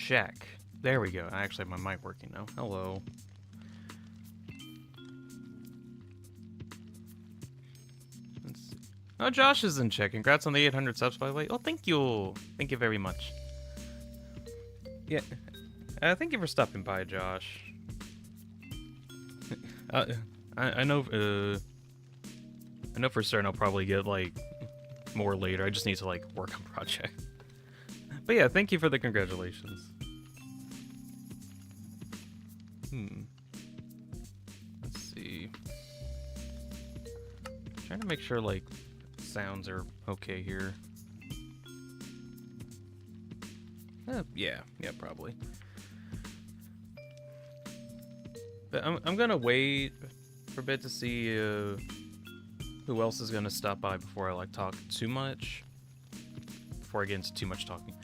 check. There we go. I actually have my mic working now. Hello. Let's see. Oh, Josh is in check. Congrats on the 800 subs, by the way. Oh, thank you. Thank you very much. Yeah. Thank you for stopping by, Josh. I know for certain I'll probably get, like, more later. I just need to, like, work on project. But yeah, thank you for the congratulations. Let's see. Trying to make sure, like, sounds are okay here. Yeah, probably. But I'm gonna wait for a bit to see who else is gonna stop by before I like talk too much. Before I get into too much talking.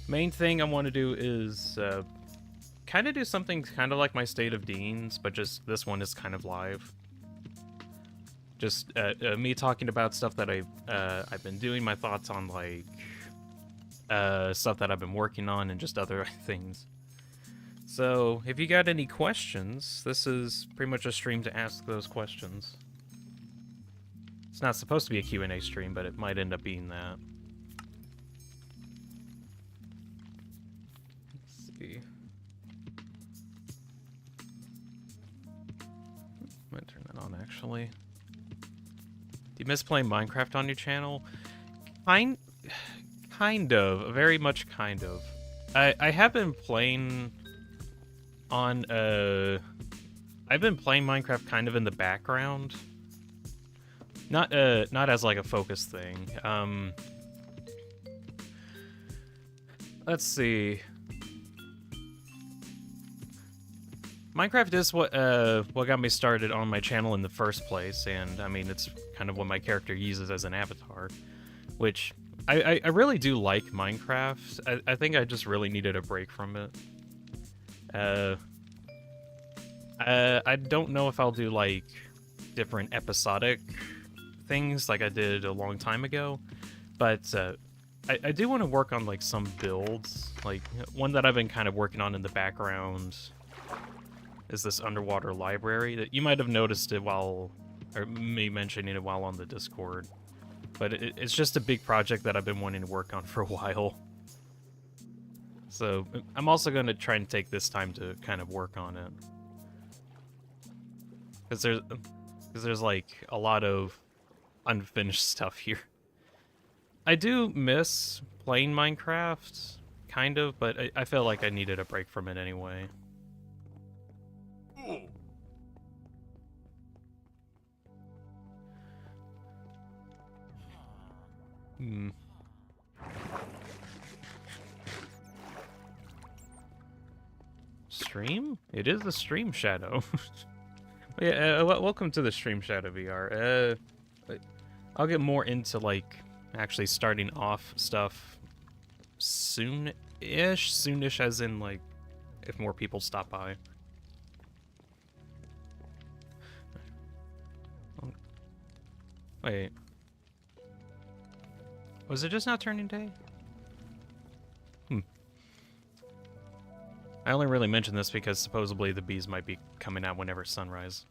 Main thing I want to do is kind of do something kind of like my State of Deans, but just this one is kind of live. Just me talking about stuff that I've been doing, my thoughts on like stuff that I've been working on, and just other things. So if you got any questions, this is pretty much a stream to ask those questions. It's not supposed to be a Q&A stream, but it might end up being that. Let's see. I'm gonna turn that on, actually. Do you miss playing Minecraft on your channel? Kind of. Very much kind of. I have been playing on, I've been playing Minecraft kind of in the background. Not as like a focus thing. Let's see. Minecraft is what got me started on my channel in the first place, and I mean it's kind of what my character uses as an avatar, which I really do like Minecraft. I think I just really needed a break from it. I don't know if I'll do like different episodic things like I did a long time ago, but I do want to work on like some builds. Like one that I've been kind of working on in the background is this underwater library that you might have noticed it while, or me mentioning it while on the Discord. But it's just a big project that I've been wanting to work on for a while. So I'm also going to try and take this time to kind of work on it. Because there's like a lot of unfinished stuff here. I do miss playing Minecraft, kind of, but I felt like I needed a break from it anyway. Stream? It is the stream shadow. Yeah, welcome to the stream shadow VR. I'll get more into like actually starting off stuff soonish as in like if more people stop by. Wait. Was it just now turning day? I only really mention this because supposedly the bees might be coming out whenever sunrise.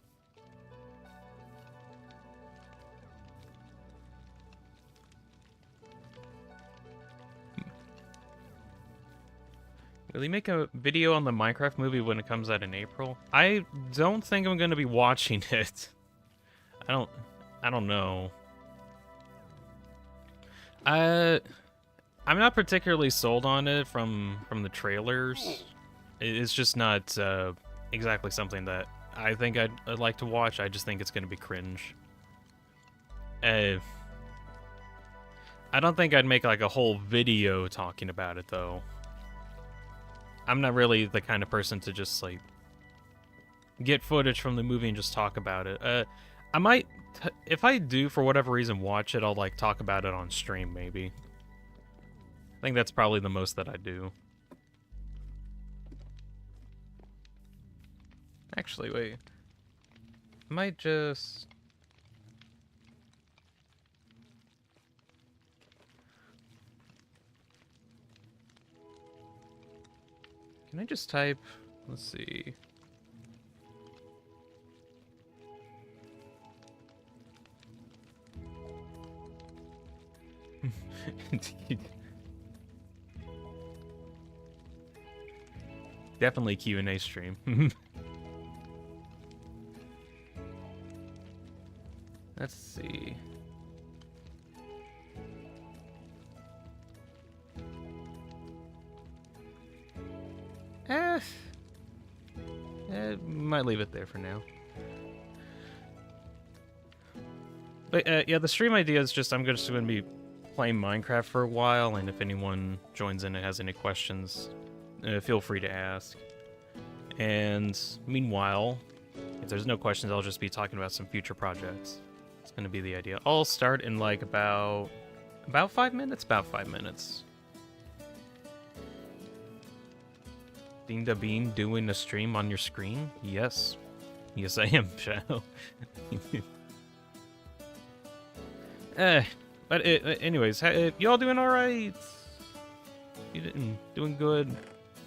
Will you make a video on the Minecraft movie when it comes out in April? I don't think I'm going to be watching it. I don't know. I'm not particularly sold on it from the trailers. It's just not exactly something that I think I'd like to watch. I just think it's going to be cringe. I don't think I'd make like a whole video talking about it though. I'm not really the kind of person to just like get footage from the movie and just talk about it. I might, if I do for whatever reason watch it, I'll like talk about it on stream maybe. I think that's probably the most that I do. Actually, wait. I might just... Can I just type? Let's see. Indeed. Definitely Q&A stream. Let's see. Might leave it there for now. But yeah, the stream idea is just I'm just going to be playing Minecraft for a while, and if anyone joins in and has any questions, feel free to ask. And meanwhile, if there's no questions, I'll just be talking about some future projects. It's going to be the idea. I'll start in like about 5 minutes? About 5 minutes. Deanspillabean doing a stream on your screen? Yes. Yes, I am, Shadow. But anyways, y'all doing alright? You doing good?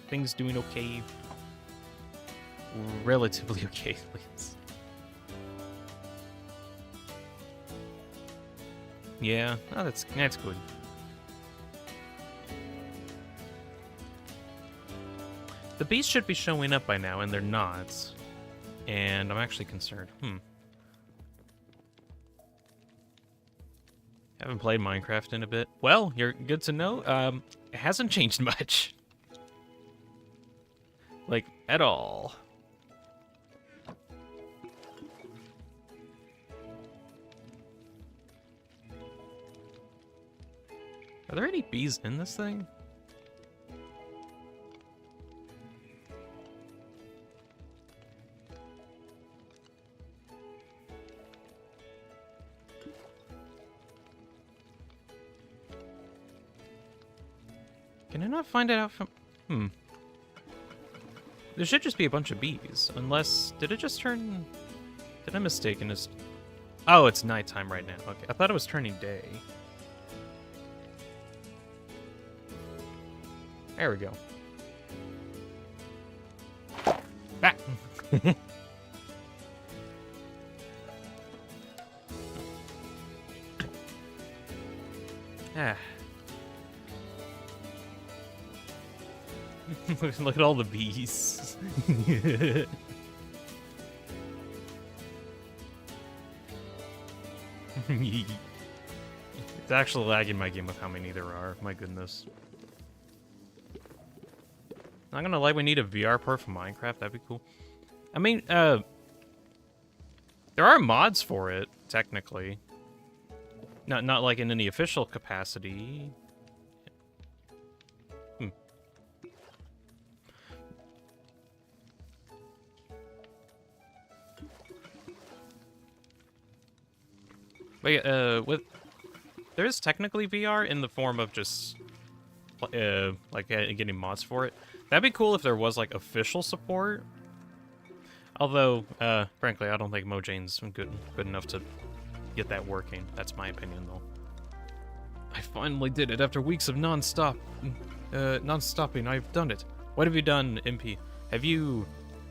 Things doing okay? Relatively okay, please. Yeah, oh, that's good. The bees should be showing up by now, and they're not. And I'm actually concerned. Haven't played Minecraft in a bit. Well, you're good to know. It hasn't changed much. Like, at all. Are there any bees in this thing? Can I not find it out from... There should just be a bunch of bees. Unless... Did it just turn... Did I mistaken this? Oh, it's nighttime right now. Okay, I thought it was turning day. There we go. Back! Ah. Look at all the bees. It's actually lagging my game with how many there are. My goodness. Not gonna lie, we need a VR port for Minecraft. That'd be cool. I mean, there are mods for it, technically. Not like in any official capacity. But yeah, there is technically VR in the form of just like getting mods for it. That'd be cool if there was like official support. Although, frankly, I don't think Mojane's good enough to get that working. That's my opinion, though. I finally did it after weeks of non-stopping. I've done it. What have you done, MP? Have you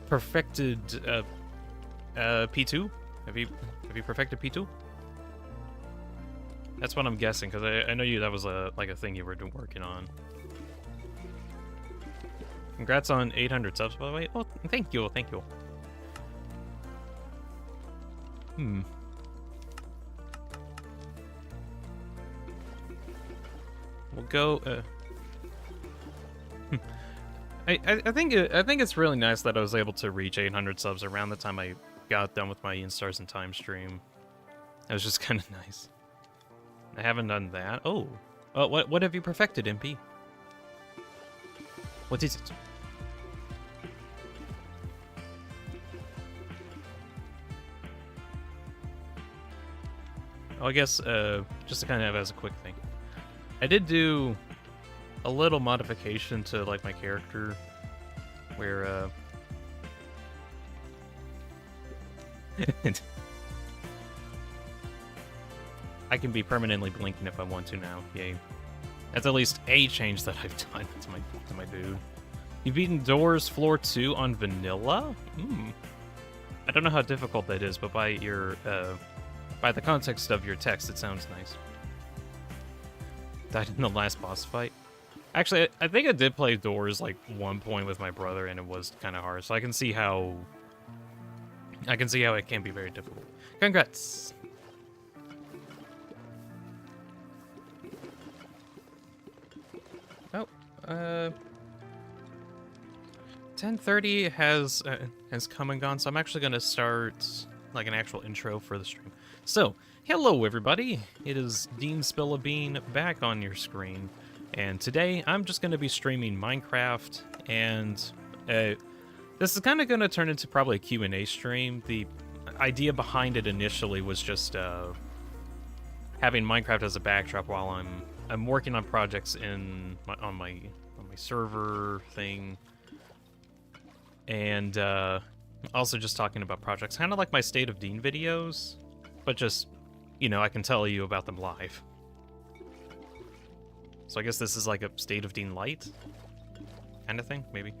perfected P2? Have you perfected P2? That's what I'm guessing, because I know that was like a thing you were working on. Congrats on 800 subs, by the way. Oh, thank you. We'll go. I think it's really nice that I was able to reach 800 subs around the time I got done with my Stars in Time stream. That was just kind of nice. I haven't done that. Oh, what have you perfected, MP? What is it? Oh, I guess just to kind of have as a quick thing, I did do a little modification to like my character, where I can be permanently blinking if I want to now. Yay! That's at least a change that I've done to my dude. You've beaten Doors Floor 2 on vanilla? I don't know how difficult that is, but by your by the context of your text, it sounds nice. Died in the last boss fight. Actually, I think I did play Doors like one point with my brother, and it was kind of hard. So I can see how it can be very difficult. Congrats. Oh, 10:30 has come and gone, so I'm actually gonna start like an actual intro for the stream. So, hello everybody. It is Deanspillabean back on your screen, and today I'm just gonna be streaming Minecraft, and this is kind of gonna turn into probably a Q&A stream. The idea behind it initially was just having Minecraft as a backdrop while I'm working on projects on my server thing, and also just talking about projects, kind of like my State of Dean videos, but just, you know, I can tell you about them live. So I guess this is like a State of Dean light kind of thing, maybe.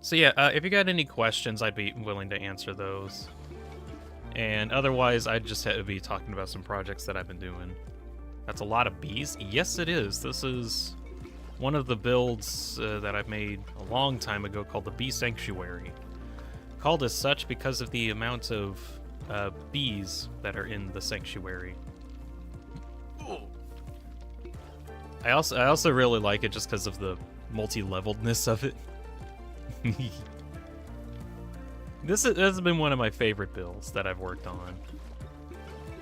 So yeah, if you got any questions, I'd be willing to answer those. And otherwise, I'd just have to be talking about some projects that I've been doing. That's a lot of bees? Yes, it is. This is one of the builds that I've made a long time ago called the Bee Sanctuary. Called as such because of the amount of bees that are in the sanctuary. I also really like it just because of the multi-leveledness of it. This has been one of my favorite builds that I've worked on.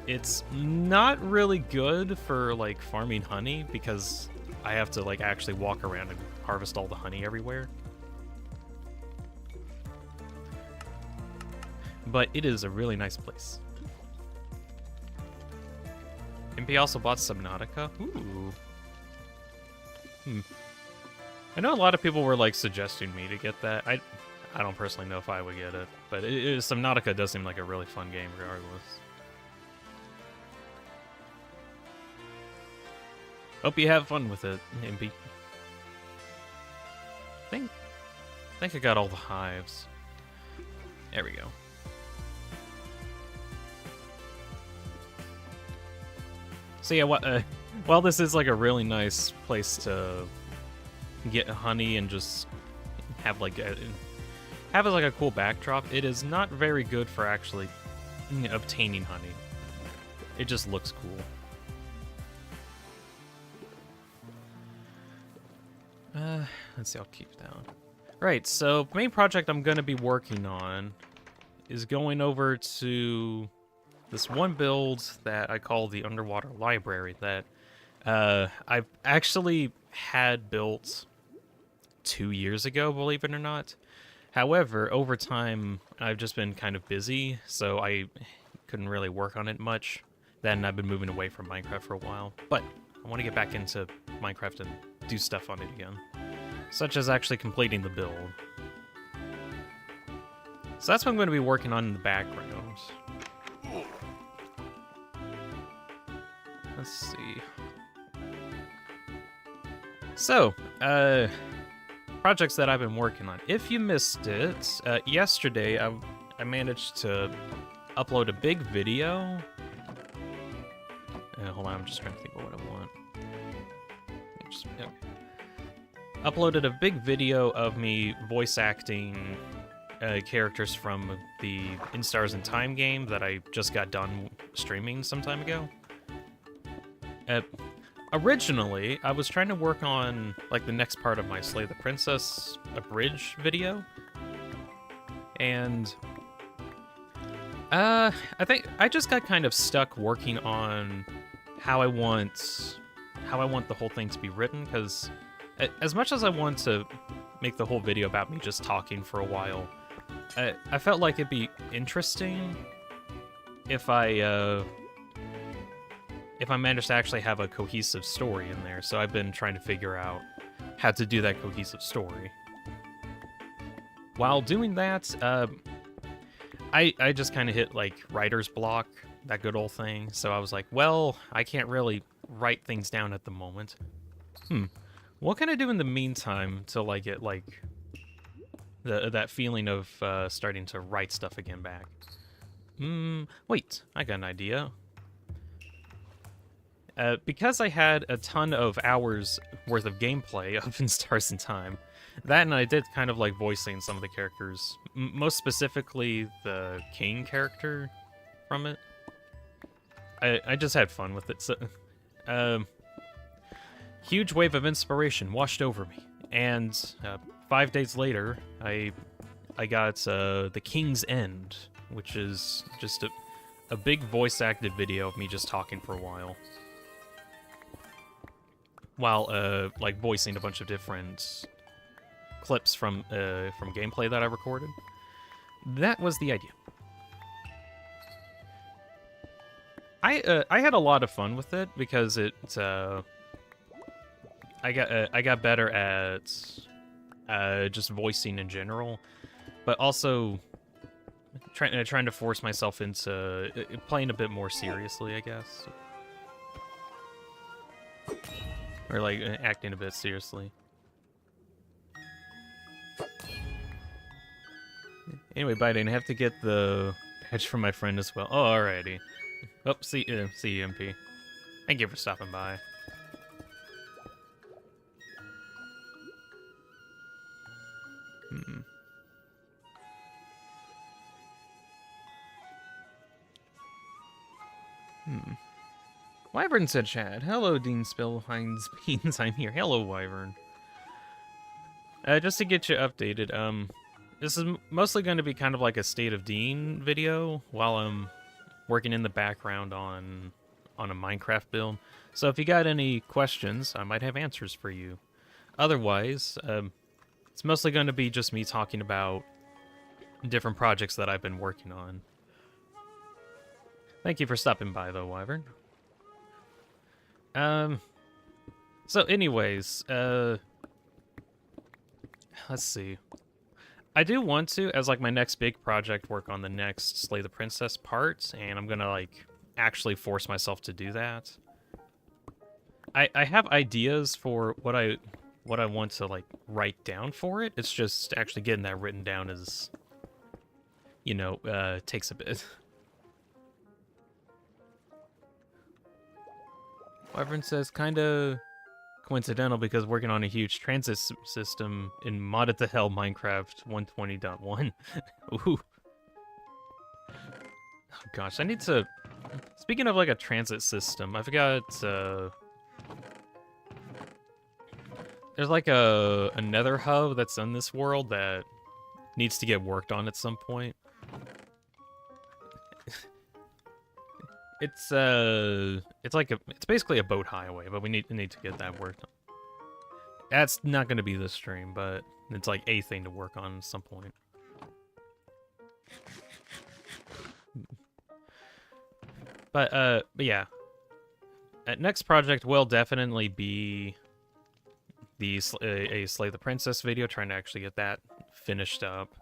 It's not really good for like farming honey because I have to like actually walk around and harvest all the honey everywhere. But it is a really nice place. MP also bought Subnautica. Ooh. I know a lot of people were like suggesting me to get that. I don't personally know if I would get it, but Subnautica does seem like a really fun game regardless. Hope you have fun with it, MP. I think I got all the hives. There we go. So yeah, while this is like a really nice place to get honey and just have like a cool backdrop, it is not very good for actually obtaining honey. It just looks cool. Let's see, I'll keep down. Right, so the main project I'm going to be working on is going over to this one build that I call the Underwater Library that I've actually had built 2 years ago, believe it or not. However, over time, I've just been kind of busy, so I couldn't really work on it much. Then I've been moving away from Minecraft for a while, but I want to get back into Minecraft and do stuff on it again, such as actually completing the build. So that's what I'm going to be working on in the background. Let's see. So, projects that I've been working on. If you missed it, yesterday I managed to upload a big video. Hold on, I'm just trying to think of what I want. Uploaded a big video of me voice acting characters from the In Stars and Time game that I just got done streaming some time ago. Originally, I was trying to work on like the next part of my Slay the Princess abridged video, and I think I just got kind of stuck working on how I want the whole thing to be written, because as much as I want to make the whole video about me just talking for a while, I felt like it'd be interesting if I managed to actually have a cohesive story in there. So I've been trying to figure out how to do that cohesive story. While doing that, I just kind of hit like writer's block, that good old thing. So I was like, well, I can't really write things down at the moment. What can I do in the meantime till I get, like, that feeling of starting to write stuff again back? Wait, I got an idea. Because I had a ton of hours worth of gameplay of In Stars in Time, that and I did kind of like voicing some of the characters, most specifically the King character from it. I just had fun with it. So, huge wave of inspiration washed over me, and 5 days later, I got The King's End, which is just a big voice-acted video of me just talking for a while. While, like, voicing a bunch of different clips from gameplay that I recorded. That was the idea. I had a lot of fun with it because it, I got better at just voicing in general, but also trying to force myself into playing a bit more seriously, I guess. Or, like, acting a bit seriously. Anyway, Biden, I have to get the badge from my friend as well. Oh, alrighty. Oh, see you, MP. Thank you for stopping by. Wyvern said chat. Hello, Deanspillabean. I'm here. Hello, Wyvern. Just to get you updated, this is mostly going to be kind of like a State of Dean video while I'm working in the background on a Minecraft build. So if you got any questions, I might have answers for you. Otherwise, it's mostly going to be just me talking about different projects that I've been working on. Thank you for stopping by, though, Wyvern. So anyways, let's see. I do want to, as like my next big project, work on the next Slay the Princess part, and I'm gonna like actually force myself to do that. I have ideas for what I want to like write down for it. It's just actually getting that written down is, you know, takes a bit. Wyvern says, kinda coincidental because working on a huge transit system in modded to hell Minecraft 120.1. Ooh. Oh gosh, I need to... Speaking of like a transit system, I forgot, there's like a nether hub that's in this world that needs to get worked on at some point. It's basically a boat highway, but we need to get that worked on. That's not going to be this stream, but it's like a thing to work on at some point. But yeah. Next project will definitely be a Slay the Princess video, trying to actually get that finished up.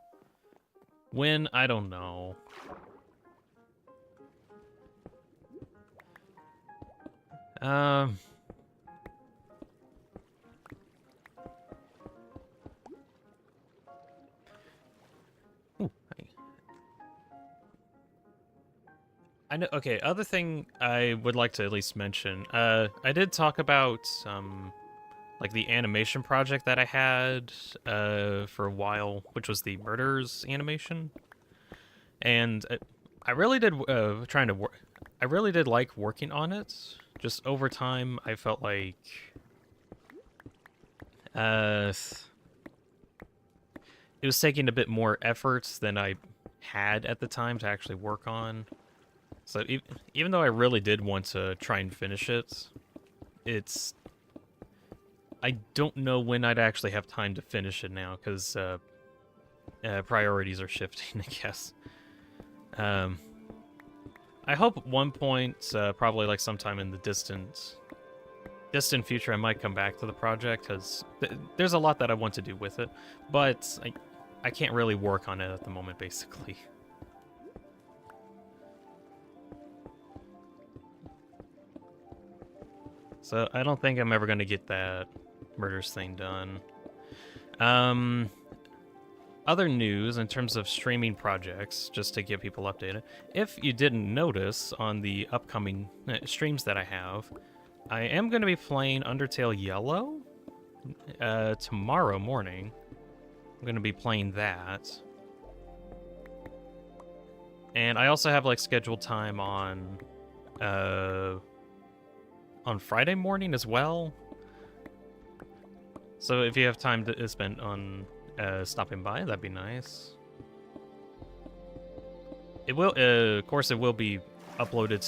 When? I don't know. Ooh, I know. Okay, other thing I would like to at least mention. I did talk about like the animation project that I had for a while, which was the Murders animation, and I really did I really did like working on it. Just over time, I felt like it was taking a bit more effort than I had at the time to actually work on. So even though I really did want to try and finish it, I don't know when I'd actually have time to finish it now, because priorities are shifting, I guess. I hope at one point, probably like sometime in the distant future, I might come back to the project, because there's a lot that I want to do with it, but I can't really work on it at the moment, basically. So I don't think I'm ever going to get that murders thing done. Other news in terms of streaming projects, just to get people updated. If you didn't notice on the upcoming streams that I have, I am going to be playing Undertale Yellow tomorrow morning. I'm going to be playing that. And I also have like scheduled time on Friday morning as well. So if you have time to spend on stopping by, that'd be nice. It will, of course, it will be uploaded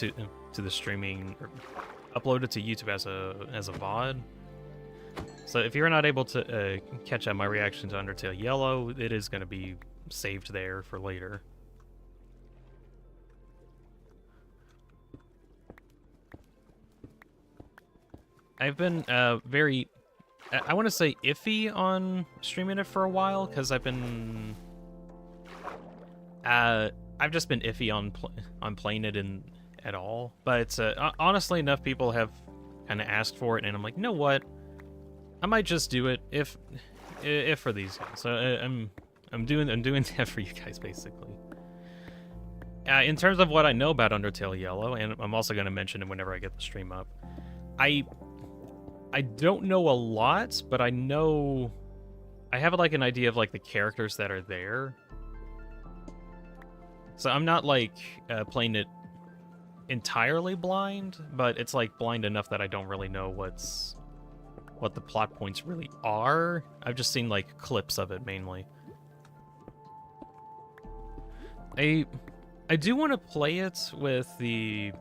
to the streaming, or uploaded to YouTube as a VOD. So if you're not able to catch up my reaction to Undertale Yellow, it is going to be saved there for later. I've been very, I want to say iffy on streaming it for a while, because I've been, I've just been iffy on playing it at all. But honestly, enough people have kind of asked for it, and I'm like, you know what? I might just do it if for these guys. So I'm doing that for you guys basically. In terms of what I know about Undertale Yellow, and I'm also going to mention it whenever I get the stream up. I don't know a lot, but I know I have like an idea of like the characters that are there. So I'm not like playing it entirely blind, but it's like blind enough that I don't really know what the plot points really are. I've just seen like clips of it mainly. I do want to play it with the,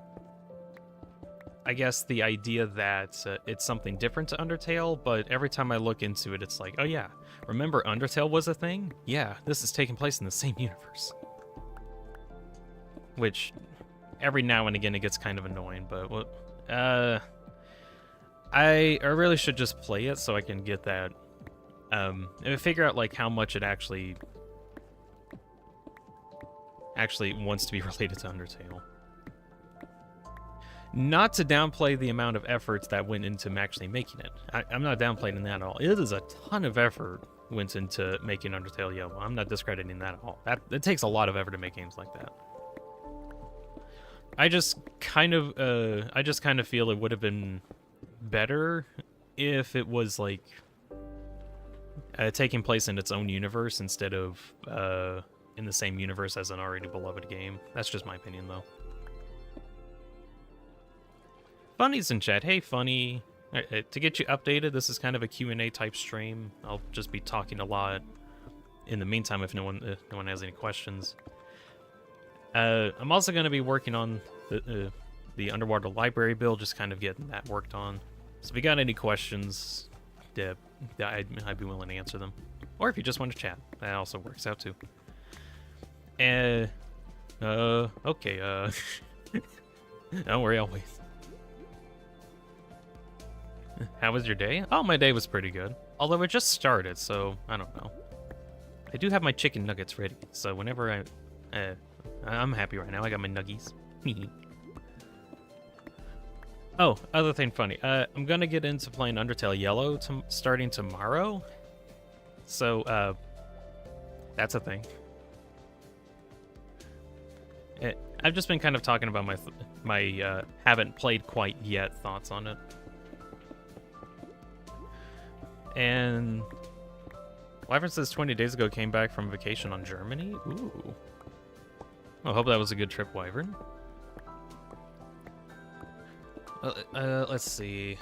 I guess, the idea that it's something different to Undertale, but every time I look into it, it's like, oh yeah, remember Undertale was a thing? Yeah, this is taking place in the same universe. Which, every now and again, it gets kind of annoying, but I really should just play it so I can get that, and figure out like how much it actually wants to be related to Undertale. Not to downplay the amount of efforts that went into actually making it. I'm not downplaying that at all. It is a ton of effort went into making Undertale Yellow. I'm not discrediting that at all. It takes a lot of effort to make games like that. I just kind of feel it would have been better if it was like taking place in its own universe instead of in the same universe as an already beloved game. That's just my opinion, though. Funny's in chat. Hey, Funny. To get you updated, this is kind of a Q&A type stream. I'll just be talking a lot in the meantime if no one has any questions. I'm also going to be working on the Underwater Library build, just kind of getting that worked on. So if you got any questions, I'd be willing to answer them. Or if you just want to chat, that also works out too. Okay, don't worry, I'll wait. How was your day? Oh, my day was pretty good. Although it just started, so I don't know. I do have my chicken nuggets ready, so whenever I'm happy right now. I got my nuggies. Oh, other thing funny. I'm gonna get into playing Undertale Yellow starting tomorrow. So, that's a thing. I've just been kind of talking about my haven't played quite yet thoughts on it. And Wyvern says 20 days ago came back from vacation on Germany. Ooh. I hope that was a good trip, Wyvern. Let's see.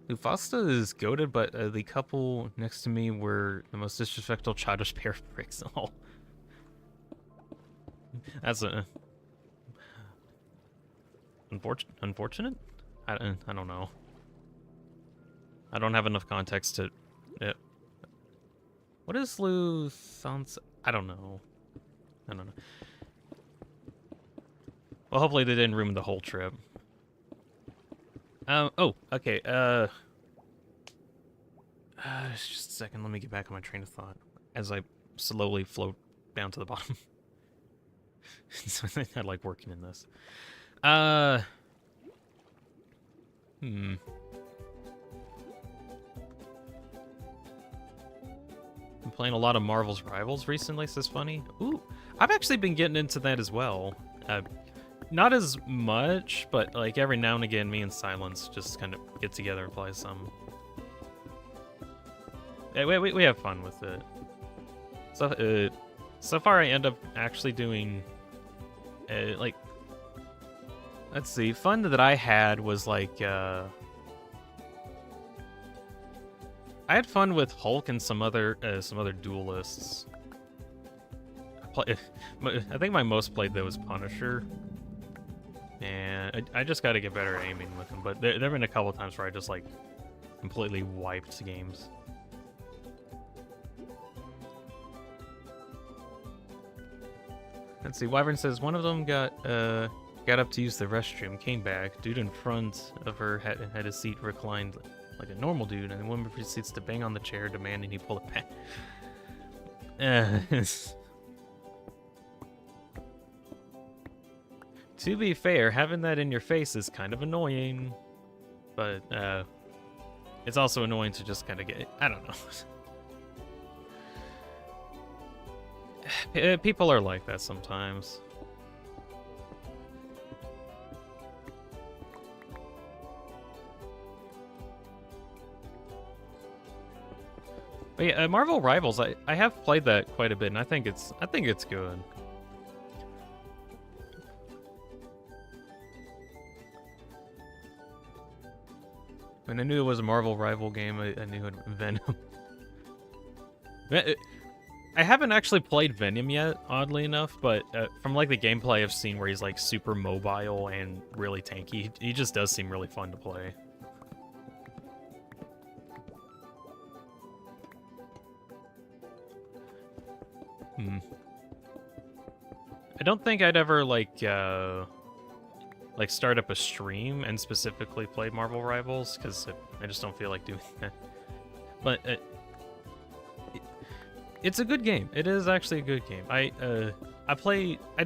Ufasta is goated, but the couple next to me were the most disrespectful, childish pair of pricks. Oh. That's unfortunate? I don't know. I don't have enough context to... What is Luthans? I don't know. Well, hopefully they didn't ruin the whole trip. Oh, okay, just a second, let me get back on my train of thought as I slowly float down to the bottom. So I like working in this. I'm playing a lot of Marvel's Rivals recently, says Funny. Ooh, I've actually been getting into that as well. Not as much, but like every now and again, me and Silence just kind of get together and play some. We have fun with it. So far I end up actually doing, like, let's see, fun that I had was like, I had fun with Hulk and some other duelists. I think my most played though was Punisher, and I just got to get better at aiming with him. But there have been a couple of times where I just like completely wiped games. Let's see. Wyvern says one of them got up to use the restroom, came back. Dude in front of her had his seat reclined like a normal dude, and the woman proceeds to bang on the chair, demanding he pull it back. To be fair, having that in your face is kind of annoying, but it's also annoying to just kind of get, I don't know. People are like that sometimes. But yeah, Marvel Rivals, I have played that quite a bit, and I think it's good. When I knew it was a Marvel Rival game, I knew it was Venom. I haven't actually played Venom yet, oddly enough, but from like the gameplay I've seen where he's like super mobile and really tanky, he just does seem really fun to play. I don't think I'd ever like start up a stream and specifically play Marvel Rivals, because I just don't feel like doing that. But it's a good game. It is actually a good game. I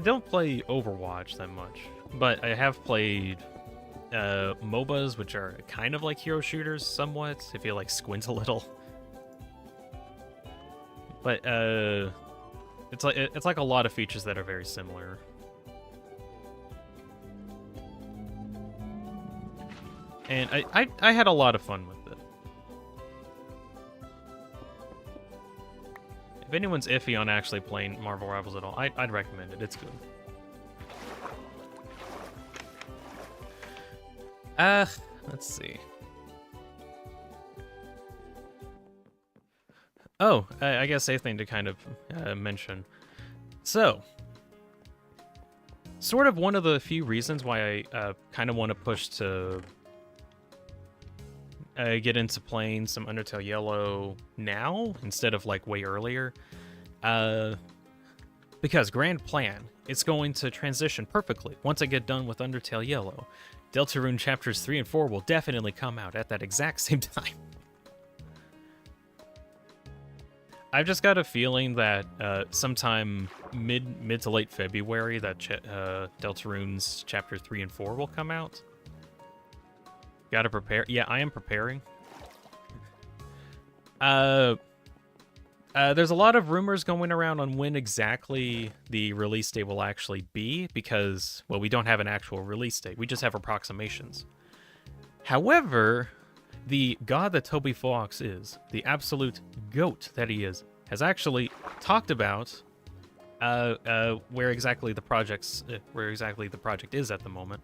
don't play Overwatch that much, but I have played MOBAs, which are kind of like hero shooters somewhat, if you like squint a little. But it's like a lot of features that are very similar. And I had a lot of fun with it. If anyone's iffy on actually playing Marvel Rivals at all, I'd recommend it. It's good. Let's see. Oh, I guess a thing to kind of mention. So, sort of one of the few reasons why I kind of want to push to get into playing some Undertale Yellow now instead of like way earlier, because grand plan, it's going to transition perfectly once I get done with Undertale Yellow. Deltarune chapters 3 and 4 will definitely come out at that exact same time. I've just got a feeling that sometime mid to late February that Deltarune's chapter 3 and 4 will come out. Gotta prepare. Yeah, I am preparing. There's a lot of rumors going around on when exactly the release date will actually be, because, well, we don't have an actual release date. We just have approximations. However, the god that Toby Fox is, the absolute goat that he is, has actually talked about where exactly the project is at the moment.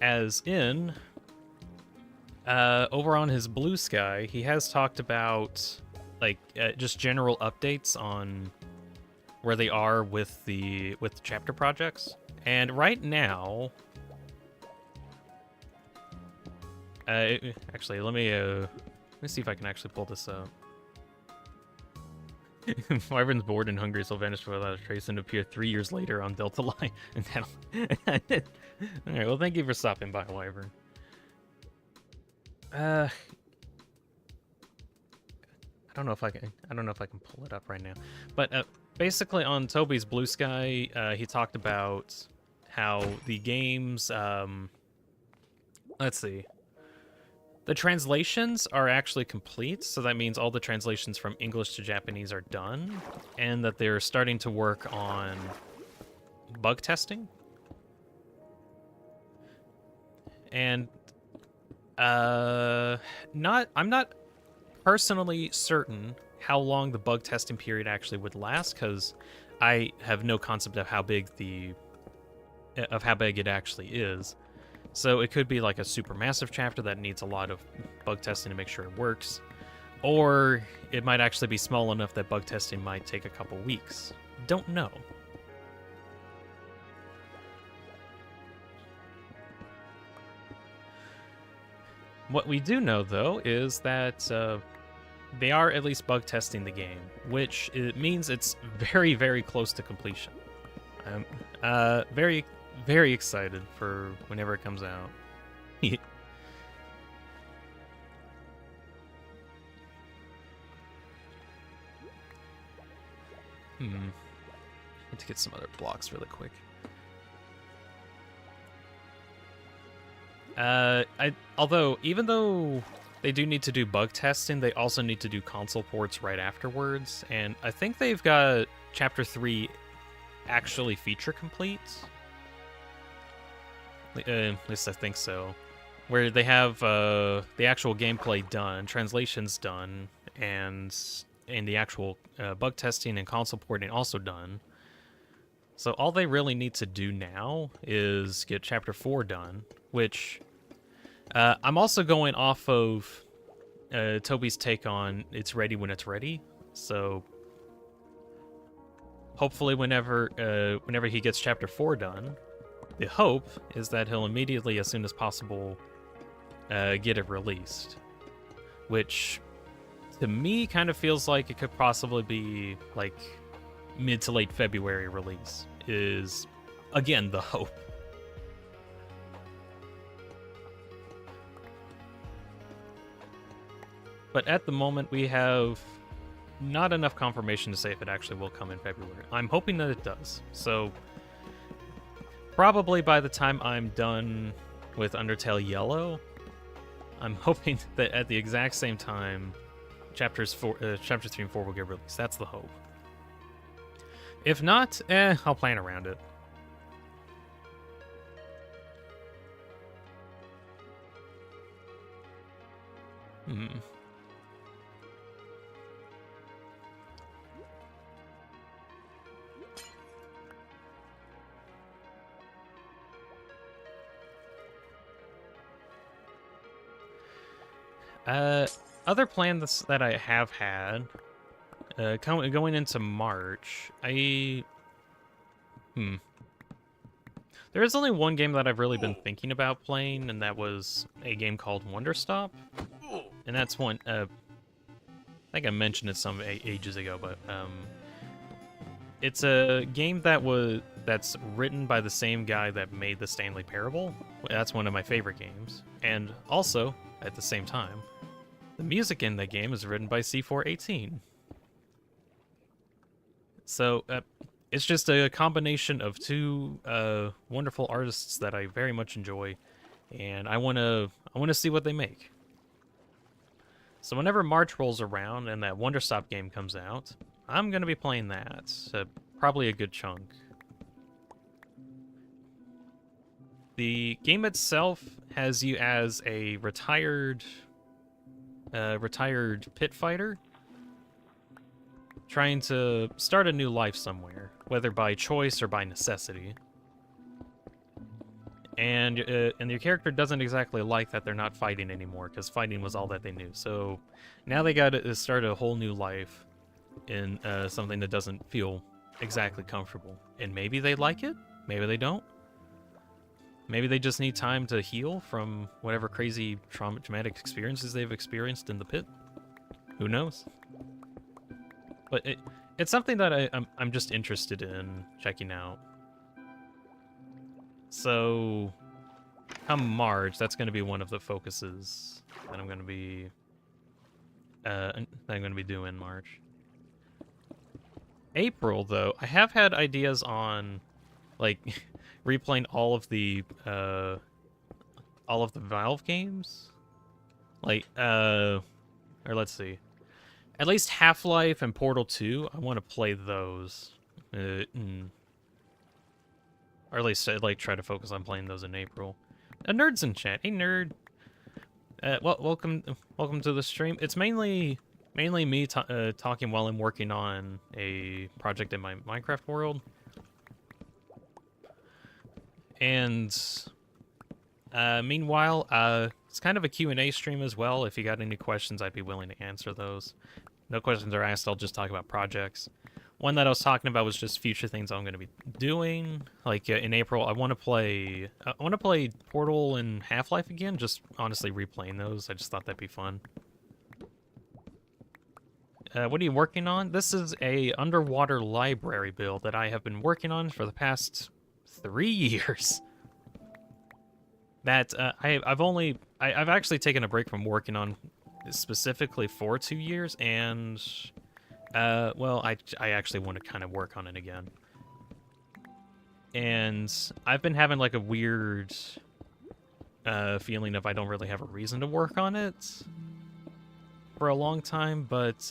As in, over on his Blue Sky, he has talked about like just general updates on where they are with the chapter projects. And right now, actually, let me see if I can actually pull this up. Wyvern's bored and hungry, so vanished without a trace and appear 3 years later on Delta Line. And that'll... All right, well, thank you for stopping by, Wyvern. I don't know if I can pull it up right now, but basically on Toby's Blue Sky, he talked about how the games, let's see, the translations are actually complete, so that means all the translations from English to Japanese are done, and that they're starting to work on bug testing. And I'm not personally certain how long the bug testing period actually would last, because I have no concept of how big it actually is. So it could be like a super massive chapter that needs a lot of bug testing to make sure it works, or it might actually be small enough that bug testing might take a couple weeks. Don't know. What we do know, though, is that they are at least bug testing the game, which it means it's very, very close to completion. I'm very, very excited for whenever it comes out. Need to get some other blocks really quick. Although, even though they do need to do bug testing, they also need to do console ports right afterwards, and I think they've got Chapter 3 actually feature complete. At least I think so. Where they have the actual gameplay done, translations done, and the actual bug testing and console porting also done. So all they really need to do now is get Chapter 4 done, which I'm also going off of Toby's take on it's ready when it's ready. So hopefully whenever he gets Chapter 4 done, the hope is that he'll immediately, as soon as possible, get it released. Which, to me, kind of feels like it could possibly be like mid to late February release, is, again, the hope. But at the moment, we have not enough confirmation to say if it actually will come in February. I'm hoping that it does. So probably by the time I'm done with Undertale Yellow, I'm hoping that at the exact same time, Chapters 3 and 4 will get released. That's the hope. If not, I'll plan around it. Other plans that I have had, going into March, there is only one game that I've really been thinking about playing, and that was a game called Wonder Stop. And that's one, I think I mentioned it some ages ago, but it's a game that's written by the same guy that made the Stanley Parable. That's one of my favorite games. And also, at the same time, the music in that game is written by C418. So, it's just a combination of two wonderful artists that I very much enjoy, and I wanna see what they make. So whenever March rolls around and that Wonder Stop game comes out, I'm gonna be playing that. Probably a good chunk. The game itself has you as a retired pit fighter trying to start a new life somewhere, whether by choice or by necessity. And your character doesn't exactly like that they're not fighting anymore, because fighting was all that they knew. So now they got to start a whole new life in something that doesn't feel exactly comfortable. And maybe they like it, maybe they don't. Maybe they just need time to heal from whatever crazy traumatic experiences they've experienced in the pit. Who knows? But it's something that I'm just interested in checking out. So, come March, that's going to be one of the focuses that I'm going to be doing in March. April, though, I have had ideas on, like, replaying all of the Valve games. Like, or let's see. At least Half-Life and Portal 2, I want to play those. Or at least I'd like try to focus on playing those in April. A nerd's in chat. Hey, nerd. Well, welcome to the stream. It's mainly me talking while I'm working on a project in my Minecraft world. And meanwhile, it's kind of a Q&A stream as well. If you got any questions, I'd be willing to answer those. No questions are asked, I'll just talk about projects. One that I was talking about was just future things I'm going to be doing. Like in April, I want to play Portal and Half-Life again. Just honestly replaying those. I just thought that'd be fun. What are you working on? This is a underwater library build that I have been working on for the past 3 years. That I've actually taken a break from working on specifically for 2 years, and well, I actually want to kind of work on it again. And I've been having like a weird feeling of I don't really have a reason to work on it for a long time, but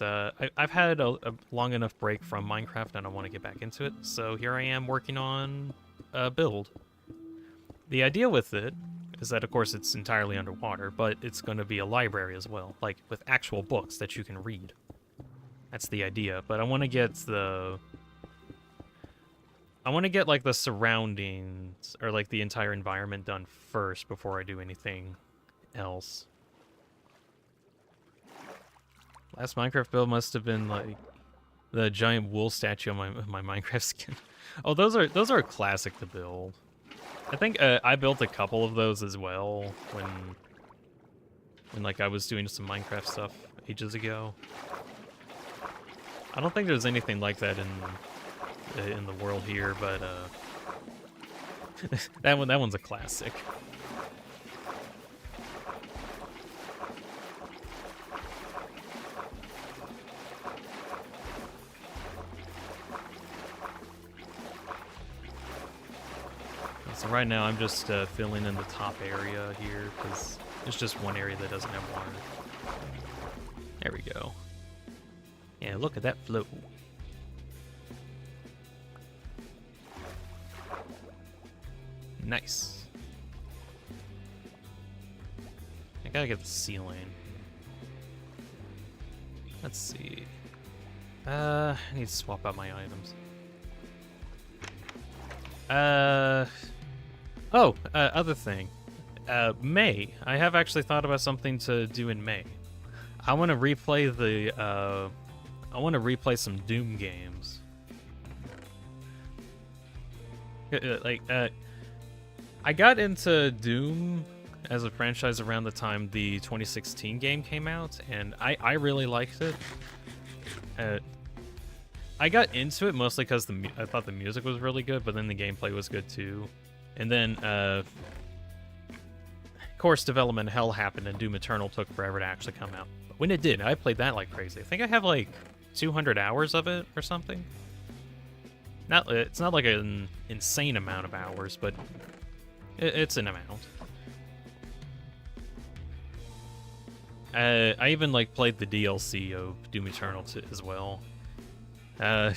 I've had a long enough break from Minecraft and I want to get back into it. So here I am working on a build. The idea with it is that, of course, it's entirely underwater, but it's going to be a library as well, like with actual books that you can read. That's the idea, but I want to get like the surroundings or like the entire environment done first before I do anything else. Last Minecraft build must have been like the giant wool statue on my Minecraft skin. Oh, those are a classic to build. I think I built a couple of those as well when like I was doing some Minecraft stuff ages ago. I don't think there's anything like that in the world here, but that one's a classic. So right now I'm just filling in the top area here because it's just one area that doesn't have water. There we go. Yeah, look at that flow. Nice. I gotta get the ceiling. Let's see. I need to swap out my items. Other thing. May. I have actually thought about something to do in May. I want to replay some Doom games. I got into Doom as a franchise around the time the 2016 game came out, and I really liked it. I got into it mostly because I thought the music was really good, but then the gameplay was good too. And then, of course, development hell happened, and Doom Eternal took forever to actually come out. But when it did, I played that like crazy. I think I have like 200 hours of it or something. It's not like an insane amount of hours, but it's an amount. I even like played the DLC of Doom Eternal as well. I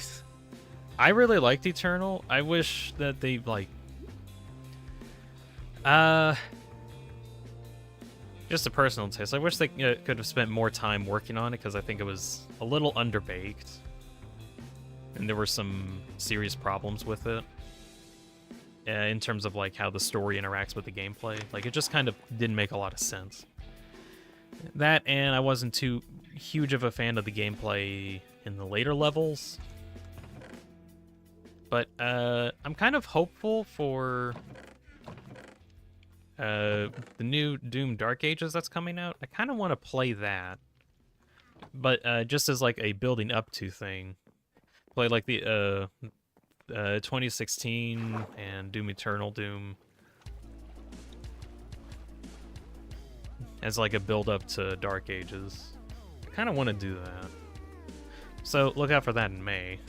really liked Eternal. I wish that they like just a personal taste. I wish they could have spent more time working on it because I think it was a little underbaked. And there were some serious problems with it. In terms of like how the story interacts with the gameplay. Like it just kind of didn't make a lot of sense. That, and I wasn't too huge of a fan of the gameplay in the later levels. But I'm kind of hopeful for the new Doom Dark Ages that's coming out. I kind of want to play that. But just as like a building up to thing. Play like the 2016 and Doom Eternal Doom as like a build up to Dark Ages. I kind of want to do that. So look out for that in May.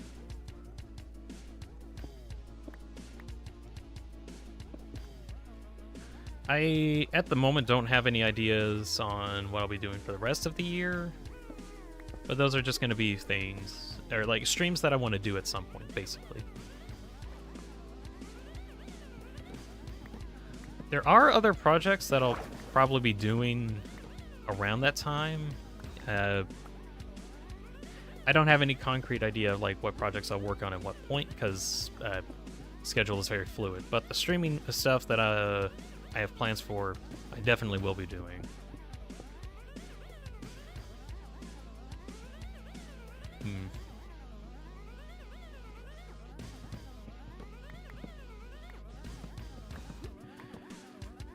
I, at the moment, don't have any ideas on what I'll be doing for the rest of the year. But those are just going to be things, or like streams that I want to do at some point, basically. There are other projects that I'll probably be doing around that time. I don't have any concrete idea of like what projects I'll work on at what point, because schedule is very fluid. But the streaming stuff that I have plans for, I definitely will be doing.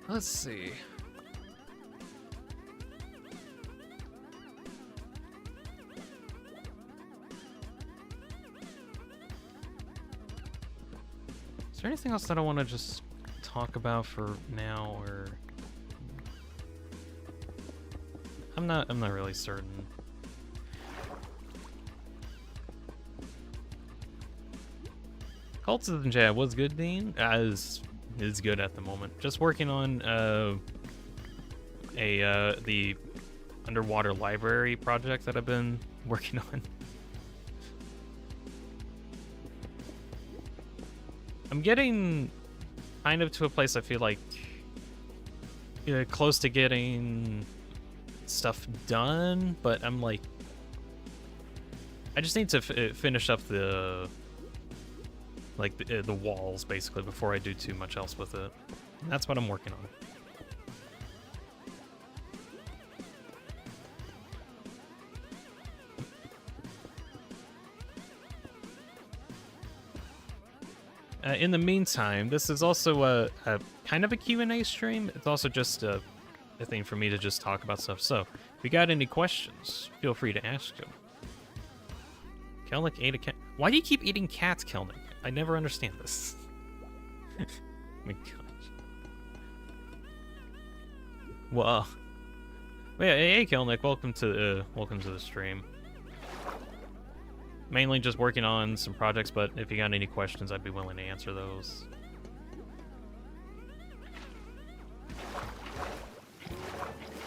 Let's see. Is there anything else that I want to just talk about for now, or I'm not really certain. Cults of the Jab was good, Dean. Is good at the moment. Just working on the underwater library project that I've been working on. I'm getting kind of to a place I feel like close to getting stuff done, but I'm like, I just need to finish up the the walls basically before I do too much else with it. And that's what I'm working on. In the meantime, this is also a kind of a Q&A stream. It's also just a thing for me to just talk about stuff. So, if you got any questions, feel free to ask them. Kelnick ate a cat. Why do you keep eating cats, Kelnick? I never understand this. Oh my gosh. Well, yeah, hey Kelnick, welcome to the stream. Mainly just working on some projects, but if you got any questions, I'd be willing to answer those.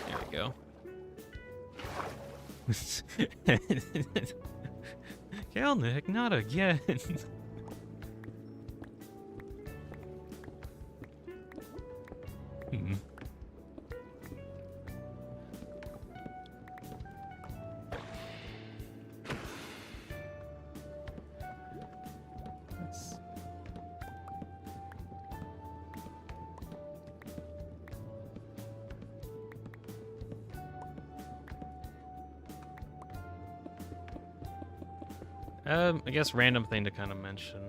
There we go. Kelnick, not again. I guess random thing to kind of mention.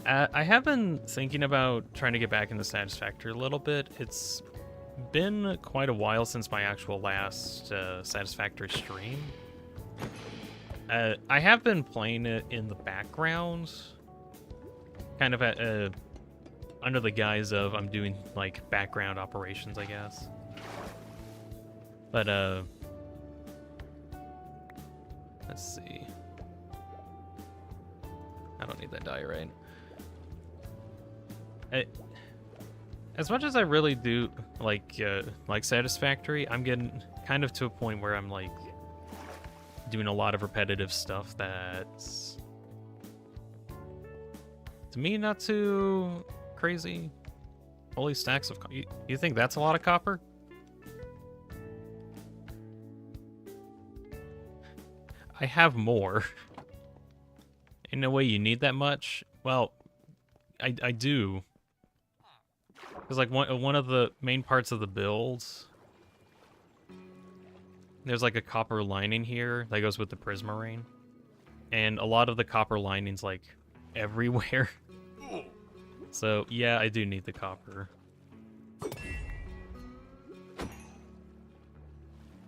I have been thinking about trying to get back into Satisfactory a little bit. It's been quite a while since my actual last Satisfactory stream. I have been playing it in the background, kind of at, under the guise of I'm doing like background operations, I guess. But let's see. I don't need that die, right? As much as I really do like Satisfactory, I'm getting kind of to a point where I'm like doing a lot of repetitive stuff that's to me not too crazy. Holy stacks of you think that's a lot of copper? I have more. In a way, you need that much. Well, I do. Because like one of the main parts of the builds, there's like a copper lining here that goes with the Prismarine, and a lot of the copper lining's like everywhere. So yeah, I do need the copper.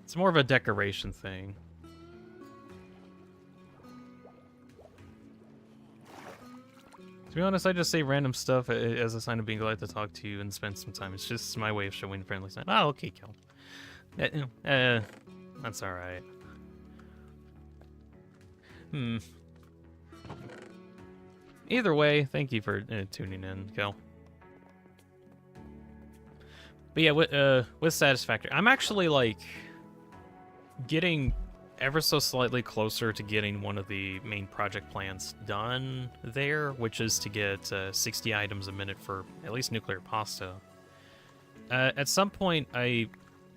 It's more of a decoration thing. To be honest, I just say random stuff as a sign of being glad to talk to you and spend some time. It's just my way of showing friendly sign. Oh, okay, Kel. That's alright. Either way, thank you for tuning in, Kel. But yeah, with Satisfactory, I'm actually like getting ever so slightly closer to getting one of the main project plans done there, which is to get 60 items a minute for at least nuclear pasta. At some point, I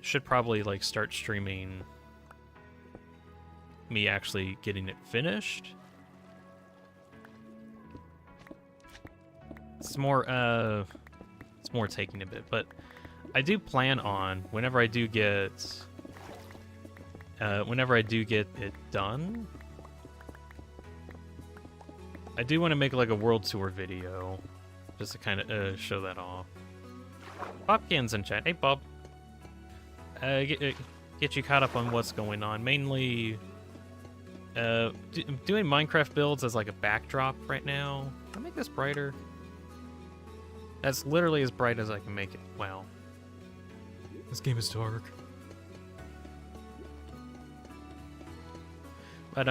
should probably like start streaming me actually getting it finished. It's more taking a bit, but I do plan on whenever I do get it done, I do want to make like a world tour video, just to kind of show that off. Bobcan's in chat. Hey, Bob. Get you caught up on what's going on. Mainly, doing Minecraft builds as like a backdrop right now. Can I make this brighter? That's literally as bright as I can make it. Wow. This game is dark. But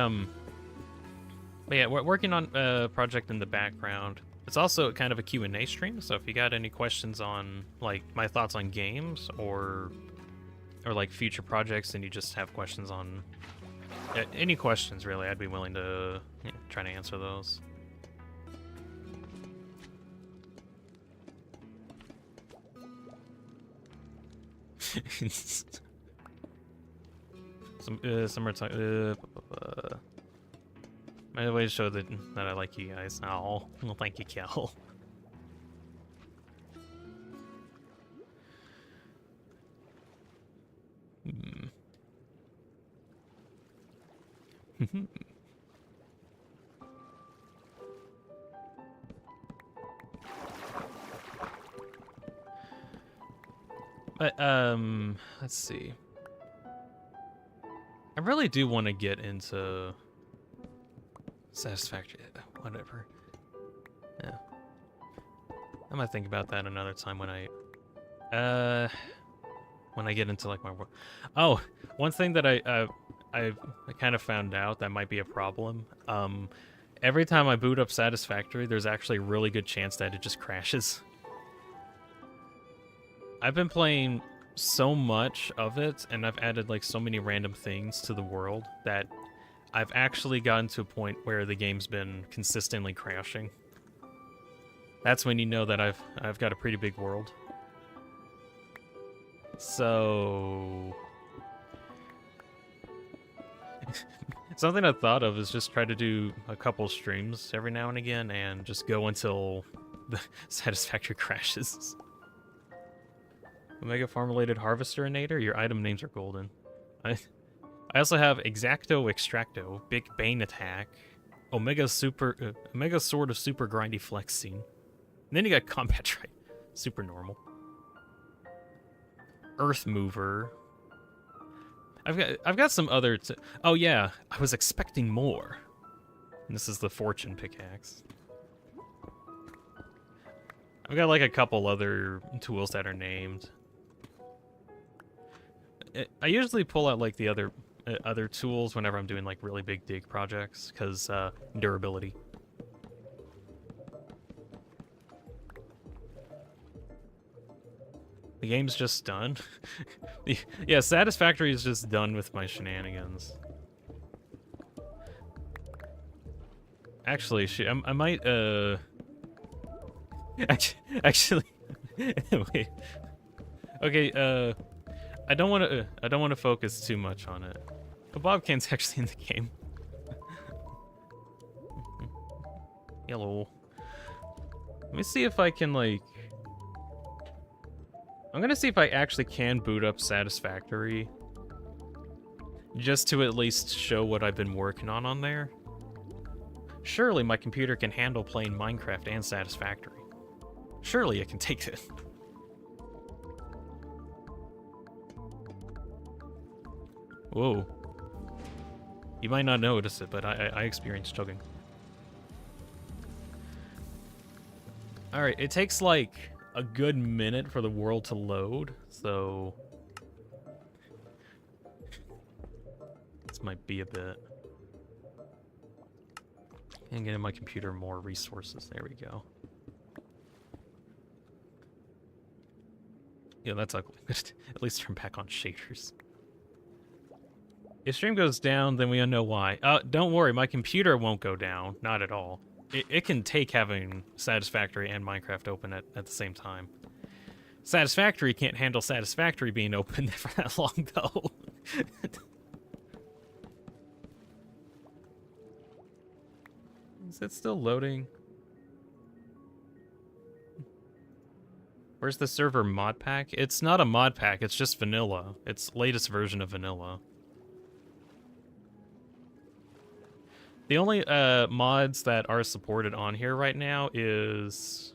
yeah, we're working on a project in the background. It's also kind of a Q&A stream, so if you got any questions on like my thoughts on games or like future projects, and you just have questions on any questions really, I'd be willing to try to answer those. Some are talking. My way to show that I like you guys. Oh, well, thank you, Kel. But let's see. I really do want to get into Satisfactory. Whatever. Yeah. I might think about that another time when I get into like my work. Oh, one thing that I kind of found out that might be a problem. Every time I boot up Satisfactory, there's actually a really good chance that it just crashes. I've been playing so much of it, and I've added like so many random things to the world that I've actually gotten to a point where the game's been consistently crashing. That's when you know that I've got a pretty big world. So something I thought of is just try to do a couple streams every now and again and just go until the Satisfactory crashes. Omega Formulated Harvesterinator, your item names are golden. I also have Exacto Extracto, Big Bane Attack, Omega Sword of Super Grindy Flexing. And then you got Combat Trite, super normal. Earth Mover. I've got some other oh yeah, I was expecting more. And this is the Fortune Pickaxe. I've got like a couple other tools that are named. I usually pull out like the other tools whenever I'm doing like really big dig projects, because durability. The game's just done. Yeah, Satisfactory is just done with my shenanigans. Actually, I might actually wait. Okay, I don't want to focus too much on it. But Bobcan's actually in the game. Hello. Let me see if I can like. I'm gonna see if I actually can boot up Satisfactory, just to at least show what I've been working on there. Surely my computer can handle playing Minecraft and Satisfactory. Surely it can take it. Whoa. You might not notice it, but I experienced chugging. Alright, it takes like a good minute for the world to load, so this might be a bit. And get in my computer more resources. There we go. Yeah, that's ugly. At least turn back on shaders. If stream goes down, then we know why. Don't worry, my computer won't go down. Not at all. It can take having Satisfactory and Minecraft open at the same time. Satisfactory can't handle Satisfactory being open for that long, though. Is it still loading? Where's the server mod pack? It's not a mod pack, it's just vanilla. It's latest version of vanilla. The only mods that are supported on here right now is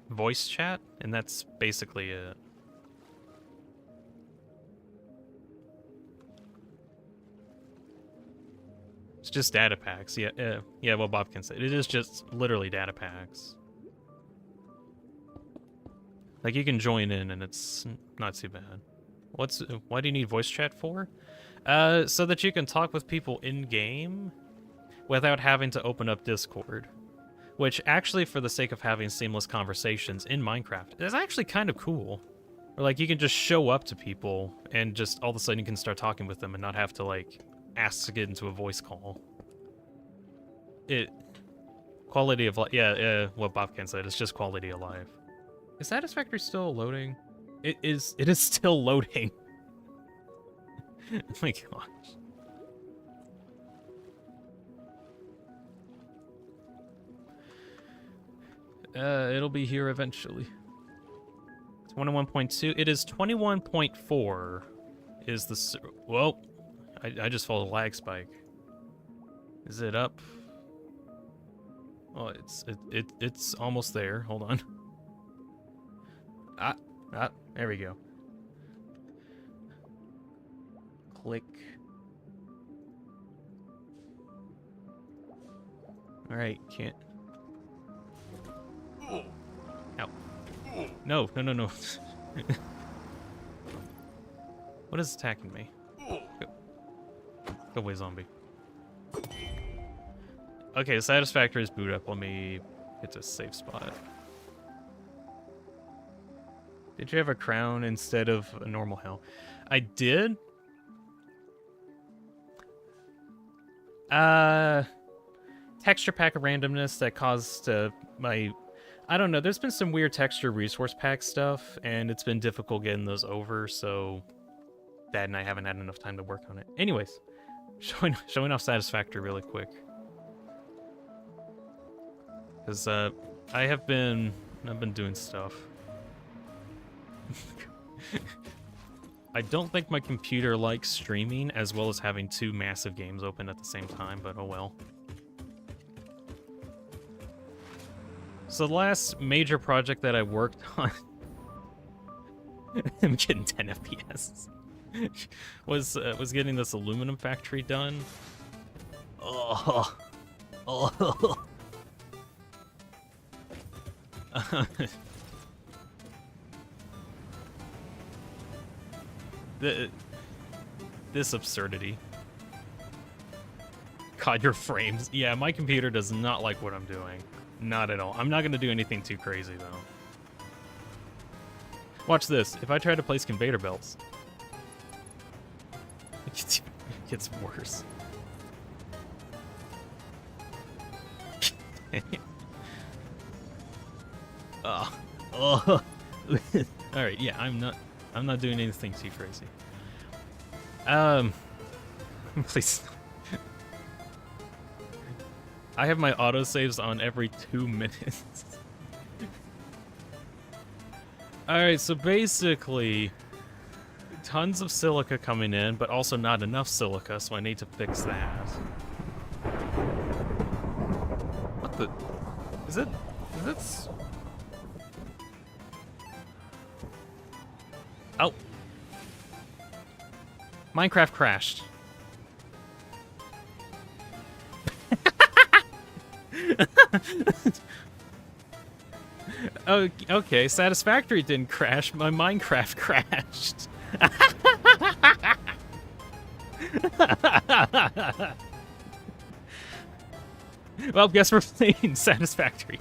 voice chat, and that's basically it. It's just data packs. Yeah, yeah. Well, Bob can say it is just literally data packs. Like you can join in, and it's not too bad. Why do you need voice chat for? So that you can talk with people in game without having to open up Discord. Which actually, for the sake of having seamless conversations in Minecraft, is actually kind of cool. Or like you can just show up to people and just all of a sudden you can start talking with them and not have to like ask to get into a voice call. Quality of life. Yeah, what Bob can said. It's just quality of life. Is Satisfactory still loading? It is still loading. Oh my gosh. It'll be here eventually. 21.2. It is 21.4. Is the... Whoa. I just followed a lag spike. Is it up? Oh, it's almost there. Hold on. There we go. Click. All right, can't. Ow. No. What is attacking me? Go away, zombie. Okay, Satisfactory is boot up. Let me get to a safe spot. Did you have a crown instead of a normal hell? I did. Texture pack of randomness that caused my... I don't know, there's been some weird texture resource pack stuff, and it's been difficult getting those over, so Dad and I haven't had enough time to work on it. Anyways, showing off Satisfactory really quick. Because I've been doing stuff. I don't think my computer likes streaming as well as having two massive games open at the same time, but oh well. So the last major project that I worked on, I'm getting 10 FPS, was getting this aluminum factory done. Oh. This absurdity. God, your frames. Yeah, my computer does not like what I'm doing. Not at all. I'm not going to do anything too crazy, though. Watch this. If I try to place conveyor belts, it gets worse. Alright, yeah, I'm not doing anything too crazy. Please. I have my autosaves on every 2 minutes. Alright, so basically, tons of silica coming in, but also not enough silica, so I need to fix that. What the? Is it? Oh. Minecraft crashed. Oh, okay, Satisfactory didn't crash, my Minecraft crashed. Well, guess we're playing Satisfactory.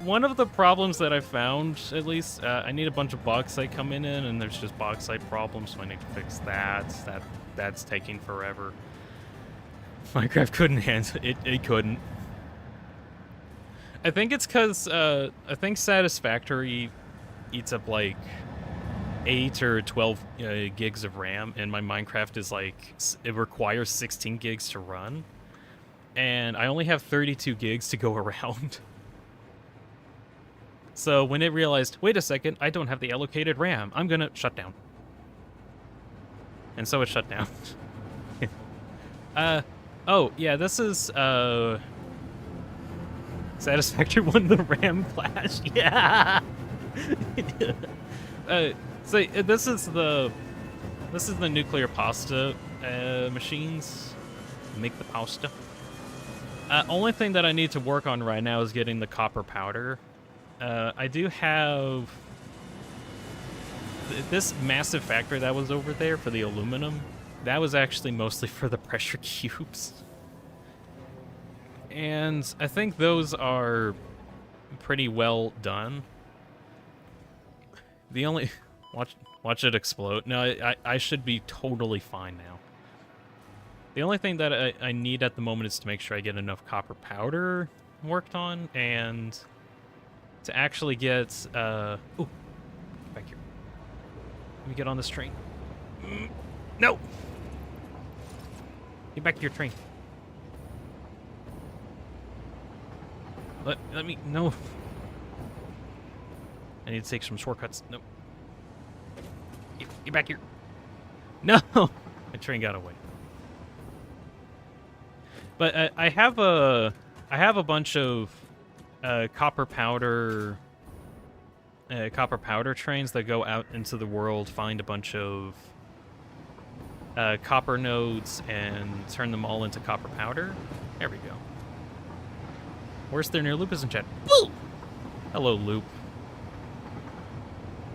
one of the problems that I found, at least, I need a bunch of bauxite coming in, and there's just bauxite problems, so I need to fix that. That's taking forever. Minecraft couldn't handle it. It couldn't. I think it's because I think Satisfactory eats up like 8 or 12 gigs of RAM, and my Minecraft is like, it requires 16 gigs to run, and I only have 32 gigs to go around. So when it realized, wait a second, I don't have the allocated RAM, I'm gonna shut down. And so it shut down. Oh, yeah, this is, Satisfactory won the RAM flash, yeah! So this is the nuclear pasta machines. Make the pasta. Only thing that I need to work on right now is getting the copper powder. I do have this massive factory that was over there for the aluminum. That was actually mostly for the pressure cubes. And I think those are pretty well done. The only... Watch it explode. No, I should be totally fine now. The only thing that I need at the moment is to make sure I get enough copper powder worked on, and to actually get... Ooh, get back here. Let me get on this train. No! Get back to your train. Let me... No. I need to take some shortcuts. Nope. Get back here. No! My train got away. But I have a bunch of copper powder trains that go out into the world, find a bunch of copper nodes, and turn them all into copper powder. There we go. Worse there near Loop is in chat. Woo! Hello, Loop.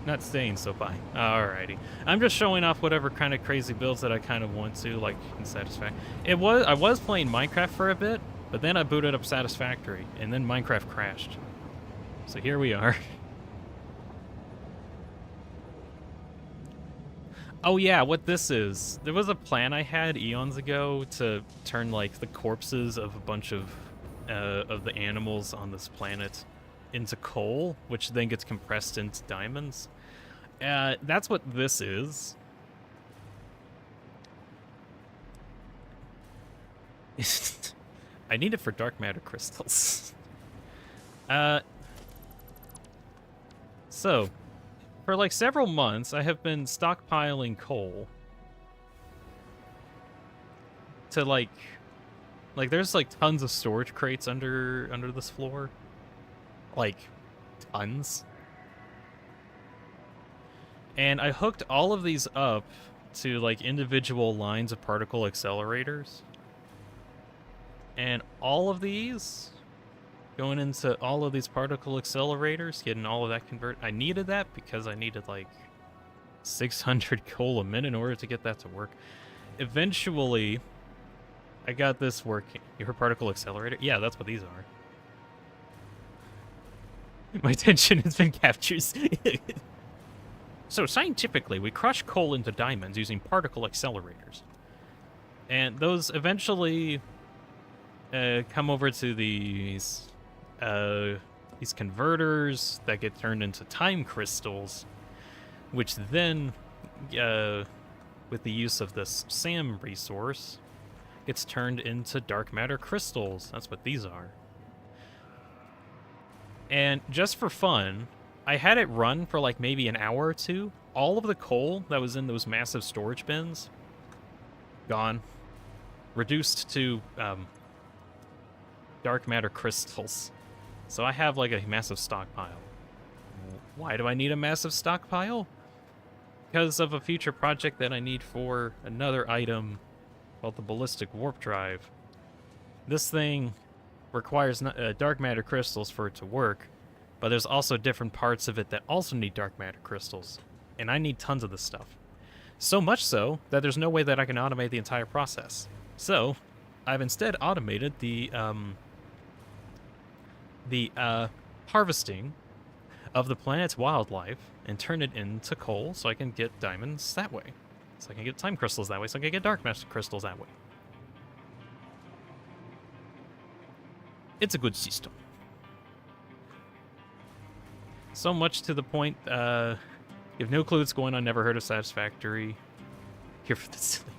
Not staying so fine. Alrighty. I'm just showing off whatever kind of crazy builds that I kind of want to, like, in Satisfactory. I was playing Minecraft for a bit, but then I booted up Satisfactory, and then Minecraft crashed. So here we are. Oh yeah, what this is. There was a plan I had eons ago to turn, like, the corpses of a bunch of the animals on this planet into coal, which then gets compressed into diamonds. That's what this is. I need it for dark matter crystals. So, for like several months, I have been stockpiling coal to like there's like tons of storage crates under this floor. Like, tons. And I hooked all of these up to, like, individual lines of particle accelerators. And all of these, going into all of these particle accelerators, getting all of that converted. I needed that because I needed, like, 600 coal a minute in order to get that to work. Eventually, I got this working. Your particle accelerator? Yeah, that's what these are. My attention has been captured. So scientifically, we crush coal into diamonds using particle accelerators. And those eventually come over to these converters that get turned into time crystals, which then, with the use of this SAM resource, gets turned into dark matter crystals. That's what these are. And just for fun, I had it run for like maybe an hour or two. All of the coal that was in those massive storage bins, gone. Reduced to dark matter crystals. So I have like a massive stockpile. Why do I need a massive stockpile? Because of a future project that I need for another item called the ballistic warp drive. This thing requires dark matter crystals for it to work, but there's also different parts of it that also need dark matter crystals, and I need tons of this stuff. So much so that there's no way that I can automate the entire process. So I've instead automated the harvesting of the planet's wildlife and turn it into coal so I can get diamonds that way. So I can get time crystals that way, so I can get dark matter crystals that way. It's a good system. So much to the point, you have no clue what's going on, never heard of Satisfactory. Here for the silly.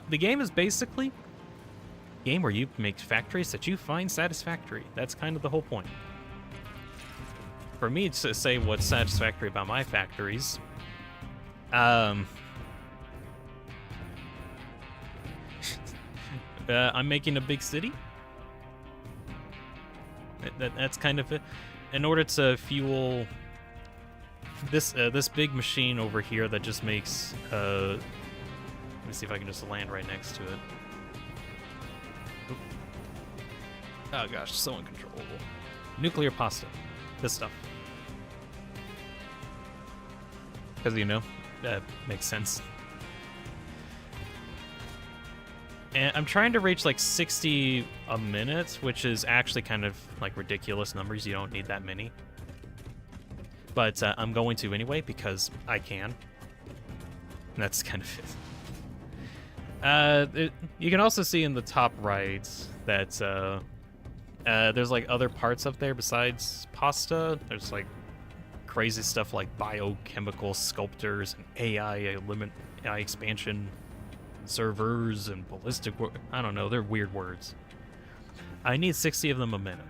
The game is basically a game where you make factories that you find satisfactory. That's kind of the whole point. For me to say what's satisfactory about my factories, I'm making a big city. That's kind of it. In order to fuel this big machine over here that just makes let me see if I can just land right next to it. Oop. Oh gosh, so uncontrollable. Nuclear pasta. This stuff. Because, you know, that makes sense. And I'm trying to reach like 60 a minute, which is actually kind of like ridiculous numbers. You don't need that many. But I'm going to anyway because I can. And that's kind of it. You can also see in the top right that there's like other parts up there besides pasta. There's like crazy stuff like biochemical sculptors and AI expansion servers and ballistic. I don't know. They're weird words. I need 60 of them a minute.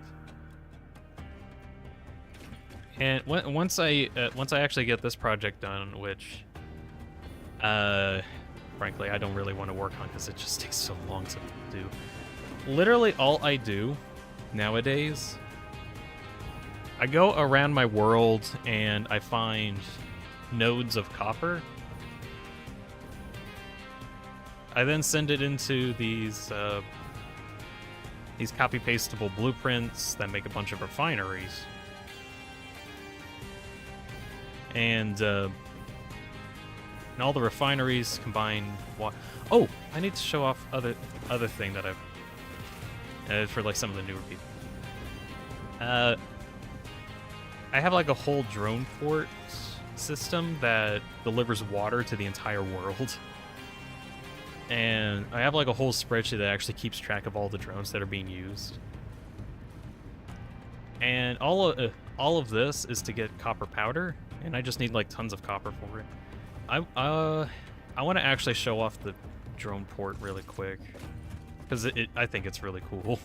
And once I actually get this project done, which, frankly, I don't really want to work on because it just takes so long to do. Literally, all I do nowadays, I go around my world and I find nodes of copper. I then send it into these copy-pastable blueprints that make a bunch of refineries. And all the refineries combine. Oh, I need to show off other thing that I've for like some of the newer people. I have like a whole drone port system that delivers water to the entire world. And I have like a whole spreadsheet that actually keeps track of all the drones that are being used. And all of this is to get copper powder, and I just need like tons of copper for it. I want to actually show off the drone port really quick because I think it's really cool.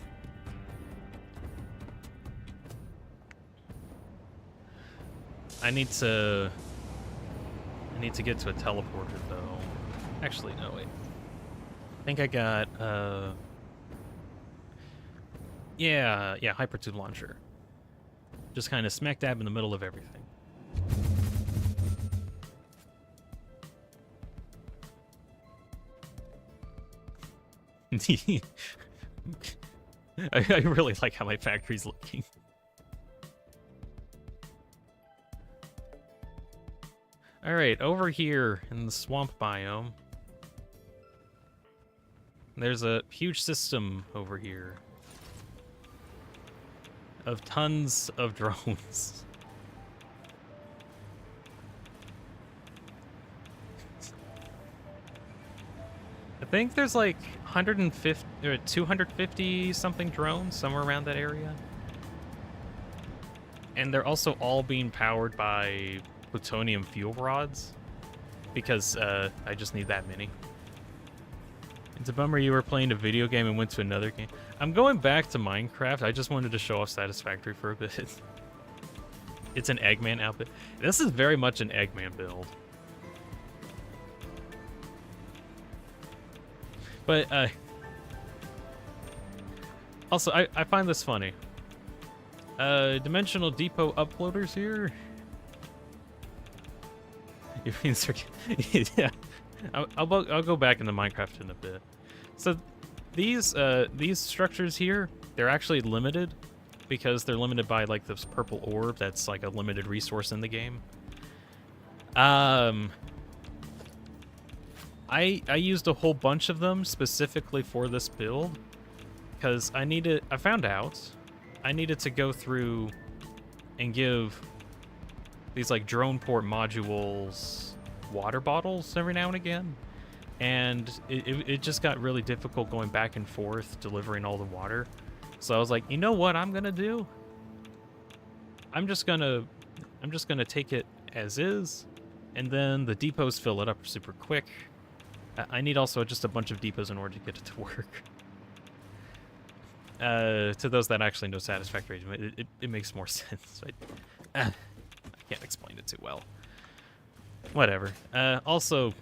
I need to get to a teleporter though. Actually, no, wait. I think I got yeah, hypertube launcher. Just kind of smack dab in the middle of everything. I really like how my factory's looking. Alright, over here in the swamp biome, there's a huge system over here of tons of drones. I think there's like 150 or 250 something drones, somewhere around that area. And they're also all being powered by plutonium fuel rods, because I just need that many. It's a bummer you were playing a video game and went to another game. I'm going back to Minecraft. I just wanted to show off Satisfactory for a bit. It's an Eggman outfit. This is very much an Eggman build. But also, I find this funny. Dimensional Depot uploaders here. You mean, yeah. I'll go back into Minecraft in a bit. So these structures here, they're actually limited because they're limited by like this purple orb that's like a limited resource in the game. I used a whole bunch of them specifically for this build because I found out I needed to go through and give these like drone port modules water bottles every now and again. And it just got really difficult going back and forth delivering all the water. So I was like, you know what I'm gonna do? I'm just gonna take it as is, and then the depots fill it up super quick. I need also just a bunch of depots in order to get it to work. To those that actually know Satisfactory, it makes more sense. I can't explain it too well. Whatever. Also,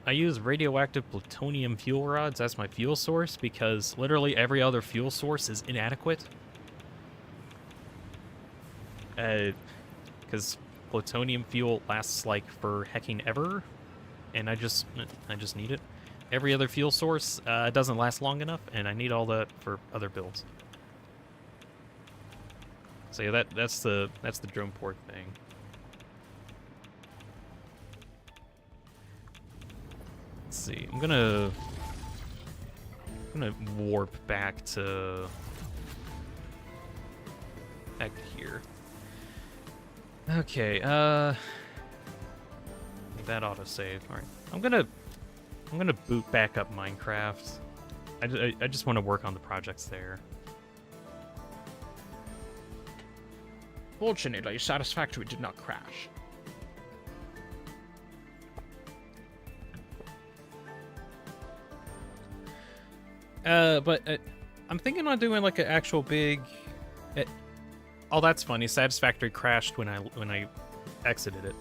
I use radioactive plutonium fuel rods as my fuel source because literally every other fuel source is inadequate. Because plutonium fuel lasts like for hecking ever, and I just need it. Every other fuel source doesn't last long enough, and I need all that for other builds. So yeah, that's the drone port thing. Let's see. I'm gonna warp back to here. Okay. That autosave. All right. I'm gonna boot back up Minecraft. I just want to work on the projects there. Fortunately, Satisfactory did not crash. But I'm thinking on doing like an actual big. Oh, that's funny. Satisfactory crashed when I exited it.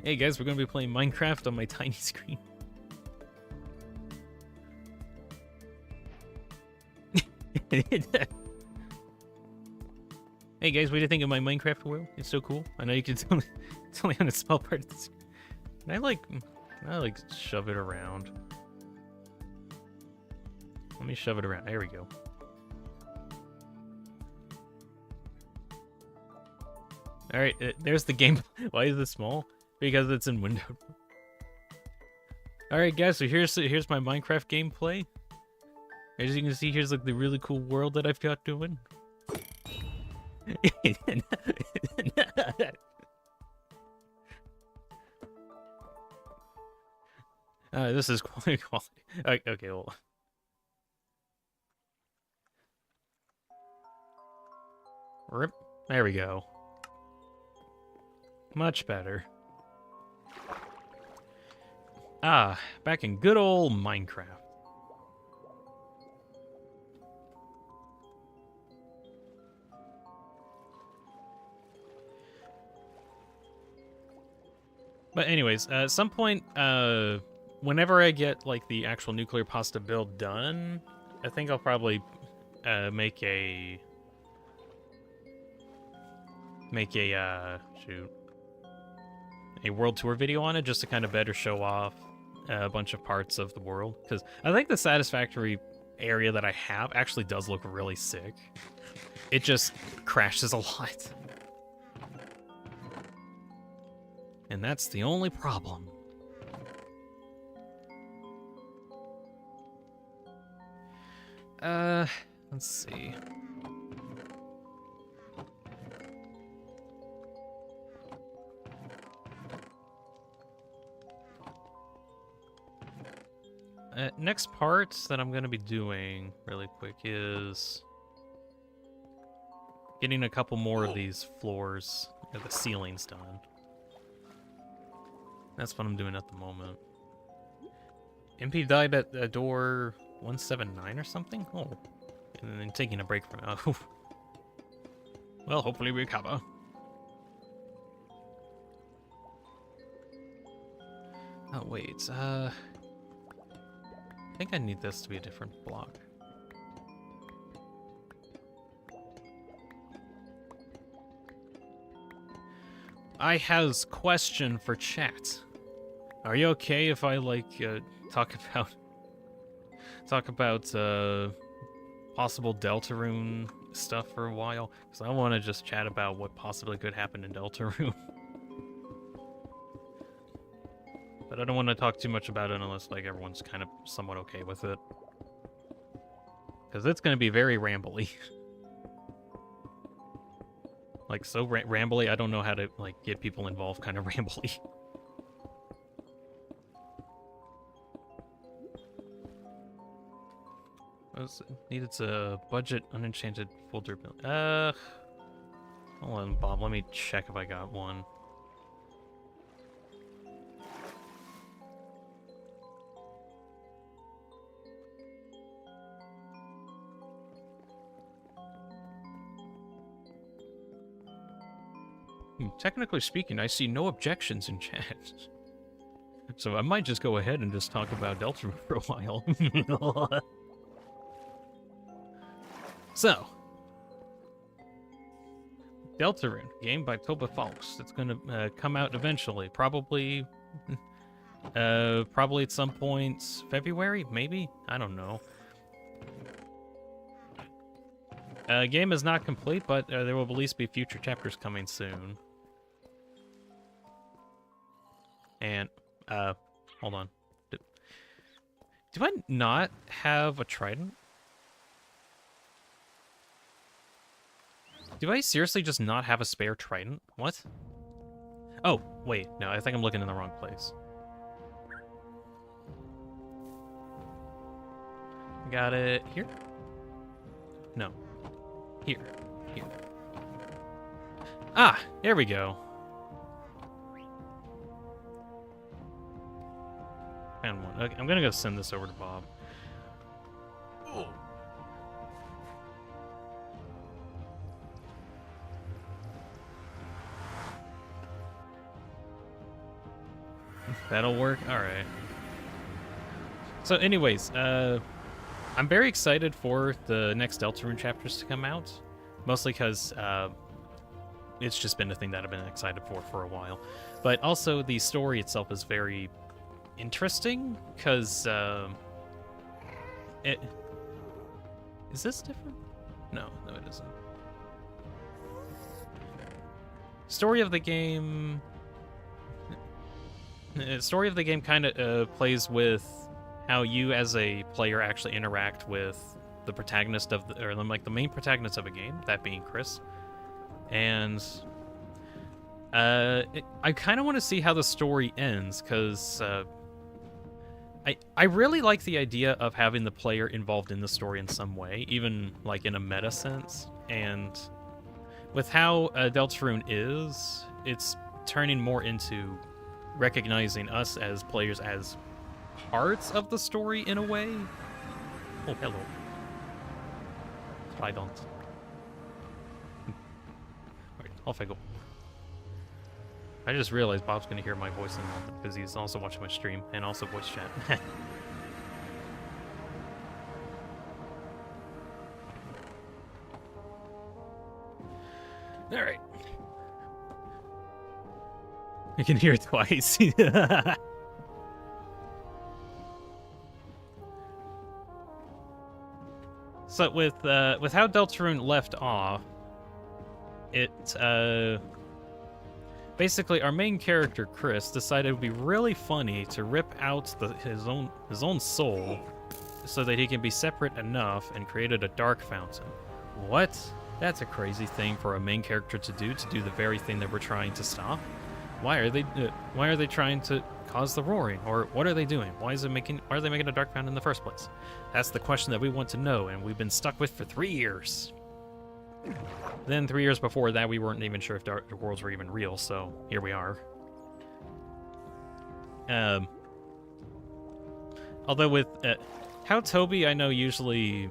Hey guys, we're gonna be playing Minecraft on my tiny screen. Hey guys, what do you think of my Minecraft world? It's so cool. I know you can tell it's only on a small part of the screen. Can I like shove it around? Let me shove it around. There we go. All right, there's the game. Why is this small? Because it's in window. All right, guys. So here's my Minecraft gameplay. As you can see, here's like the really cool world that I've got doing. This is quality. Okay, well. Rip. There we go. Much better. Ah, back in good old Minecraft. But anyways, at some point, whenever I get like the actual nuclear pasta build done, I think I'll probably make a world tour video on it, just to kind of better show off a bunch of parts of the world. Because I think the Satisfactory area that I have actually does look really sick. It just crashes a lot. And that's the only problem. Let's see. Next part that I'm going to be doing really quick is getting a couple more of these floors, the ceilings done. That's what I'm doing at the moment. MP died at door 179 or something? Oh. And then taking a break from it. Oh. Well, hopefully we recover. Oh, wait. I think I need this to be a different block. I has question for chat. Are you okay if I like talk about possible Deltarune stuff for a while? Because I want to just chat about what possibly could happen in Deltarune. But I don't want to talk too much about it unless, like, everyone's kind of somewhat okay with it. Because it's going to be very rambly. Like, so rambly, I don't know how to, like, get people involved kind of rambly. Needed a budget unenchanted folder bill. Hold on, Bob. Let me check if I got one. Technically speaking, I see no objections in chat. So I might just go ahead and just talk about Deltarune for a while. So, Deltarune, game by Toba Fox. It's gonna come out eventually, probably at some point February, maybe. I don't know. Game is not complete, but there will at least be future chapters coming soon. And hold on. Do I not have a trident? Do I seriously just not have a spare trident? What? Oh, wait. No, I think I'm looking in the wrong place. Got it here? No. Here. Here. Ah! There we go. And one. Okay, I'm gonna go send this over to Bob. Oh. That'll work? Alright. So anyways, I'm very excited for the next Deltarune chapters to come out. Mostly because it's just been a thing that I've been excited for a while. But also the story itself is very interesting, because it... Is this different? No, it isn't. Story of the game... Story of the game kind of plays with how you as a player actually interact with the protagonist of the, or like the main protagonist of a game, that being Chris. And I kind of want to see how the story ends, because I really like the idea of having the player involved in the story in some way, even like in a meta sense. And with how Deltarune is, it's turning more into recognizing us as players as parts of the story in a way. Oh, hello. I don't. Alright, off I go. I just realized Bob's gonna hear my voice in a moment because he's also watching my stream and also voice chat. Alright. I can hear it twice. So with how Deltarune left off, it basically our main character Chris decided it would be really funny to rip out his own soul so that he can be separate enough, and created a dark fountain. What? That's a crazy thing for a main character to do the very thing that we're trying to stop. Why are they trying to cause the roaring, or what are they doing? Why are they making a dark fountain in the first place? That's the question that we want to know, and we've been stuck with for 3 years. Then 3 years before that, we weren't even sure if dark worlds were even real, so here we are. Although with how Toby, I know usually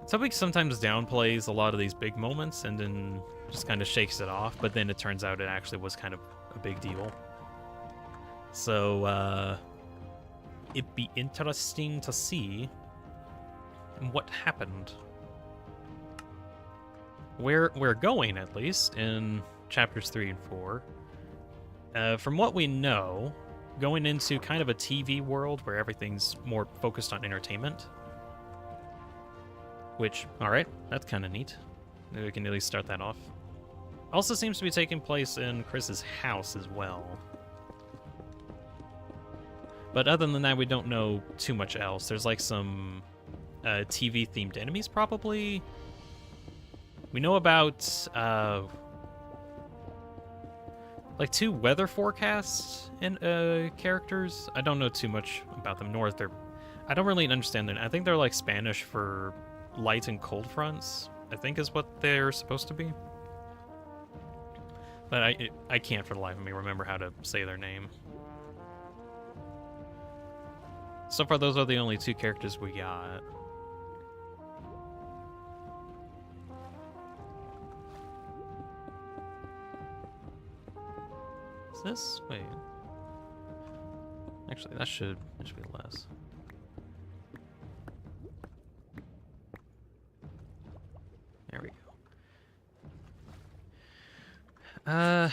Toby sometimes downplays a lot of these big moments and then just kind of shakes it off, but then it turns out it actually was kind of a big deal. So, it'd be interesting to see what happened. Where we're going, at least, in chapters 3 and 4. From what we know, going into kind of a TV world where everything's more focused on entertainment. Which, alright, that's kind of neat. Maybe we can at least start that off. Also seems to be taking place in Chris's house as well. But other than that, we don't know too much else. There's like some TV-themed enemies, probably. We know about like 2 weather forecasts and characters. I don't know too much about them, nor if they're... I don't really understand them. I think they're like Spanish for light and cold fronts, I think is what they're supposed to be. But I can't for the life of me remember how to say their name. So far, those are the only 2 characters we got. Is this... wait. Actually, that should be less. There we go.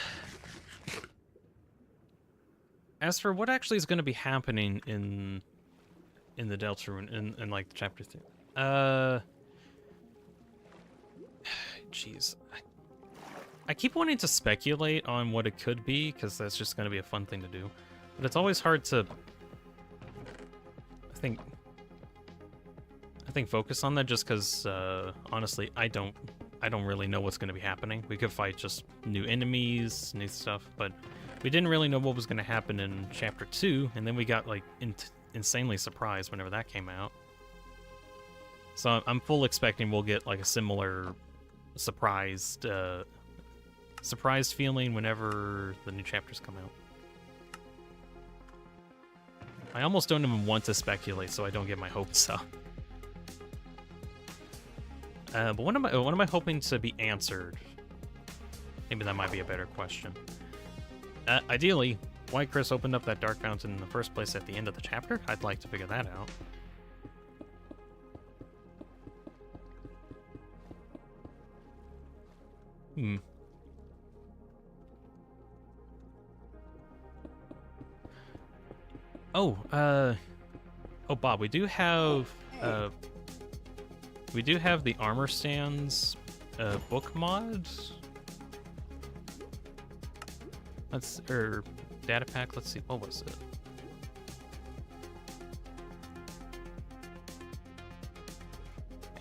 As for what actually is going to be happening in the Deltarune, in like chapter 3, jeez, I keep wanting to speculate on what it could be because that's just going to be a fun thing to do, but it's always hard to, I think focus on that just because honestly, I don't really know what's going to be happening. We could fight just new enemies, new stuff, but we didn't really know what was going to happen in chapter 2, and then we got like insanely surprised whenever that came out. So I'm full expecting we'll get like a similar surprised feeling whenever the new chapters come out. I almost don't even want to speculate so I don't get my hopes up. But what am I hoping to be answered? Maybe that might be a better question. Ideally, why Chris opened up that dark fountain in the first place at the end of the chapter? I'd like to figure that out. Oh, Bob, we do have the armor stands book mod. Data pack. Let's see, what was it?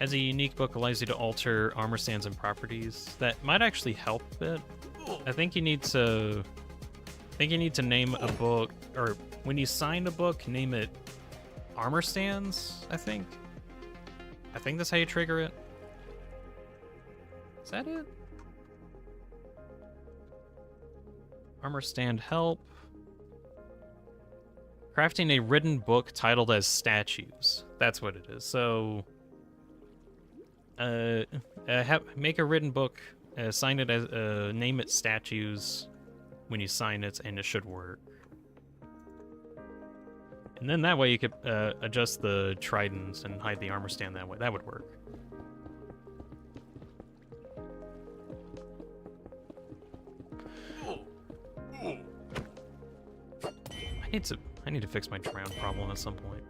As a unique book, allows you to alter armor stands and properties. That might actually help it. I think you need to name a book, or when you sign a book, name it armor stands, I think that's how you trigger it. Is that it? Armor stand help. Crafting a written book titled as statues. That's what it is. So, make a written book, sign it as, name it statues when you sign it, and it should work. And then that way you could adjust the tridents and hide the armor stand that way. That would work. I need to fix my drown problem at some point.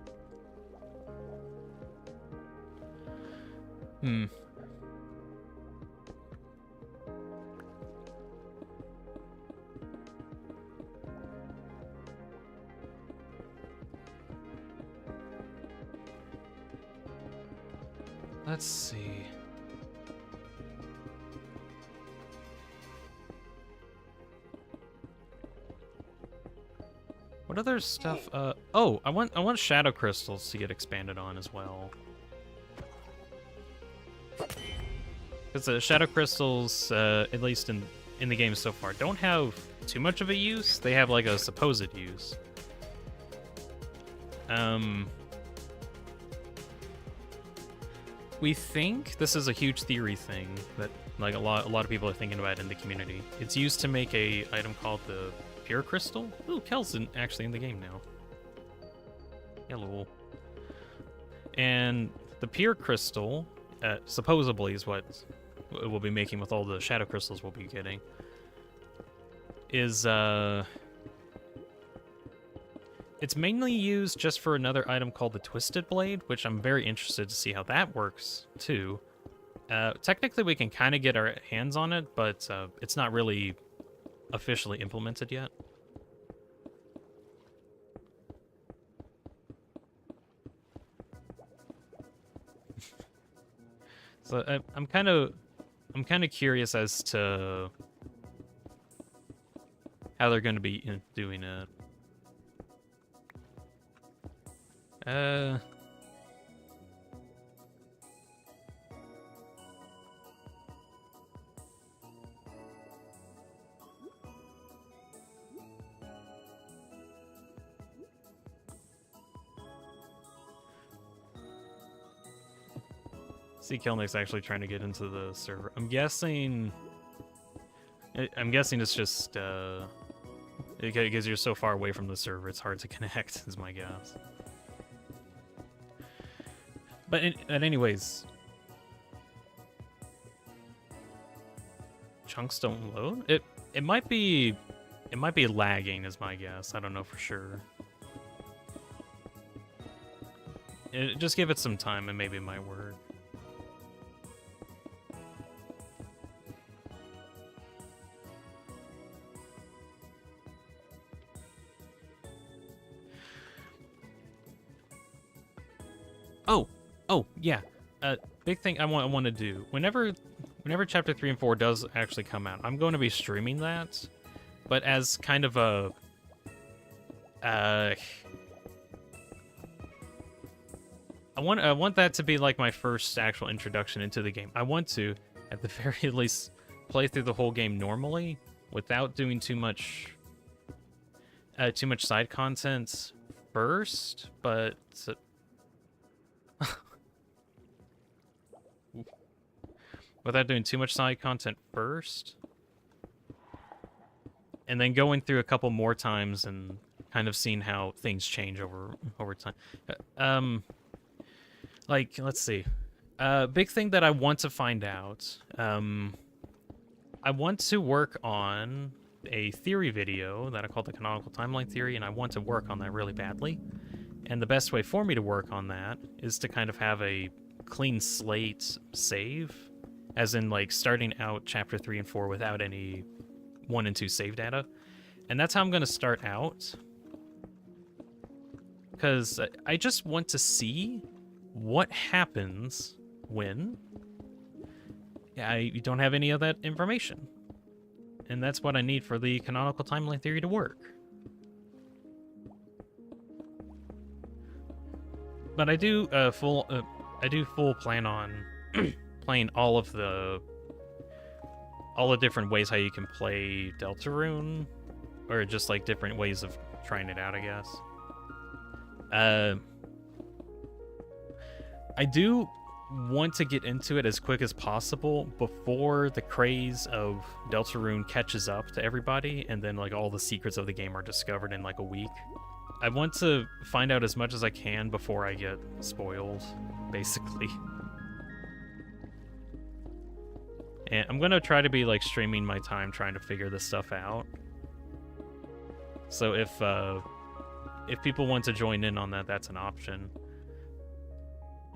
Let's see. What other stuff? Oh, I want shadow crystals to get expanded on as well. Because the shadow crystals, at least in the game so far, don't have too much of a use. They have like a supposed use. We think this is a huge theory thing that like a lot of people are thinking about in the community. It's used to make a item called the Pure Crystal. Ooh, Kel's actually in the game now. Hello. And the Pure Crystal, supposedly, is what we'll be making with all the shadow crystals we'll be getting. Is it's mainly used just for another item called the Twisted Blade, which I'm very interested to see how that works too. Technically, we can kind of get our hands on it, but it's not really officially implemented yet. So I'm kind of curious as to how they're going to be doing it. See, Kelnick's actually trying to get into the server. I'm guessing it's just because you're so far away from the server, it's hard to connect. Is my guess. But anyways, chunks don't load. It might be lagging. Is my guess. I don't know for sure. Just give it some time, and maybe it might work. Oh, yeah. Big thing I want to do. Whenever Chapter 3 and 4 does actually come out, I'm going to be streaming that, but as kind of a... I want that to be like my first actual introduction into the game. I want to, at the very least, play through the whole game normally, without doing too much side content first, but... without doing too much side content first, and then going through a couple more times and kind of seeing how things change over time. Like, let's see. Big thing that I want to find out. I want to work on a theory video that I call the canonical timeline theory, and I want to work on that really badly. And the best way for me to work on that is to kind of have a clean slate save. As in, like, starting out Chapter 3 and 4 without any 1 and 2 save data. And that's how I'm going to start out. Because I just want to see what happens when you don't have any of that information. And that's what I need for the canonical timeline theory to work. But I do full plan on... playing all the different ways how you can play Deltarune, or just like different ways of trying it out, I guess. I do want to get into it as quick as possible before the craze of Deltarune catches up to everybody, and then like all the secrets of the game are discovered in like a week. I want to find out as much as I can before I get spoiled, basically. And I'm gonna try to be like streaming my time trying to figure this stuff out. So if people want to join in on that, that's an option.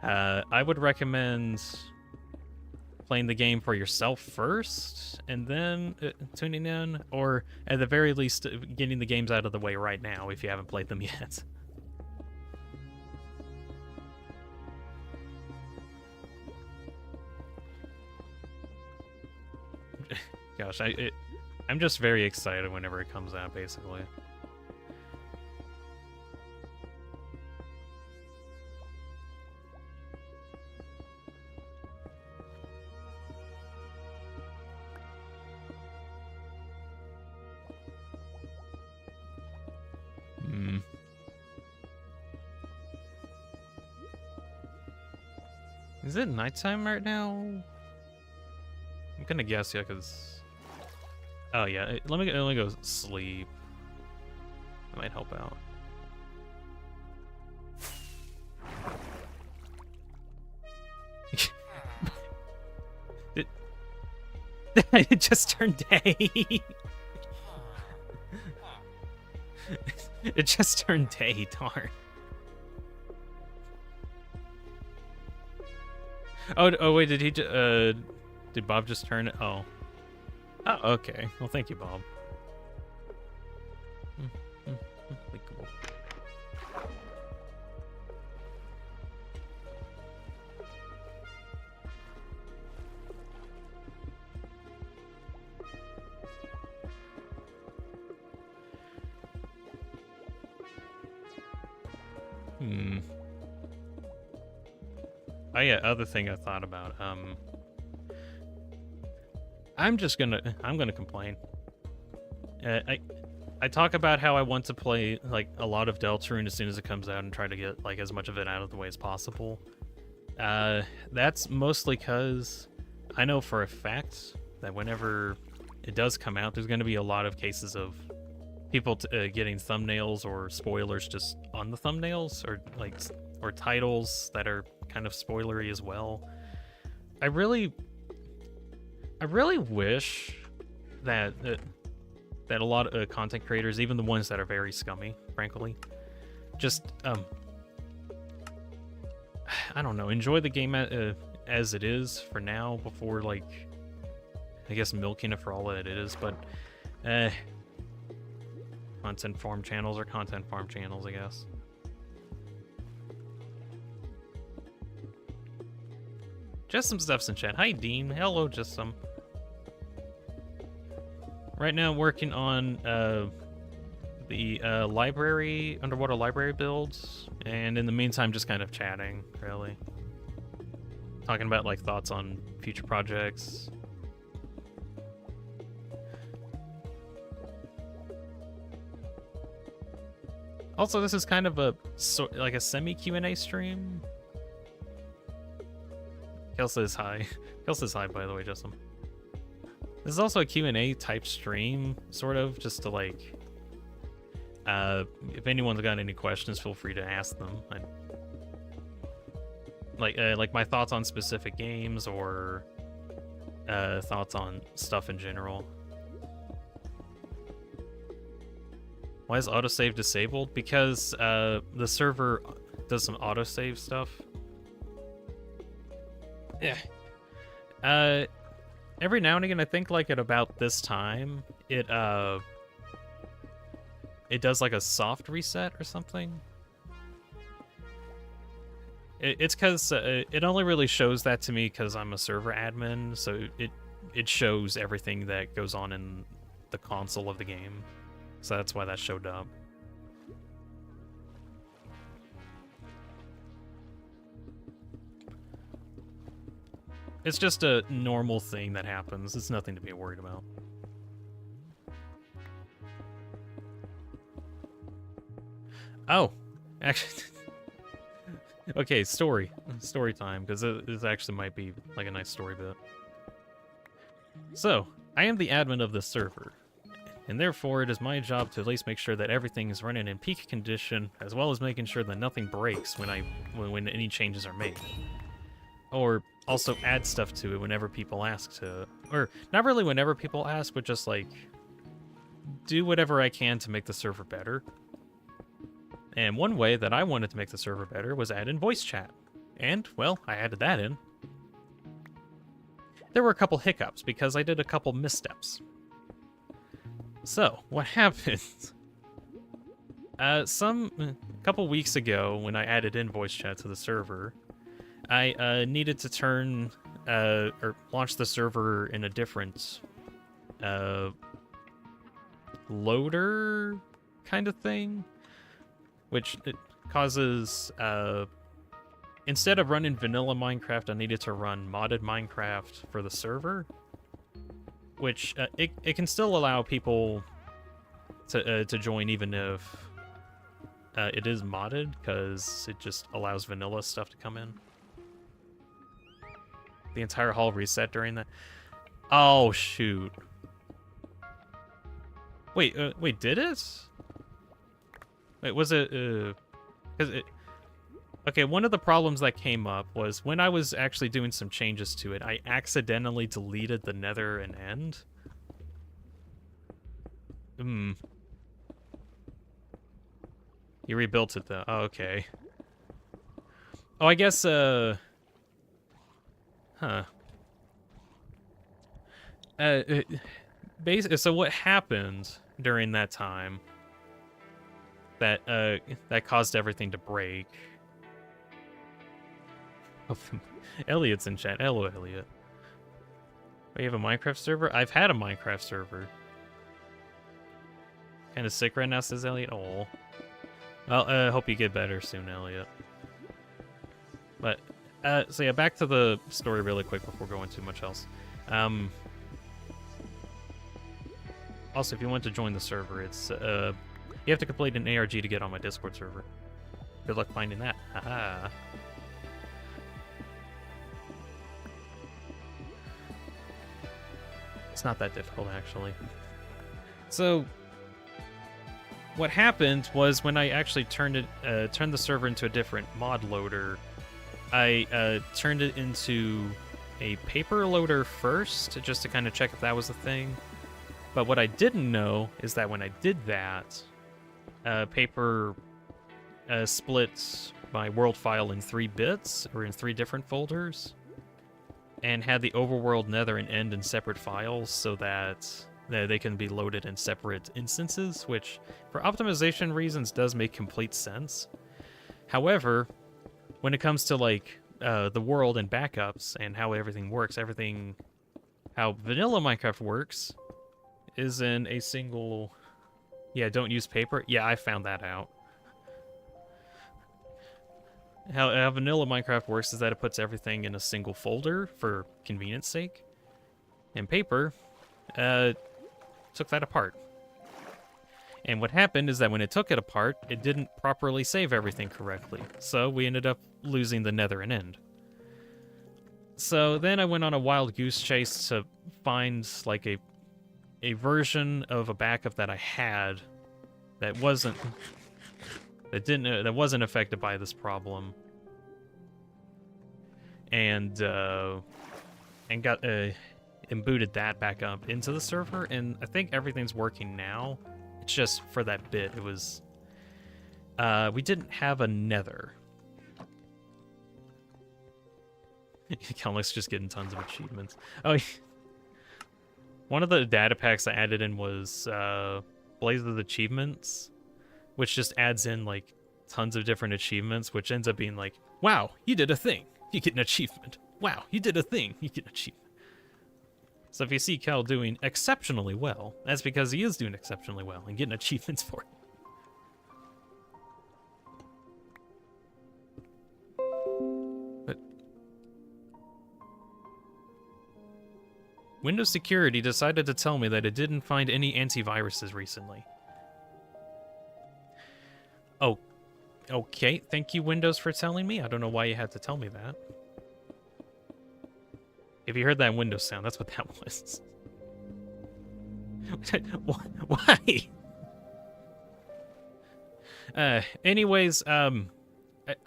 I would recommend playing the game for yourself first, and then tuning in, or at the very least, getting the games out of the way right now if you haven't played them yet. Gosh, I'm just very excited whenever it comes out, basically. Is it nighttime right now? I'm gonna guess, yeah, because... Oh, yeah, let me go sleep. That might help out. It just turned day. It just turned day, darn. Oh wait, did Bob just turn it? Oh. Oh, okay. Well, thank you, Bob. Cool. Oh yeah, other thing I thought about. I'm gonna complain. I talk about how I want to play like a lot of Deltarune as soon as it comes out and try to get like as much of it out of the way as possible. That's mostly because I know for a fact that whenever it does come out, there's going to be a lot of cases of people getting thumbnails or spoilers just on the thumbnails, or titles that are kind of spoilery as well. I really wish that that a lot of content creators, even the ones that are very scummy, frankly, just I don't know, enjoy the game as it is for now before, like, I guess milking it for all that it is. But content farm channels are content farm channels, I guess. Just some stuff's in chat. Hi, Dean. Hello, just some. Right now, working on the underwater library builds, and in the meantime, just kind of chatting, really. Talking about, like, thoughts on future projects. Also, this is kind of like a semi Q&A stream. Kel says hi. Kel says hi, by the way, Justin. This is also a Q&A type stream, sort of, just to, like, if anyone's got any questions, feel free to ask them. Like my thoughts on specific games, or thoughts on stuff in general. Why is autosave disabled? Because the server does some autosave stuff. Yeah. Every now and again, I think, like, at about this time, it does, like, a soft reset or something. It's because it only really shows that to me because I'm a server admin, so it shows everything that goes on in the console of the game. So that's why that showed up. It's just a normal thing that happens. It's nothing to be worried about. Oh, actually, okay, story time, because this actually might be like a nice story bit. So, I am the admin of this server, and therefore it is my job to at least make sure that everything is running in peak condition, as well as making sure that nothing breaks when any changes are made. Or also add stuff to it whenever people ask to, or not really whenever people ask, but just, like, do whatever I can to make the server better. And one way that I wanted to make the server better was add in voice chat. And, well, I added that in. There were a couple hiccups because I did a couple missteps. So, what happened? A couple weeks ago, when I added in voice chat to the server, I needed to turn or launch the server in a different loader kind of thing, which it causes instead of running vanilla Minecraft, I needed to run modded Minecraft for the server, which it can still allow people to join even if it is modded, because it just allows vanilla stuff to come in. The entire hall reset during that. Oh shoot! Wait, did it? Wait, was it? Cause it. Okay, one of the problems that came up was when I was actually doing some changes to it, I accidentally deleted the nether and end. You rebuilt it though. Oh, okay. Oh, I guess, huh. So what happened during that time that caused everything to break? Elliot's in chat. Hello, Elliot. Oh, you have a Minecraft server? I've had a Minecraft server. Kind of sick right now, says Elliot. Oh. Well, I hope you get better soon, Elliot. But, so yeah, back to the story really quick before going too much else. Also, if you want to join the server, it's, you have to complete an ARG to get on my Discord server. Good luck finding that. Haha. It's not that difficult, actually. So, what happened was when I actually turned the server into a different mod loader, I turned it into a paper loader first, just to kind of check if that was a thing. But what I didn't know is that when I did that, paper split my world file in 3 bits, or in 3 different folders, and had the overworld, nether, and end in separate files so that they can be loaded in separate instances, which, for optimization reasons, does make complete sense. However, when it comes to, like, the world and backups and how everything works, how vanilla Minecraft works is in a single... Yeah, don't use paper. Yeah, I found that out. How vanilla Minecraft works is that it puts everything in a single folder for convenience sake. And paper took that apart. And what happened is that when it took it apart, it didn't properly save everything correctly. So we ended up losing the nether and end. So then I went on a wild goose chase to find like a version of a backup that I had that wasn't affected by this problem, and got booted that back up into the server, and I think everything's working now. It's just for that bit, it was we didn't have a nether. Calmix just getting tons of achievements. Oh, one of the data packs I added in was Blaze's achievements, which just adds in like tons of different achievements, which ends up being like, wow, you did a thing, you get an achievement. Wow, you did a thing, you get an achievement. So if you see Cal doing exceptionally well, that's because he is doing exceptionally well and getting achievements for it. But Windows Security decided to tell me that it didn't find any antiviruses recently. Oh, okay. Thank you, Windows, for telling me. I don't know why you had to tell me that. If you heard that Windows sound, that's what that was. Why? Anyways, I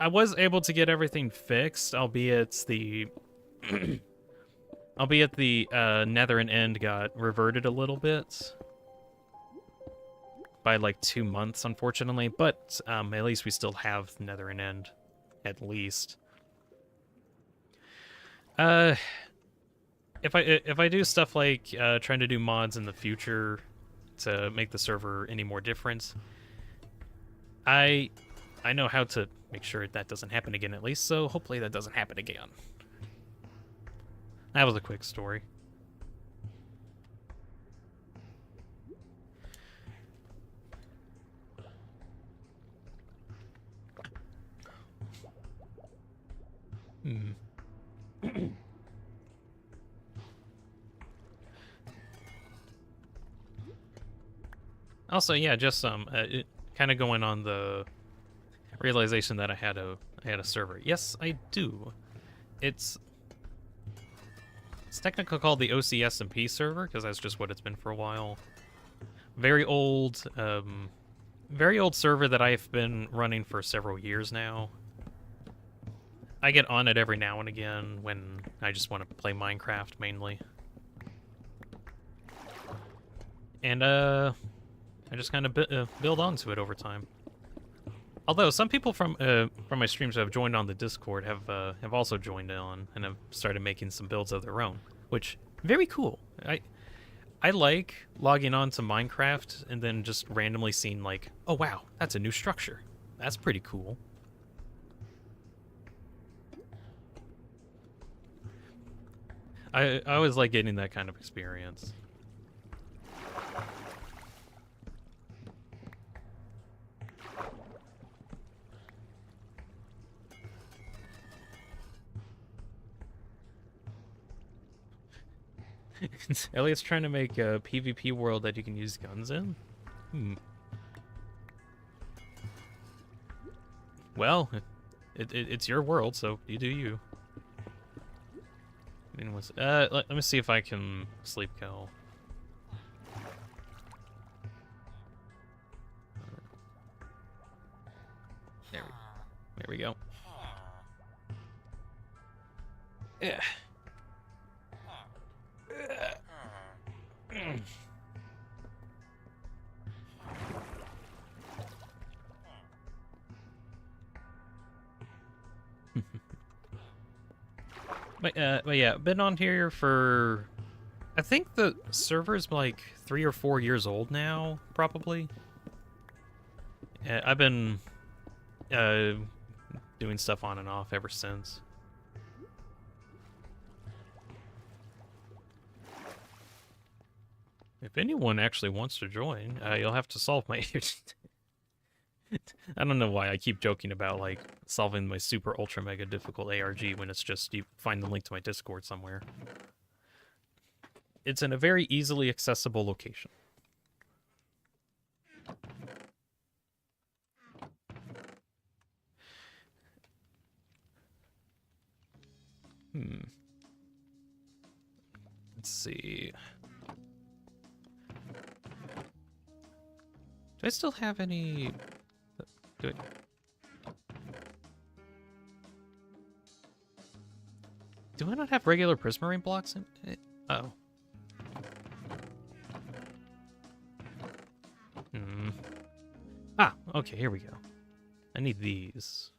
was able to get everything fixed, albeit the nether and end got reverted a little bit by like 2 months, unfortunately. But at least we still have nether and end, at least. If I do stuff like trying to do mods in the future to make the server any more different, I know how to make sure that doesn't happen again, at least. So hopefully that doesn't happen again. That was a quick story. Also, yeah, just kind of going on the realization that I had a server. Yes, I do. It's technically called the OCSMP server because that's just what it's been for a while. Very old server that I've been running for several years now. I get on it every now and again when I just want to play Minecraft mainly. And I just kind of build onto it over time. Although some people from my streams who have joined on the Discord have also joined on and have started making some builds of their own, which very cool. I like logging on to Minecraft and then just randomly seeing like, oh wow, that's a new structure. That's pretty cool. I always like getting that kind of experience. Elliot's trying to make a PvP world that you can use guns in? Hmm. Well, it's your world, so you do you. I mean, let me see if I can sleep kill. There we go. Yeah. But yeah, been on here for, I think the server's like 3 or 4 years old now, probably. I've been doing stuff on and off ever since. If anyone actually wants to join, you'll have to solve my... I don't know why I keep joking about, like, solving my super ultra mega difficult ARG when it's just you find the link to my Discord somewhere. It's in a very easily accessible location. Let's see. Do I still have any... Do I not have regular prismarine blocks in it? Oh. Ah, okay, here we go. I need these.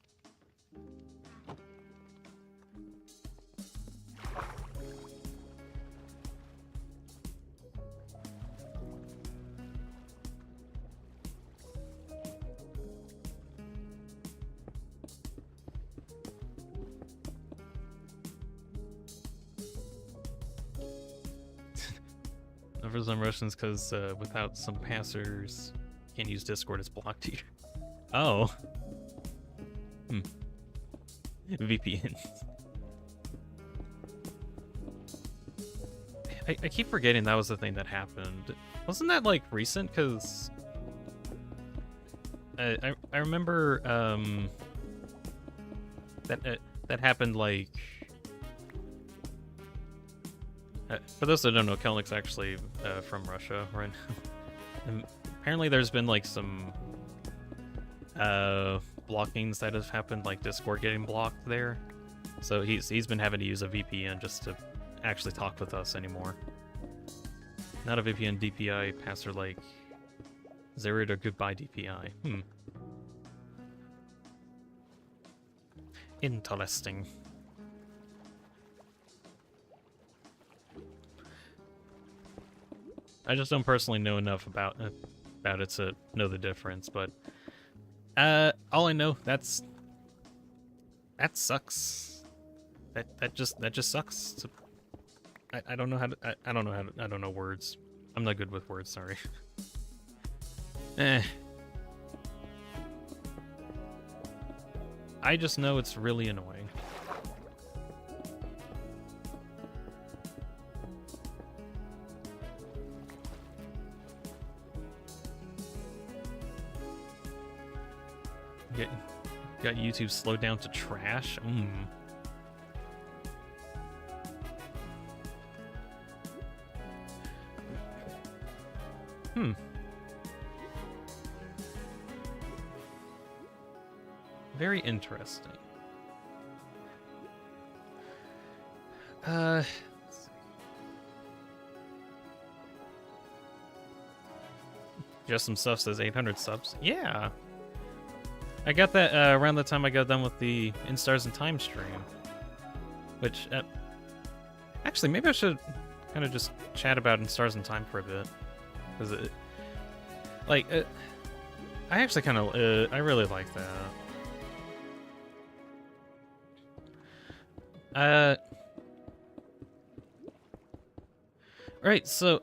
For some Russians, because without some passers, can't use Discord, it's blocked here. Oh. VPN. I keep forgetting that was the thing that happened. Wasn't that, like, recent? Because I remember that happened, like... for those that don't know, Kelnick's actually from Russia right now. And apparently there's been like some blockings that have happened, like Discord getting blocked there. So he's been having to use a VPN just to actually talk with us anymore. Not a VPN DPI, passer like Zerid or goodbye DPI. Interesting. I just don't personally know enough about it to know the difference, but all I know, that sucks. That just sucks. I don't know how to I don't know words. I'm not good with words, sorry. I just know it's really annoying. Got YouTube slowed down to trash? Very interesting. Let's see. Just some stuff says 800 subs. Yeah. I got that around the time I got done with the In Stars and Time stream. Which, actually, maybe I should kind of just chat about In Stars and Time for a bit. Because it, like, I actually kind of, I really like that. Right, so,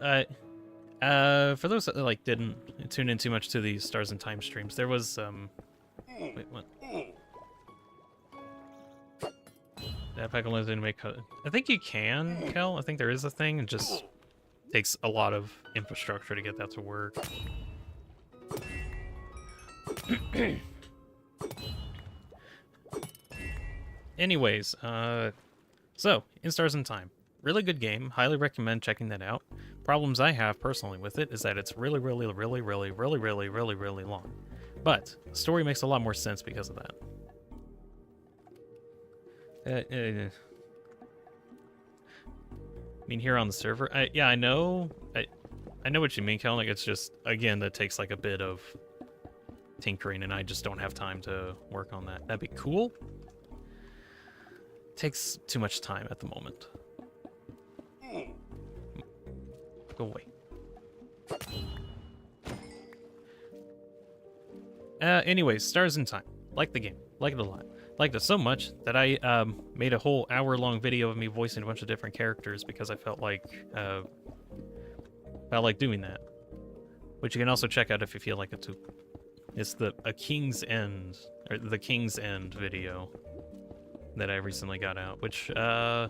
for those that, like, didn't tune in too much to the Stars and Time streams, there was, wait, what? Epic allows you to make. I think you can, Kel. I think there is a thing. It just takes a lot of infrastructure to get that to work. Anyways, so In Stars in Time, really good game. Highly recommend checking that out. Problems I have personally with it is that it's really long. But the story makes a lot more sense because of that. I mean, here on the server, yeah, I know what you mean, Kel. Like, it's just, again, that takes like a bit of tinkering, and I just don't have time to work on that. That'd be cool. Takes too much time at the moment. Go away. Anyways, Stars in Time. Like the game. Like it a lot. Liked it so much that I made a whole hour-long video of me voicing a bunch of different characters because I felt like doing that. Which you can also check out if you feel like it too. It's the King's End, or the King's End video that I recently got out, which I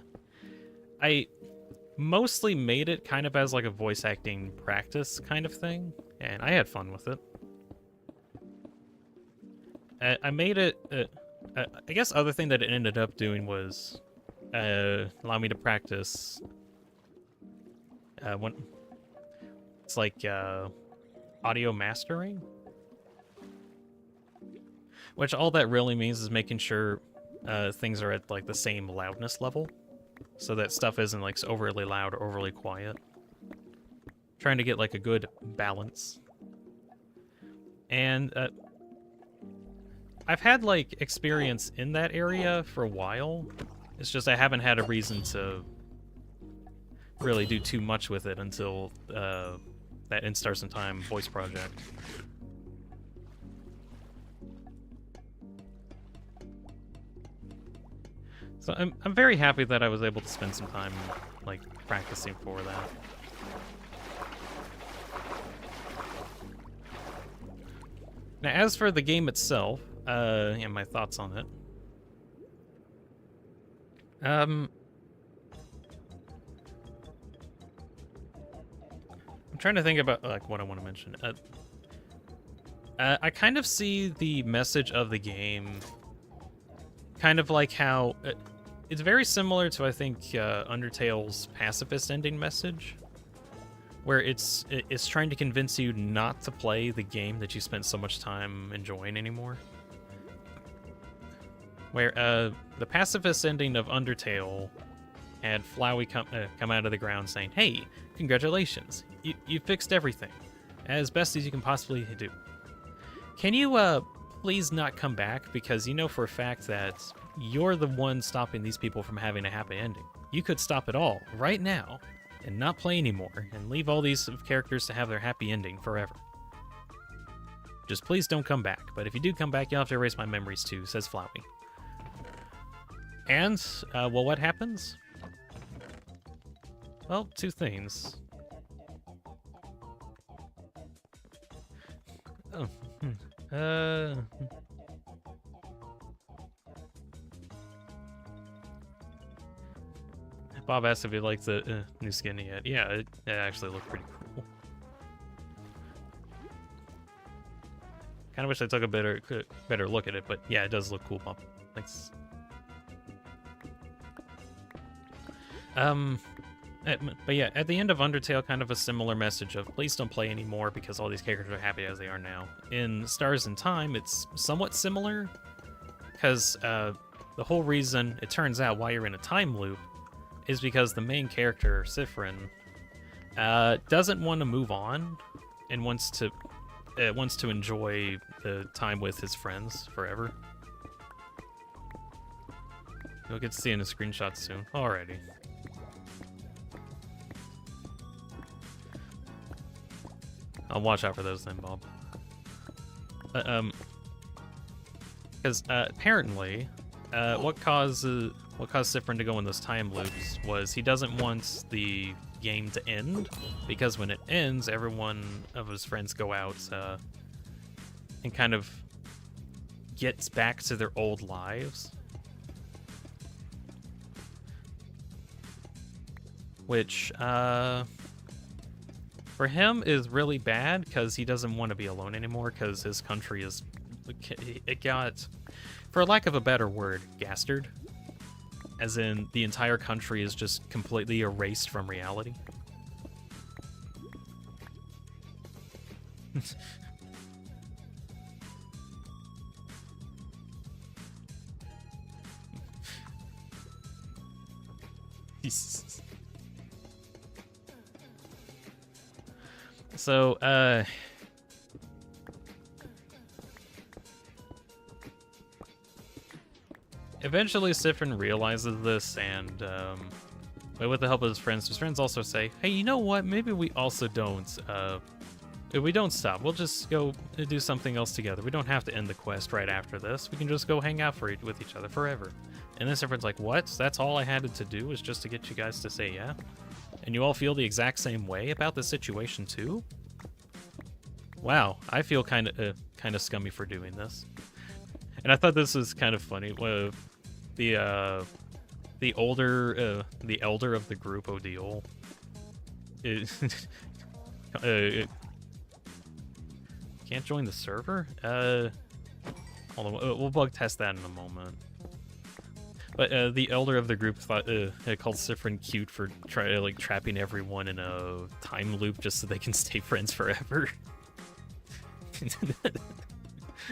mostly made it kind of as like a voice acting practice kind of thing, and I had fun with it. I made it, I guess other thing that it ended up doing was allow me to practice when it's like audio mastering, which all that really means is making sure things are at like the same loudness level, so that stuff isn't like overly loud or overly quiet. Trying to get like a good balance. And I've had like experience in that area for a while. It's just I haven't had a reason to really do too much with it until that In Stars in Time voice project. So I'm very happy that I was able to spend some time like practicing for that. Now, as for the game itself, and my thoughts on it, I'm trying to think about like what I want to mention. I kind of see the message of the game kind of like how it's very similar to, I think, Undertale's pacifist ending message, where it's trying to convince you not to play the game that you spent so much time enjoying anymore. Where the pacifist ending of Undertale had Flowey come out of the ground saying, "Hey, congratulations, you fixed everything as best as you can possibly do. Can you please not come back, because you know for a fact that you're the one stopping these people from having a happy ending. You could stop it all right now and not play anymore and leave all these characters to have their happy ending forever. Just please don't come back. But if you do come back, you'll have to erase my memories too," says Flowey. And, well, what happens? Well, two things. Oh, Bob asked if he liked the new skin yet. Yeah, it actually looked pretty cool. Kind of wish I took a better look at it, but yeah, it does look cool, Bob. Thanks. But yeah, at the end of Undertale, kind of a similar message of please don't play anymore because all these characters are happy as they are now. In Stars in Time, it's somewhat similar, because the whole reason it turns out why you're in a time loop is because the main character, Sifrin, doesn't want to move on and wants to enjoy the time with his friends forever. You'll get to see in a screenshot soon. Alrighty. I'll watch out for those then, Bob. Because apparently, what caused Sifrin to go in those time loops was he doesn't want the game to end, because when it ends, every one of his friends go out and kind of gets back to their old lives. which for him is really bad because he doesn't want to be alone anymore because his country is, it got, for lack of a better word, gastered. As in, the entire country is just completely erased from reality. So, eventually Sifrin realizes this, and with the help of his friends also say, hey, you know what, maybe we also don't, if we don't stop, we'll just go do something else together. We don't have to end the quest right after this. We can just go hang out with each other forever. And then Sifrin's like, what? That's all I had to do was just to get you guys to say yeah? And you all feel the exact same way about the situation too? Wow, I feel kind of scummy for doing this. And I thought this was kind of funny. The elder of the group, Odile, can't join the server. Hold on, we'll bug test that in a moment. But the elder of the group thought called Sifrin cute for trapping everyone in a time loop just so they can stay friends forever. I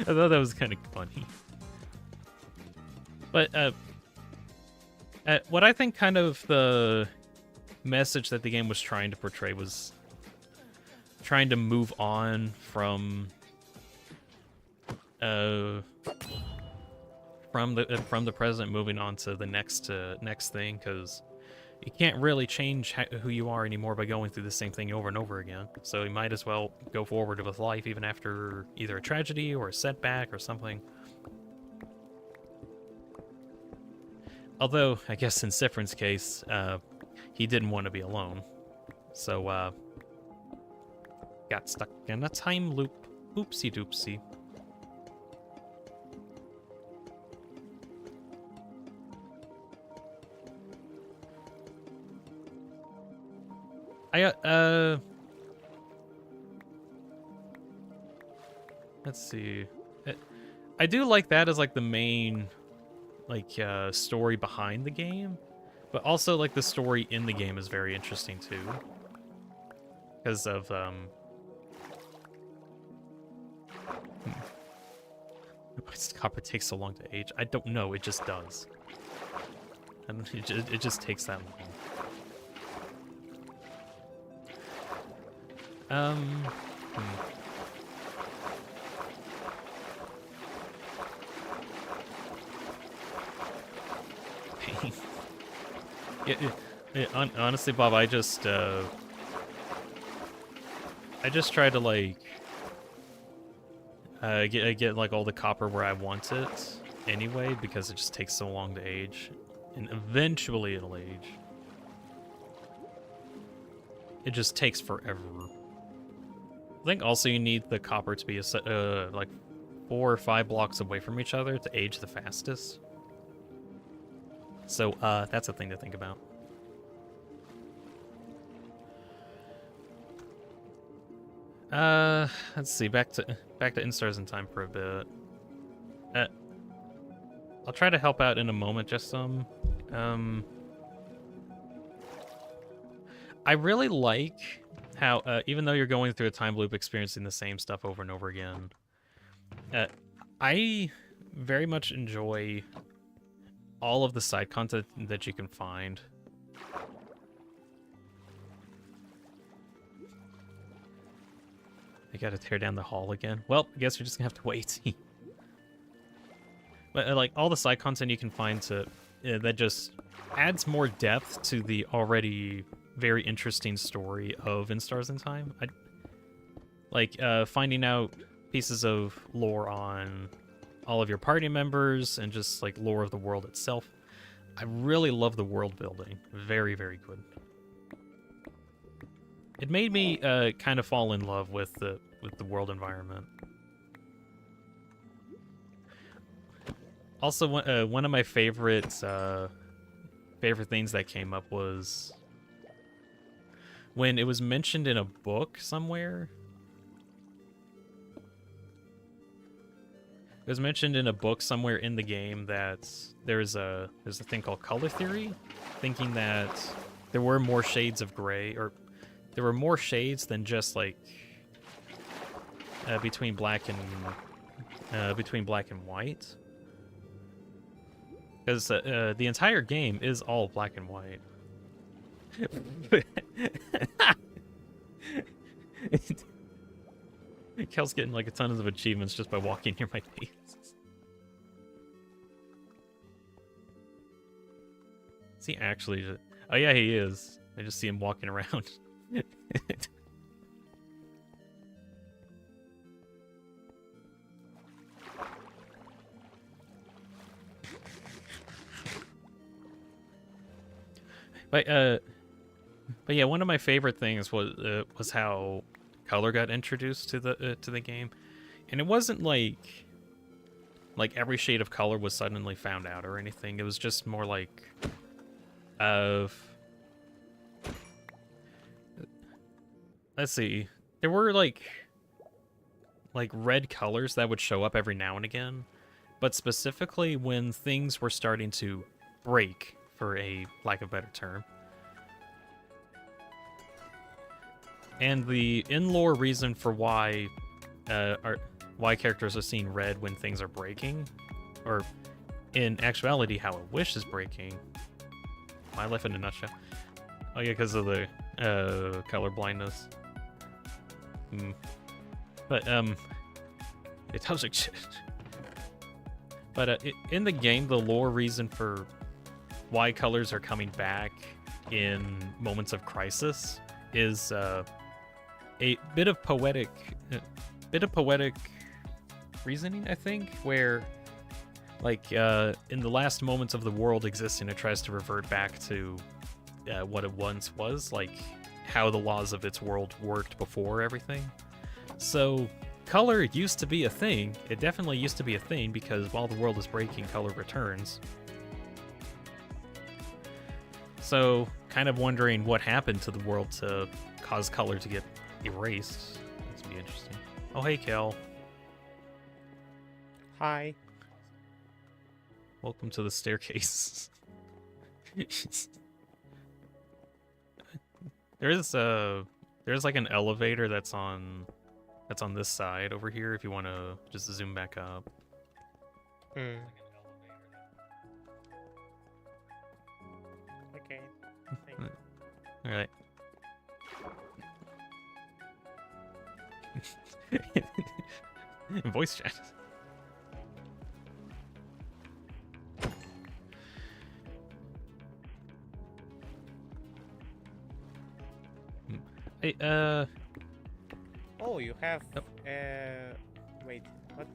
thought that was kind of funny. But what I think kind of the message that the game was trying to portray was trying to move on from the present, moving on to the next thing, because you can't really change who you are anymore by going through the same thing over and over again. So you might as well go forward with life even after either a tragedy or a setback or something. Although, I guess in Sifrin's case, he didn't want to be alone. So, got stuck in a time loop. Oopsie doopsie. Let's see. I do like that as like the main story behind the game, but also like the story in the game is very interesting too, because of why does copper take so long to age? I don't know. It just does. And it just takes that long. Honestly, Bob, I just try to like get like all the copper where I want it anyway, because it just takes so long to age, and eventually it'll age. It just takes forever. I think also you need the copper to be like 4 or 5 blocks away from each other to age the fastest. So that's a thing to think about. Let's see. Back to Instars in Time for a bit. I'll try to help out in a moment. Just some. I really like how even though you're going through a time loop, experiencing the same stuff over and over again, I very much enjoy all of the side content that you can find. I gotta tear down the hall again. Well, I guess you're just gonna have to wait. But like all the side content you can find that just adds more depth to the already very interesting story of In Stars in Time. Finding out pieces of lore on all of your party members and just like lore of the world itself. I really love the world building. Very, very good. It made me kind of fall in love with the world environment. Also, one of my favorite things that came up was when it was mentioned in a book somewhere. It was mentioned in a book somewhere in the game that there's a thing called color theory, thinking that there were more shades of gray, or there were more shades than just like between black and white. Because the entire game is all black and white. Kel's getting like a ton of achievements just by walking near my face. Is he actually just... Oh yeah, he is. I just see him walking around. But yeah, one of my favorite things was how color got introduced to the game, and it wasn't like every shade of color was suddenly found out or anything. It was just more like let's see, there were like red colors that would show up every now and again, but specifically when things were starting to break, for a lack of a better term. And the in-lore reason for why characters are seeing red when things are breaking, or in actuality how a wish is breaking. My life in a nutshell. Oh yeah, because of the color blindness. But it tells you shit. But in the game, the lore reason for why colors are coming back in moments of crisis is a bit of poetic reasoning, I think, where like in the last moments of the world existing, it tries to revert back to what it once was, like how the laws of its world worked before everything. So color used to be a thing. It definitely used to be a thing, because while the world is breaking, color returns. So, kind of wondering what happened to the world to cause color to get erased. That's be interesting. Oh, hey, Kel. Hi. Welcome to the staircase. There's like an elevator that's on this side over here. If you want to just zoom back up. Okay. Thanks. All right. Voice chat. Hey, Oh, you have. Wait. What?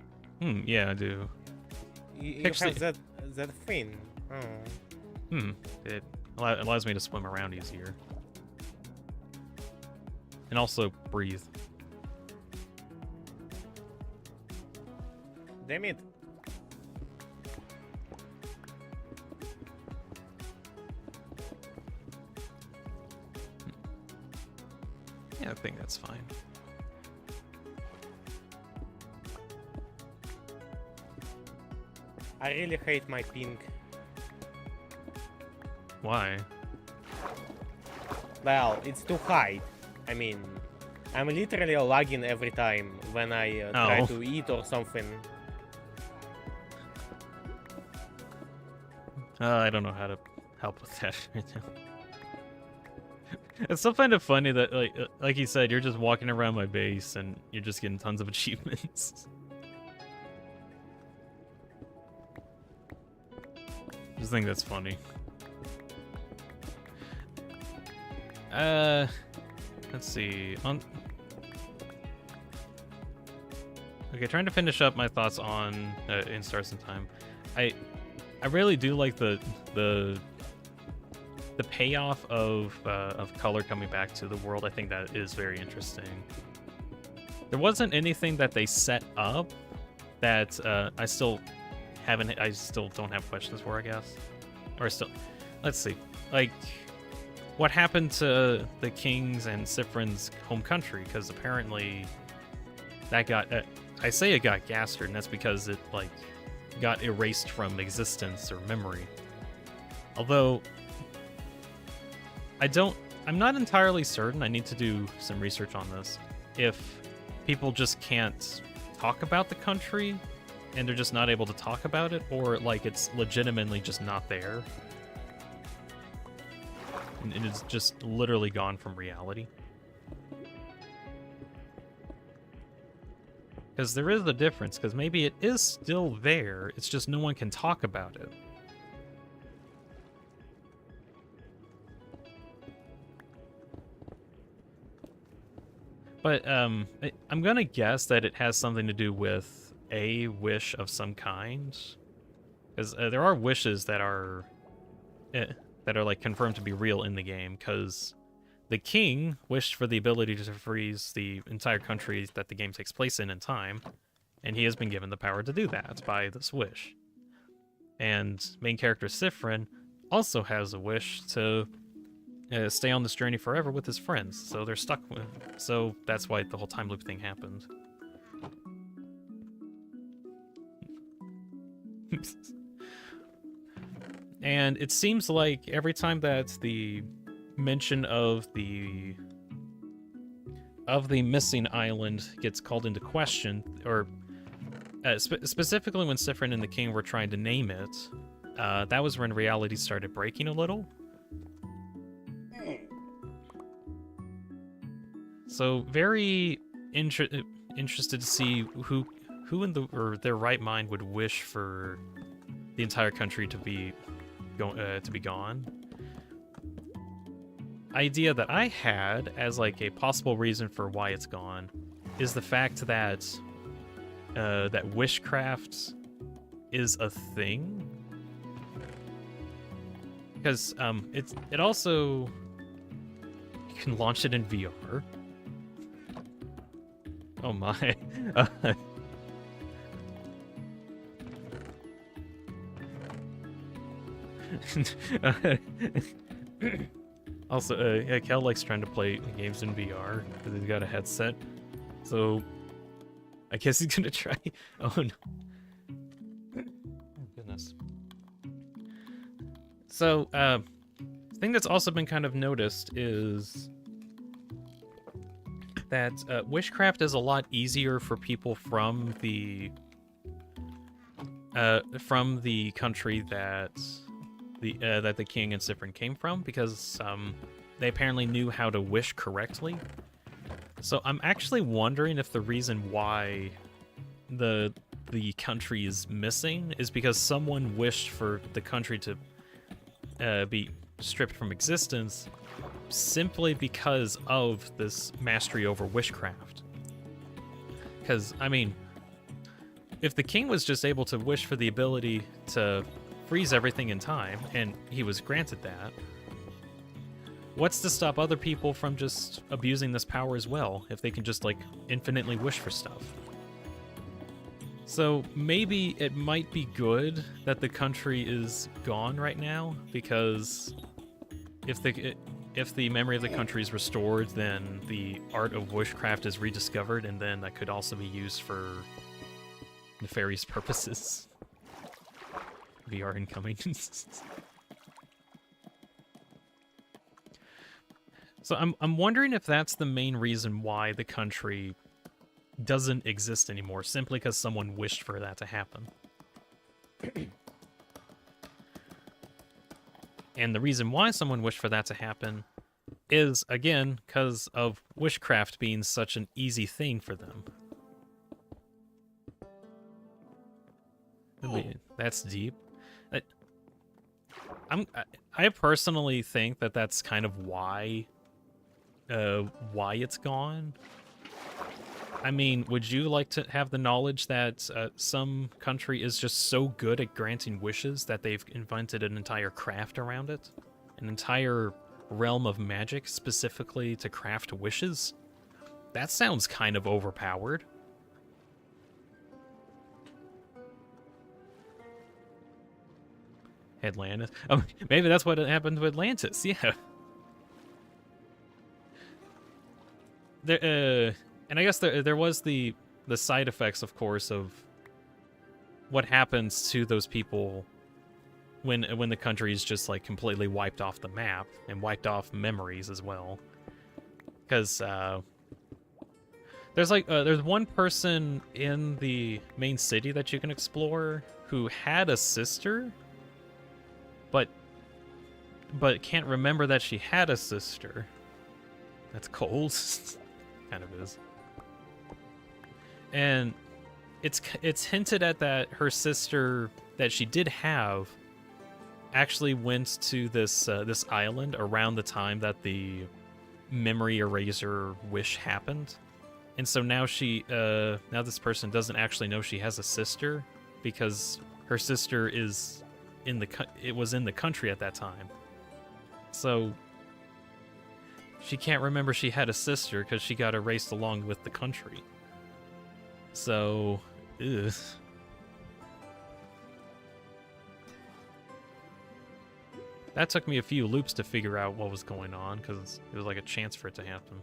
Yeah, I do. You Actually- have that fin. Oh. It allows me to swim around easier. And also breathe. Damn it. Yeah, I think that's fine. I really hate my ping. Why? Well, it's too high. I mean, I'm literally lagging every time when I try Oh. to eat or something. I don't know how to help with that right now. It's still kind of funny that, like you said, you're just walking around my base and you're just getting tons of achievements. Just think that's funny. Let's see. Okay, trying to finish up my thoughts on In Stars in Time. I really do like the payoff of color coming back to the world. I think that is very interesting. There wasn't anything that they set up that I still don't have questions for, I guess. Or still, let's see. Like, what happened to the king's and Sifrin's home country, because apparently that got, I say it got gastered, and that's because it, like, got erased from existence or memory. Although, I'm not entirely certain, I need to do some research on this, if people just can't talk about the country and they're just not able to talk about it, or like it's legitimately just not there. And it's just literally gone from reality. Because there is a difference, because maybe it is still there, it's just no one can talk about it. But I'm gonna guess that it has something to do with a wish of some kind, because there are wishes that are like confirmed to be real in the game. Because the king wished for the ability to freeze the entire country that the game takes place in time, and he has been given the power to do that by this wish. And main character Sifrin also has a wish to stay on this journey forever with his friends, so they're stuck with. So that's why the whole time loop thing happened. And it seems like every time that the mention of the missing island gets called into question, or specifically when Sifrin and the king were trying to name it, that was when reality started breaking a little. So very interested to see who in their right mind would wish for the entire country to be gone. Idea that I had as like a possible reason for why it's gone is the fact that that wishcraft is a thing. Because it also, you can launch it in VR. Oh my. Also, yeah, Kel likes trying to play games in VR because he's got a headset. So, I guess he's gonna try. Oh no. Oh goodness. So, thing that's also been kind of noticed is that wishcraft is a lot easier for people from the country that the king and Sifrin came from, because they apparently knew how to wish correctly. So I'm actually wondering if the reason why the country is missing is because someone wished for the country to be stripped from existence simply because of this mastery over wishcraft. Because, I mean, if the king was just able to wish for the ability to freeze everything in time, and he was granted that, what's to stop other people from just abusing this power as well, if they can just, like, infinitely wish for stuff? So maybe it might be good that the country is gone right now, because if the memory of the country is restored, then the art of wishcraft is rediscovered, and then that could also be used for nefarious purposes. VR incoming. So I'm wondering if that's the main reason why the country doesn't exist anymore, simply because someone wished for that to happen. And the reason why someone wished for that to happen is, again, because of wishcraft being such an easy thing for them. That's deep. I personally think that that's kind of why it's gone. I mean, would you like to have the knowledge that some country is just so good at granting wishes that they've invented an entire craft around it? An entire realm of magic specifically to craft wishes? That sounds kind of overpowered. Atlantis. Oh, maybe that's what happened to Atlantis, yeah. and I guess there was the side effects, of course, of what happens to those people when the country is just like completely wiped off the map and wiped off memories as well. Because there's one person in the main city that you can explore who had a sister, but can't remember that she had a sister. That's cold. Kind of is. And it's hinted at that her sister that she did have actually went to this island around the time that the memory eraser wish happened. And so now now this person doesn't actually know she has a sister because her sister was in the country at that time. So she can't remember she had a sister because she got erased along with the country. So, ugh. That took me a few loops to figure out what was going on because it was like a chance for it to happen.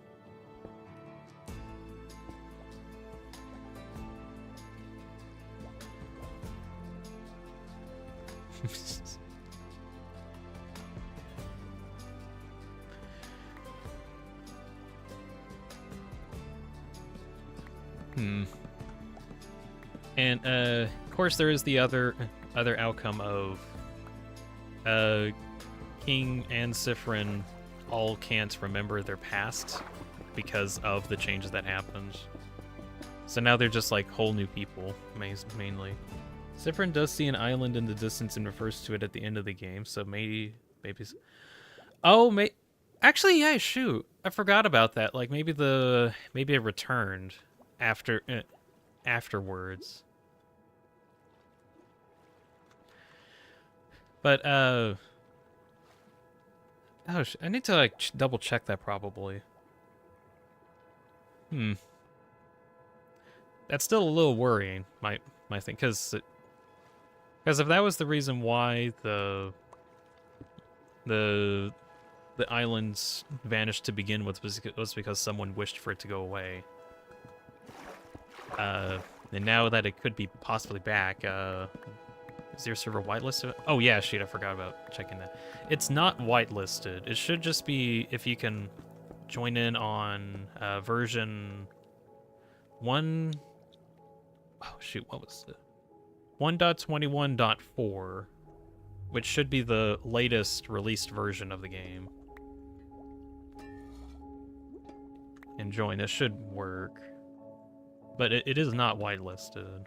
And of course there is the other outcome of King and Sifrin all can't remember their past because of the changes that happened. So now they're just like whole new people, mainly. Sifrin does see an island in the distance and refers to it at the end of the game, so maybe... Actually, yeah, shoot. I forgot about that. Like, maybe it returned afterwards. But, I need to, like, double check that probably. That's still a little worrying, my thing, because if that was the reason why the islands vanished to begin with was because someone wished for it to go away. And now that it could be possibly back, is your server whitelisted? Oh yeah, shit, I forgot about checking that. It's not whitelisted. It should just be if you can join in on version 1... Oh shoot, what was it? 1.21.4, which should be the latest released version of the game. And join. This should work. But it is not whitelisted.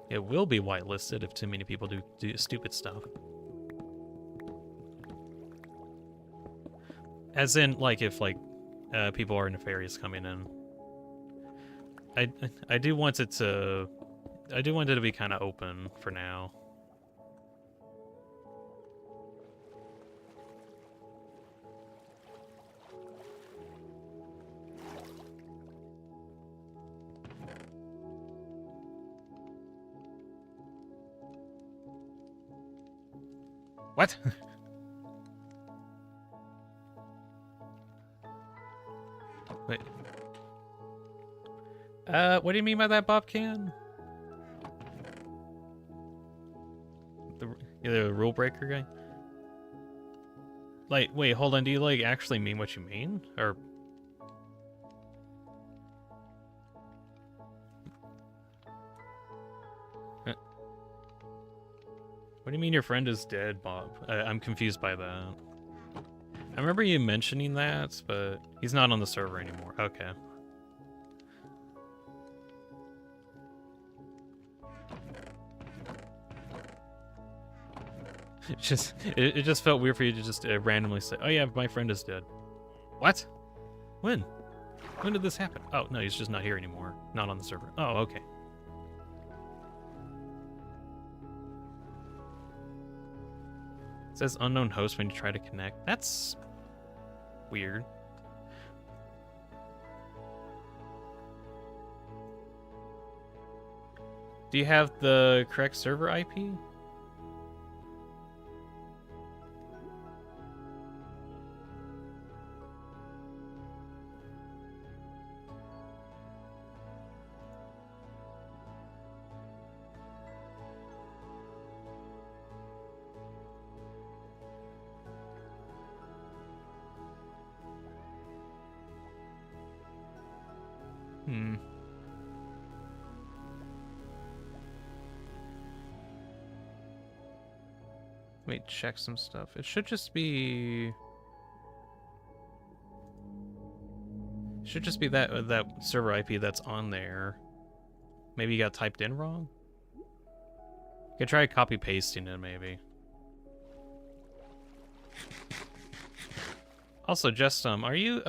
It will be whitelisted if too many people do stupid stuff. As in, like, if, like, people are nefarious coming in. I do want it to be kind of open for now. What? Wait. What do you mean by that, Bob Can? The rule breaker guy? Like, wait, hold on. Do you, like, actually mean what you mean? Or... What do you mean your friend is dead, Bob? I'm confused by that. I remember you mentioning that, but he's not on the server anymore. Okay. It just felt weird for you to just randomly say, "Oh yeah, my friend is dead." What? When? When did this happen? Oh no, he's just not here anymore. Not on the server. Oh, okay. It says unknown host when you try to connect. That's weird. Do you have the correct server IP? Hmm. Let me check some stuff. It should just be... Should just be that server IP that's on there. Maybe you got typed in wrong? You could try copy pasting it, maybe. Also, just are you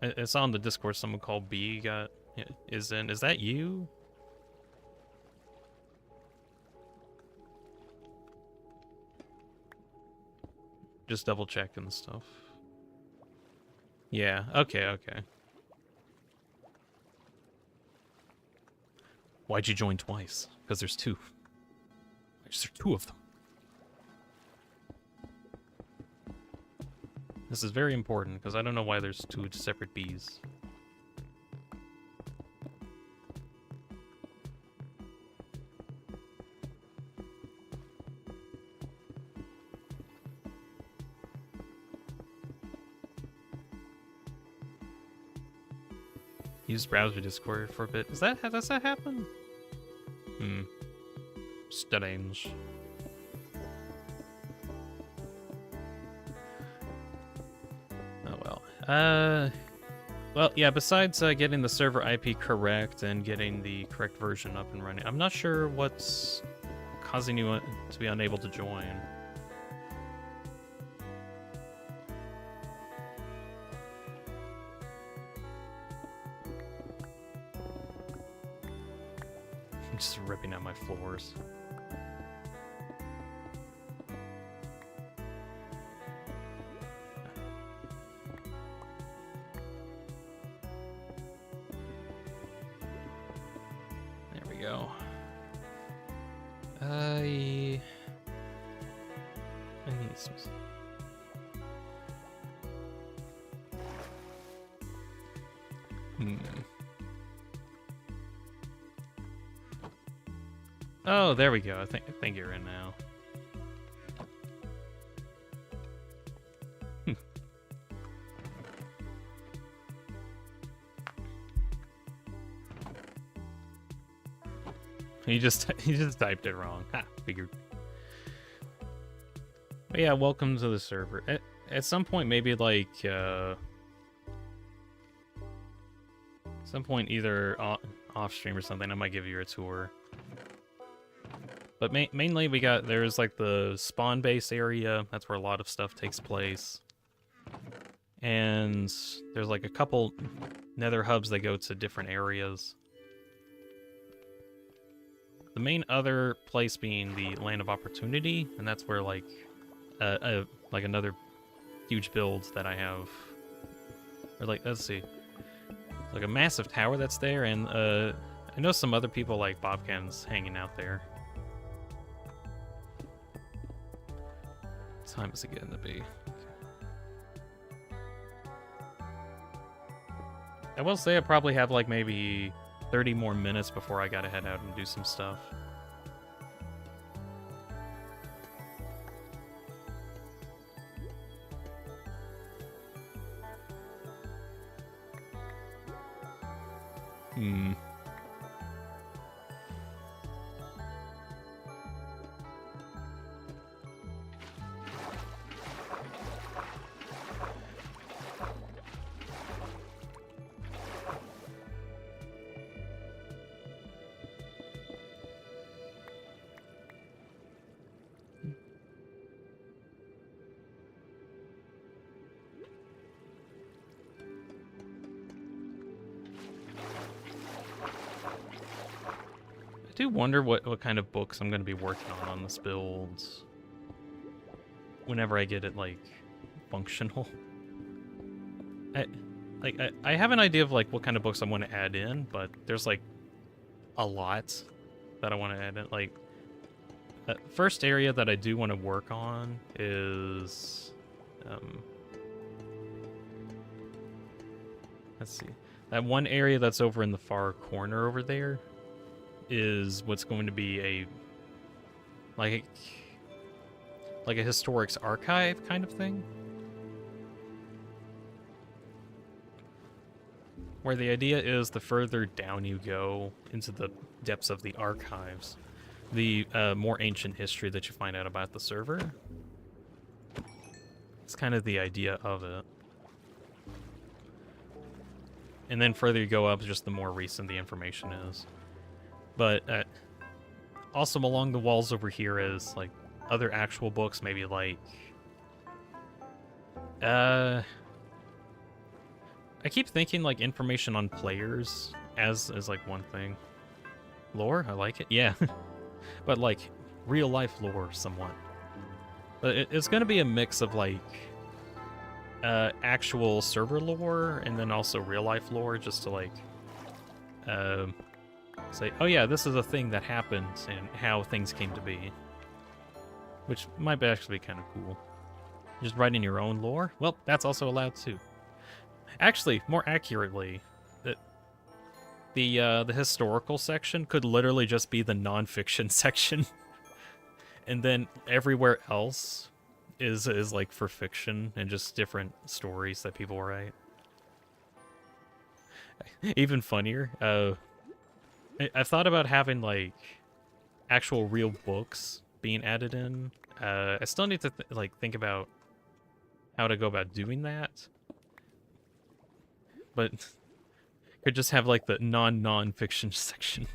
it's on the Discord. Someone called B is in. Is that you? Just double checking stuff. Yeah. Okay. Okay. Why'd you join twice? Because there's two. There's two of them. This is very important, because I don't know why there's two separate bees. Use browser Discord for a bit. Does that happen? Hmm. Strange. Oh well. Well, yeah, besides getting the server IP correct and getting the correct version up and running, I'm not sure what's causing you to be unable to join. I'm just ripping out my floors. There we go. I need some... Oh, there we go. I think you're in now. He just typed it wrong. Ha, figured. But yeah, welcome to the server. At some point, maybe like some point either off stream or something, I might give you a tour. But mainly there's like the spawn base area. That's where a lot of stuff takes place. And there's like a couple nether hubs that go to different areas. The main other place being the Land of Opportunity, and that's where like like another huge build that I have. Or like, let's see. Like a massive tower that's there, and I know some other people like Bobcan's hanging out there. What time is it getting to be? I will say I probably have like maybe 30 more minutes before I gotta head out and do some stuff. I do wonder what kind of books I'm going to be working on this build whenever I get it, like, functional. I have an idea of, like, what kind of books I want to add in, but there's, like, a lot that I want to add in. Like, the first area that I do want to work on is... let's see. That one area that's over in the far corner over there is what's going to be a like a historics archive kind of thing. where the idea is the further down you go into the depths of the archives, the more ancient history that you find out about the server. It's kind of the idea of it. And then further you go up, just the more recent the information is. But also along the walls over here is like other actual books, maybe like I keep thinking like information on players as like one thing. Lore, I like it. Yeah. But like real life lore somewhat. But it's going to be a mix of like actual server lore and then also real life lore, just to like say, oh yeah, this is a thing that happened and how things came to be. Which might actually be kind of cool. Just writing your own lore? Well, that's also allowed too. Actually, more accurately, the historical section could literally just be the non-fiction section. And then everywhere else is like for fiction and just different stories that people write. Even funnier, I've thought about having like actual real books being added in. I still need to think about how to go about doing that. But could just have like the non-fiction section.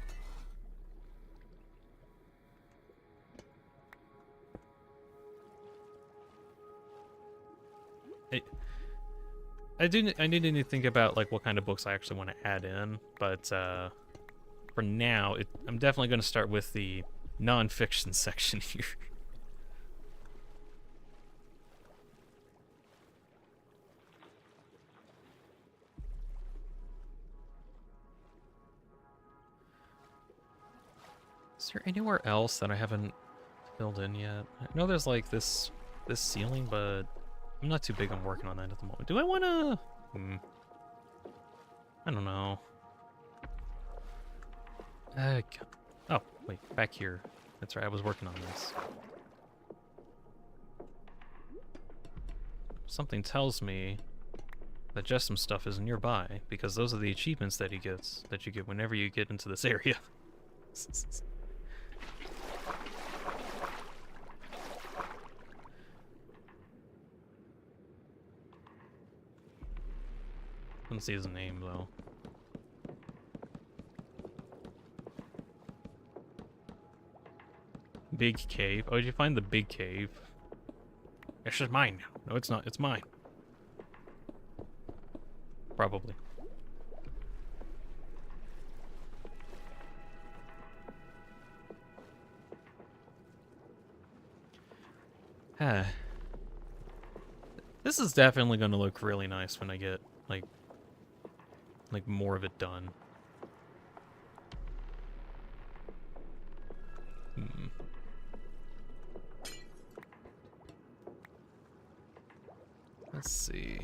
I need to think about like what kind of books I actually want to add in, but for now, I'm definitely going to start with the non-fiction section here. Is there anywhere else that I haven't filled in yet? I know there's like this ceiling, but I'm not too big on working on that at the moment. Do I want to? I don't know. Oh, wait, back here. That's right, I was working on this. Something tells me that just some stuff is nearby, because those are the achievements that you get whenever you get into this area. Couldn't see his name though. Big cave. Oh, did you find the big cave? It's just mine now. No, it's not. It's mine. Probably. This is definitely going to look really nice when I get like more of it done. Let's see.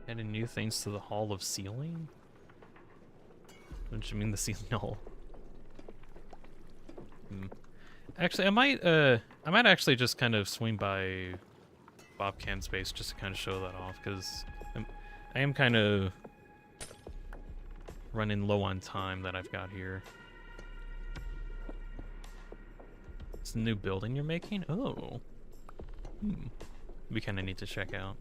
Adding new things to the Hall of Sealing? What do you mean the Sealing Hall? Actually, I might actually just kind of swing by Bobcan's base just to kind of show that off, because I am kind of running low on time that I've got here. It's a new building you're making? Oh. We kind of need to check out.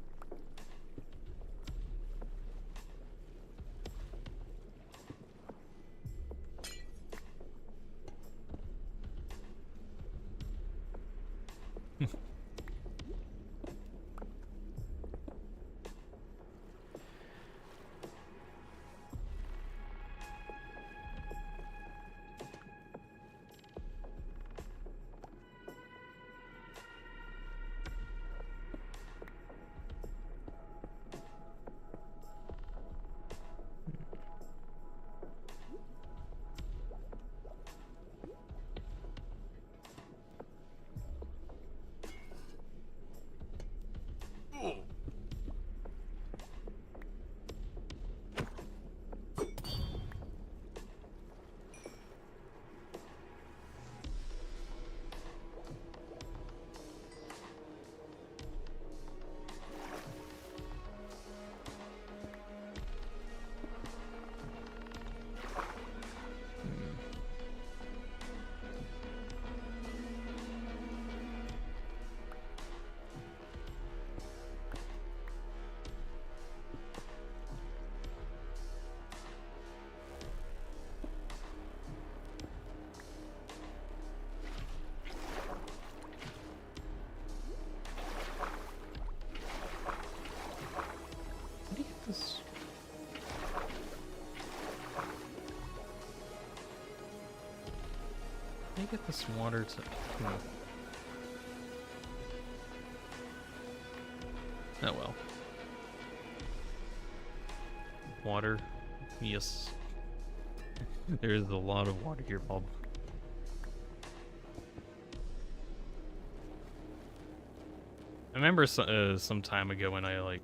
get this water to... Oh well. Water. Yes. There's a lot of water here, Bob. I remember some time ago when I like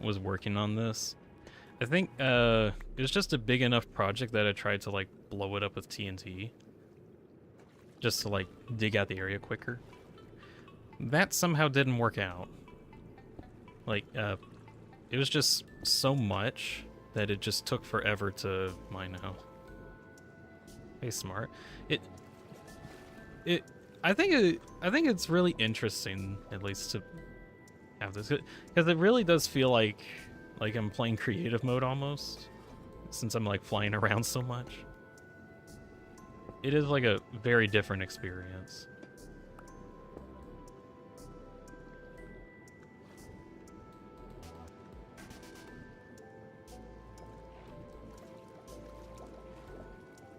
was working on this. I think it was just a big enough project that I tried to like blow it up with TNT, just to like dig out the area quicker. That somehow didn't work out. Like it was just so much that it just took forever to mine out. Hey, smart. I think it's really interesting, at least, to have this, because it really does feel like I'm playing creative mode almost, since I'm like flying around so much. It is like a very different experience.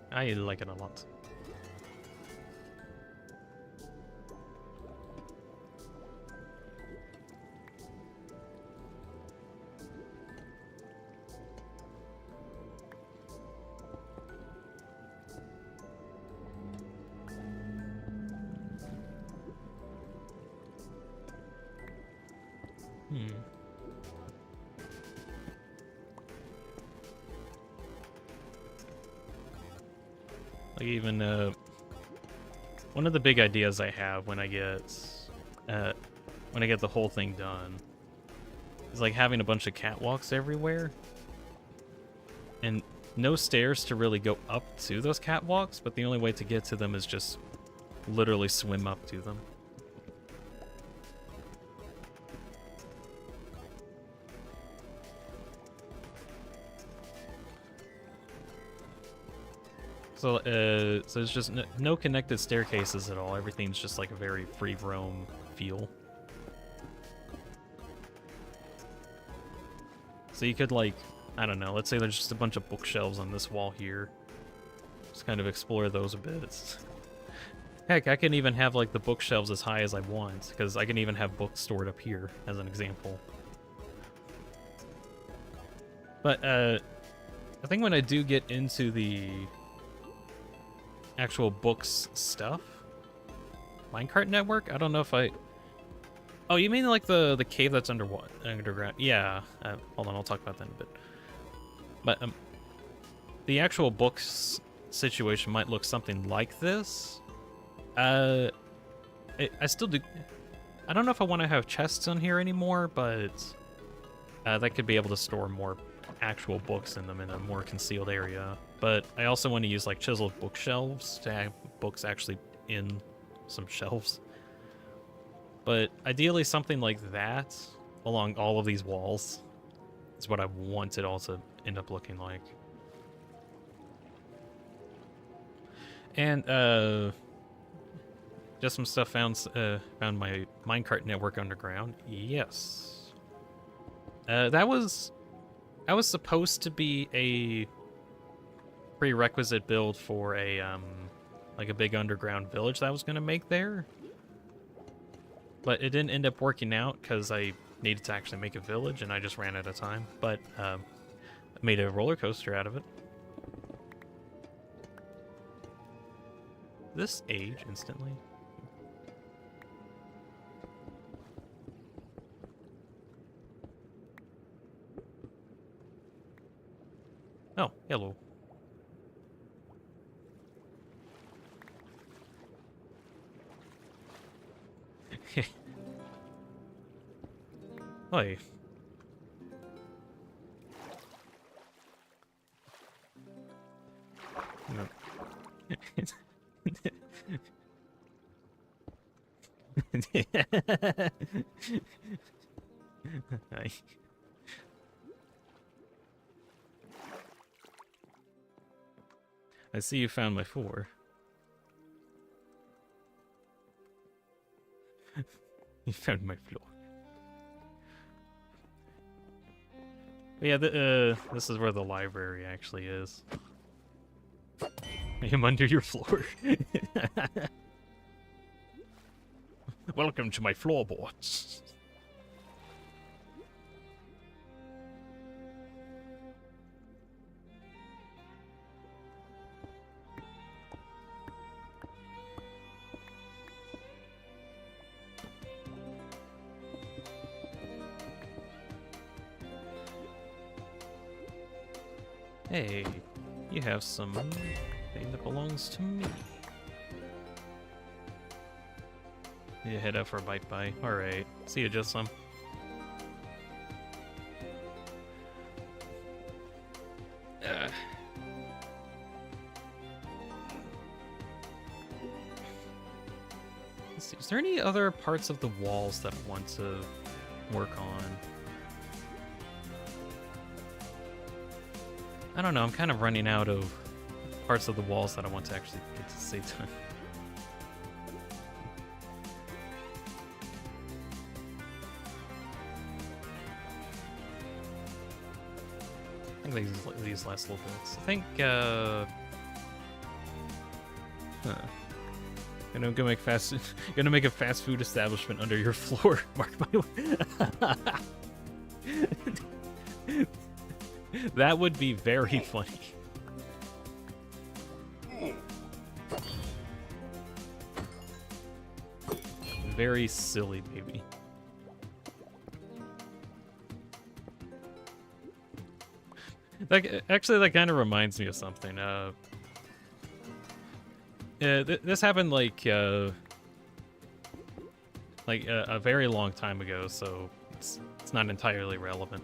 I like it a lot. Like even one of the big ideas I have when I get the whole thing done is like having a bunch of catwalks everywhere, and no stairs to really go up to those catwalks, but the only way to get to them is just literally swim up to them. So it's just no connected staircases at all. Everything's just like a very free roam feel. So you could like, I don't know, let's say there's just a bunch of bookshelves on this wall here. Just kind of explore those a bit. Heck, I can even have like the bookshelves as high as I want, because I can even have books stored up here, as an example. But I think when I do get into the actual books stuff, minecart network, I don't know if I... Oh, you mean like the cave that's underground? Yeah. Hold on, I'll talk about that in a bit. But the actual books situation might look something like this. I still do... I don't know if I want to have chests on here anymore, but that could be able to store more actual books in them in a more concealed area. But I also want to use like chiseled bookshelves to have books actually in some shelves. But ideally something like that along all of these walls is what I want it all to end up looking like. And just some stuff found my minecart network underground. Yes. That was supposed to be a prerequisite build for a like a big underground village that I was gonna make there, but it didn't end up working out because I needed to actually make a village and I just ran out of time. But I made a roller coaster out of it. This age instantly. Oh, hello. Oi. No. Hi. I see you found my 4. You found my floor. But yeah, this is where the library actually is. I am under your floor. Welcome to my floorboards. Hey, you have some thing that belongs to me. You head out for a bite. Alright. See you, just some. Let's see. Is there any other parts of the walls that I want to work on? I don't know. I'm kind of running out of parts of the walls that I want to actually get to see done. I think these last little bits. I think, Gonna make a fast food establishment under your floor. Mark my That would be very funny. Very silly, baby. Actually, that kind of reminds me of something. This happened like a very long time ago, so it's not entirely relevant.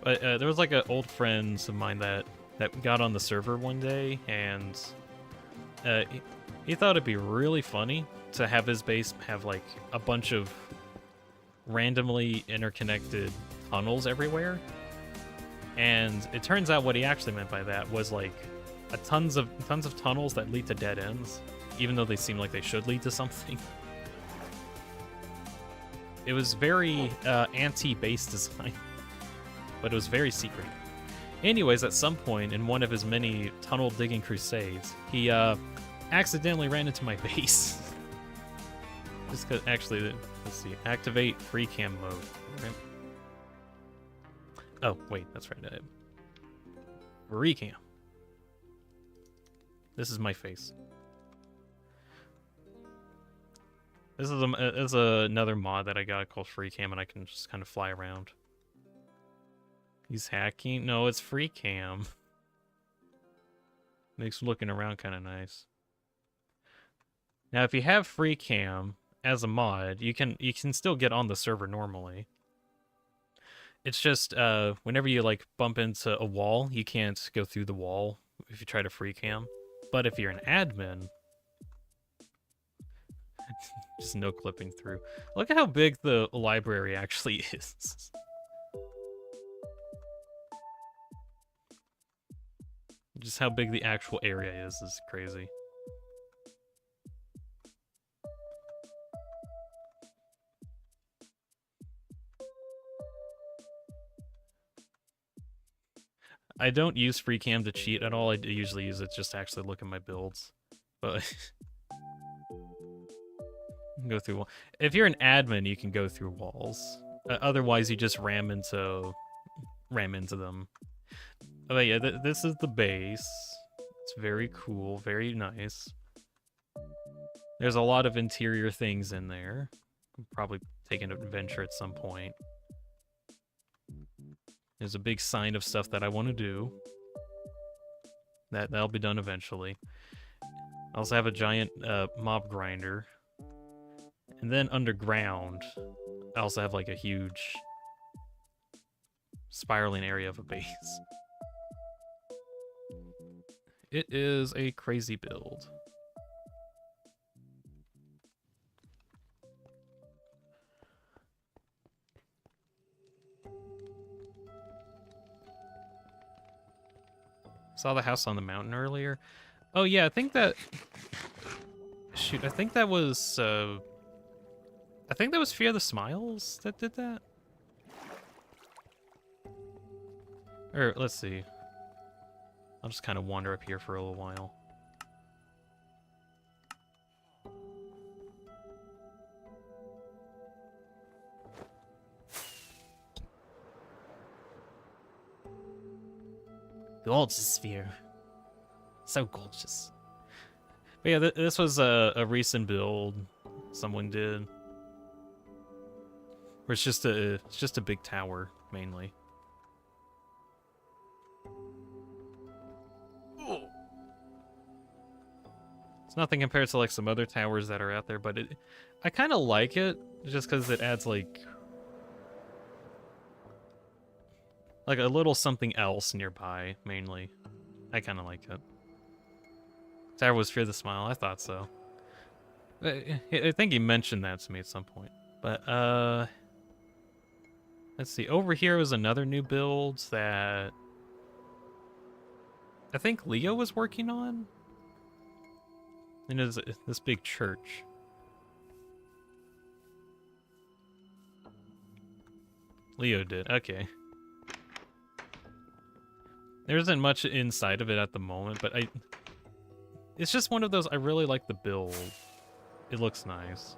But there was like an old friend of mine that got on the server one day, and he thought it'd be really funny to have his base have like a bunch of randomly interconnected tunnels everywhere. And it turns out what he actually meant by that was like tons of tunnels that lead to dead ends, even though they seem like they should lead to something. It was very anti-base design, but it was very secret. Anyways, at some point in one of his many tunnel digging crusades, he accidentally ran into my base. Just 'cause, actually, let's see, activate free cam mode. Right? Oh, wait, that's right. Recam. This is my face. This is another mod that I got called Free Cam, and I can just kind of fly around. He's hacking? No, it's Free Cam. Makes looking around kind of nice. Now, if you have Free Cam as a mod, you can still get on the server normally. It's just whenever you like bump into a wall, you can't go through the wall if you try to free cam. But if you're an admin, just no clipping through. Look at how big the library actually is. Just how big the actual area is crazy. I don't use free cam to cheat at all. I usually use it just to actually look at my builds. But go through wall. If you're an admin, you can go through walls. Otherwise, you just ram into them. But yeah, this is the base. It's very cool, very nice. There's a lot of interior things in there. I'll probably take an adventure at some point. There's a big sign of stuff that I want to do. That'll be done eventually. I also have a giant mob grinder. And then underground, I also have like a huge spiraling area of a base. It is a crazy build. Saw the house on the mountain earlier. Oh yeah, I think that... Shoot, I think that was Fear the Smiles that did that? Or, let's see. I'll just kind of wander up here for a little while. Gorgeous sphere. So gorgeous. But yeah, this was a recent build someone did. Where it's just a big tower, mainly. It's nothing compared to like some other towers that are out there, but I kind of like it just because it adds like a little something else nearby, mainly. I kind of like it. Tower was Fear the Smile. I thought so. I think he mentioned that to me at some point. But let's see. Over here was another new build that I think Leo was working on. And it's this big church. Leo did. Okay. There isn't much inside of it at the moment, but it's just one of those, I really like the build. It looks nice.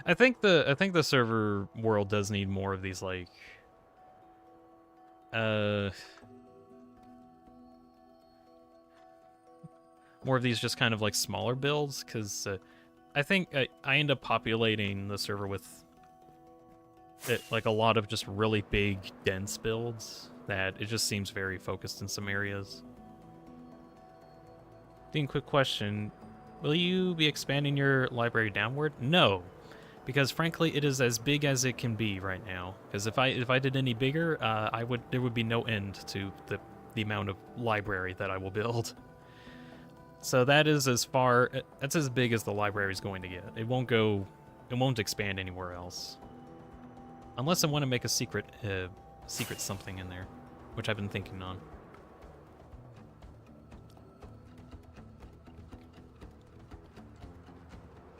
I think the server world does need more of these like more of these just kind of like smaller builds, because I think I end up populating the server with like a lot of just really big, dense builds that it just seems very focused in some areas. Dean, quick question. Will you be expanding your library downward? No, because frankly, it is as big as it can be right now. Because if I did any bigger, there would be no end to the amount of library that I will build. So that is that's as big as the library is going to get. It won't expand anywhere else. Unless I want to make a secret something in there, which I've been thinking on.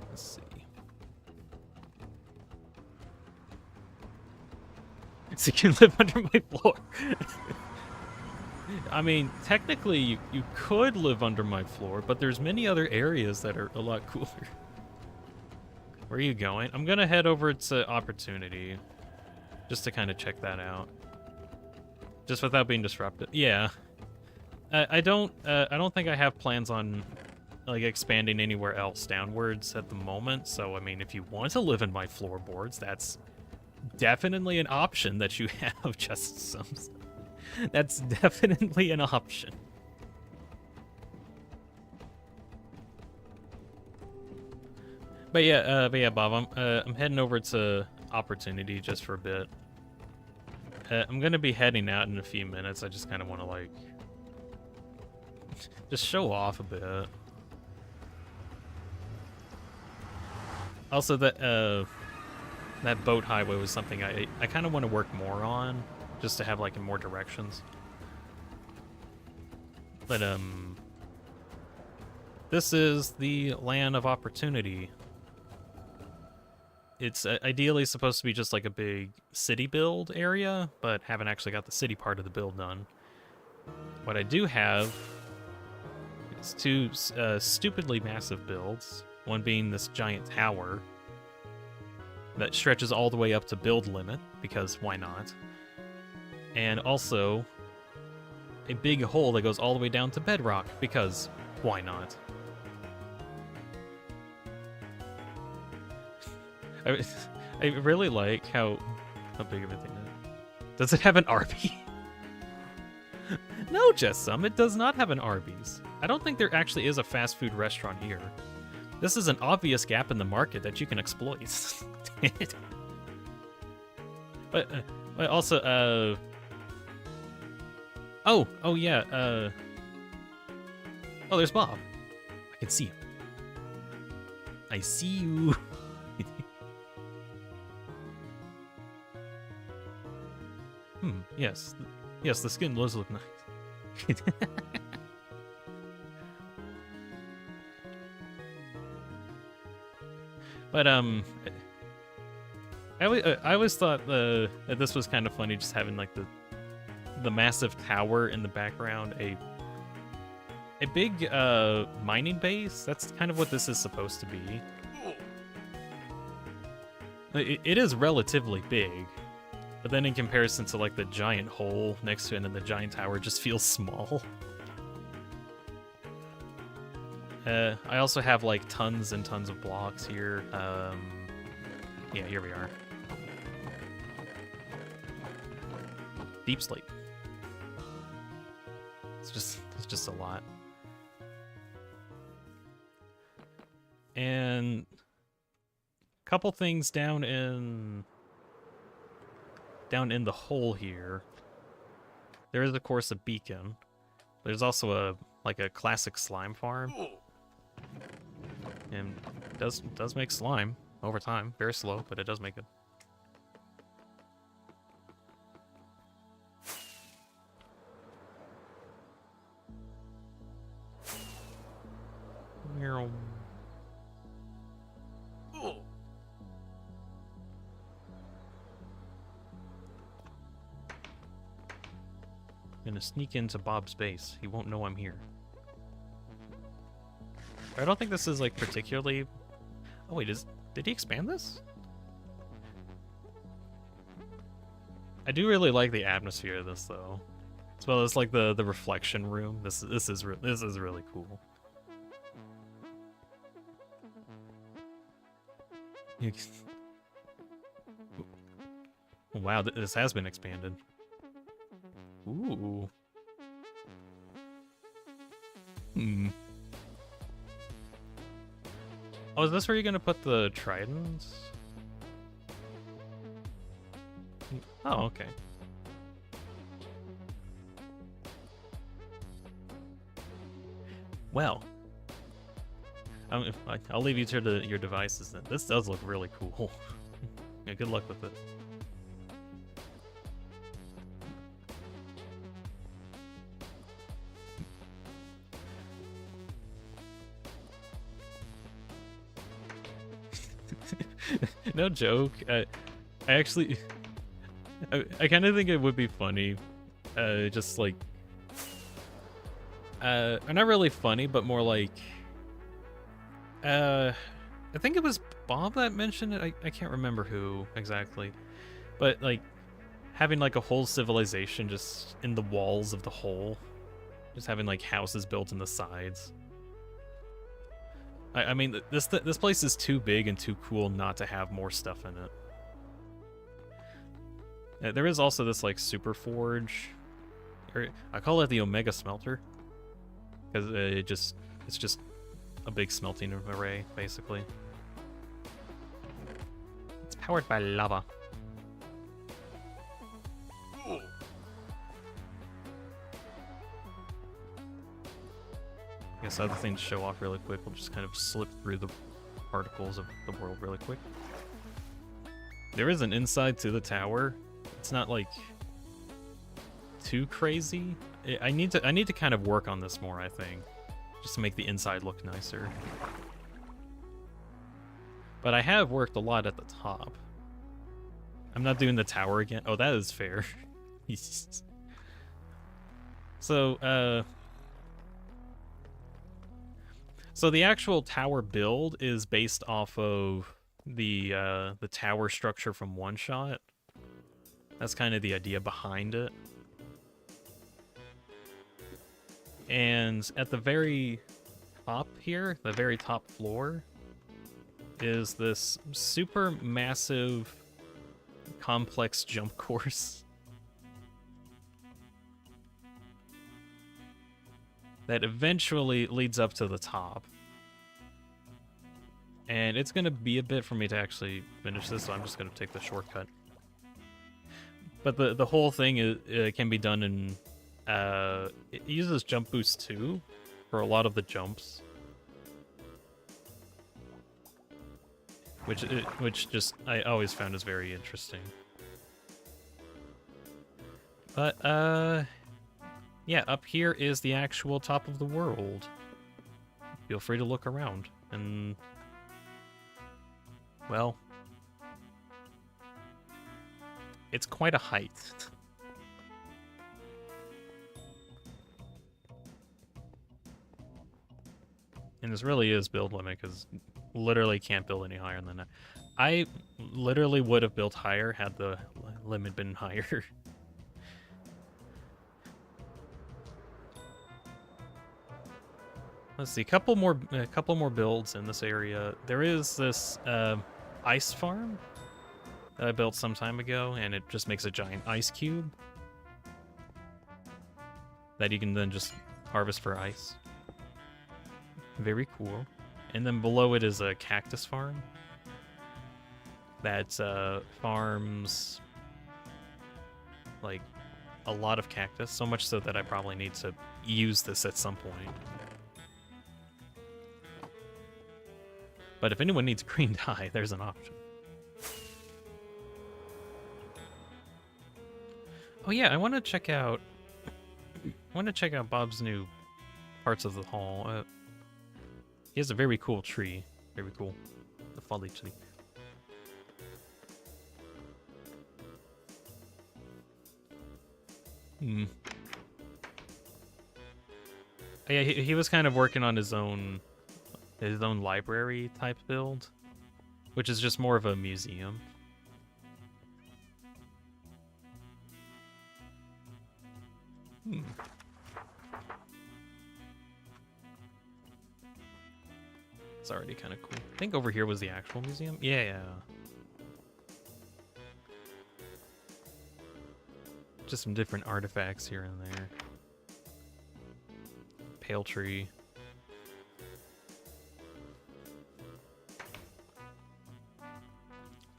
Let's see. So you can live under my floor. I mean, technically, you could live under my floor, but there's many other areas that are a lot cooler. Where are you going? I'm gonna head over to Opportunity, just to kind of check that out, just without being disrupted. Yeah, I don't think I have plans on like expanding anywhere else downwards at the moment. So I mean, if you want to live in my floorboards, that's definitely an option that you have. Just some. That's definitely an option. But yeah, Bob, I'm heading over to Opportunity just for a bit. I'm gonna be heading out in a few minutes. I just kind of want to like just show off a bit. Also, that boat highway was something I kind of want to work more on, just to have like in more directions. But this is the land of Opportunity. It's ideally supposed to be just like a big city build area, but haven't actually got the city part of the build done. What I do have is two stupidly massive builds, one being this giant tower that stretches all the way up to build limit, because why not? And also a big hole that goes all the way down to bedrock, because why not? I really like how big of a thing it is. Does it have an Arby's? No, just some. It does not have an Arby's. I don't think there actually is a fast food restaurant here. This is an obvious gap in the market that you can exploit. But also, oh yeah, oh, there's Bob. I can see him. I see you. Yes. Yes, the skin does look nice. But, I always thought that this was kind of funny, just having, like, the massive tower in the background, a big, mining base. That's kind of what this is supposed to be. It is relatively big. But then in comparison to like the giant hole next to it and the giant tower, it just feels small. I also have like tons and tons of blocks here. Yeah, here we are. Deep sleep. It's just a lot. And a couple things down in the hole here. There is of course a beacon. There's also a classic slime farm. And it does make slime over time. Very slow, but it does make it. I'm gonna sneak into Bob's base. He won't know I'm here. I don't think this is like particularly. Oh wait, did he expand this? I do really like the atmosphere of this though, as well as like the reflection room. This is really cool. Wow, this has been expanded. Ooh. Oh, is this where you're gonna put the tridents? Oh, okay. Well, I'll leave you to your devices then. This does look really cool. Yeah, good luck with it. No joke. I actually, I kind of think it would be funny, just like, not really funny, but more like, I think it was Bob that mentioned it. I can't remember who exactly, but like having like a whole civilization just in the walls of the hole, just having like houses built in the sides. I mean, this place is too big and too cool not to have more stuff in it. There is also this like super forge, or I call it the Omega Smelter, because it's just a big smelting array basically. It's powered by lava. I guess other thing to show off really quick, we'll just kind of slip through the particles of the world really quick. There is an inside to the tower. It's not like too crazy. I need to kind of work on this more, I think, just to make the inside look nicer. But I have worked a lot at the top. I'm not doing the tower again. Oh, that is fair. So the actual tower build is based off of the tower structure from One Shot. That's kind of the idea behind it. And at the very top here, the very top floor, is this super massive, complex jump course that eventually leads up to the top. And it's going to be a bit for me to actually finish this, so I'm just going to take the shortcut. But the whole thing can be done in... it uses jump boost 2 for a lot of the jumps. Which just I always found is very interesting. But, yeah, up here is the actual top of the world. Feel free to look around, and... well... it's quite a height. And this really is build limit, because literally can't build any higher than that. I literally would have built higher had the limit been higher. Let's see, a couple more builds in this area. There is this ice farm that I built some time ago, and it just makes a giant ice cube that you can then just harvest for ice. Very cool. And then below it is a cactus farm that farms like a lot of cactus, so much so that I probably need to use this at some point. But if anyone needs green dye, there's an option. Oh yeah, I want to check out Bob's new parts of the hall. He has a very cool tree. Very cool. The folly tree. Yeah, he was kind of working on his own library type build, which is just more of a museum. It's already kind of cool. I think over here was the actual museum. Yeah. Just some different artifacts here and there. Pale tree.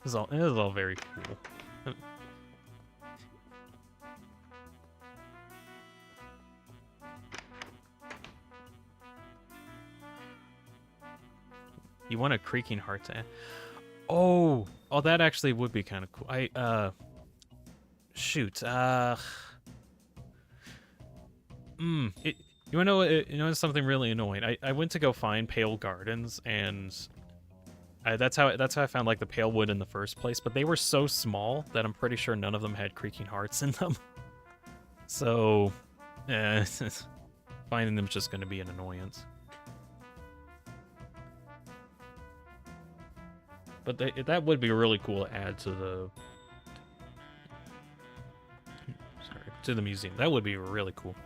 This is all very cool. You want a creaking heart to add? Oh, that actually would be kind of cool. Shoot. You know something really annoying? I went to go find Pale Gardens, and that's how I found like the pale wood in the first place. But they were so small that I'm pretty sure none of them had creaking hearts in them. So, finding them is just going to be an annoyance. But that would be really cool to add to the museum. That would be really cool.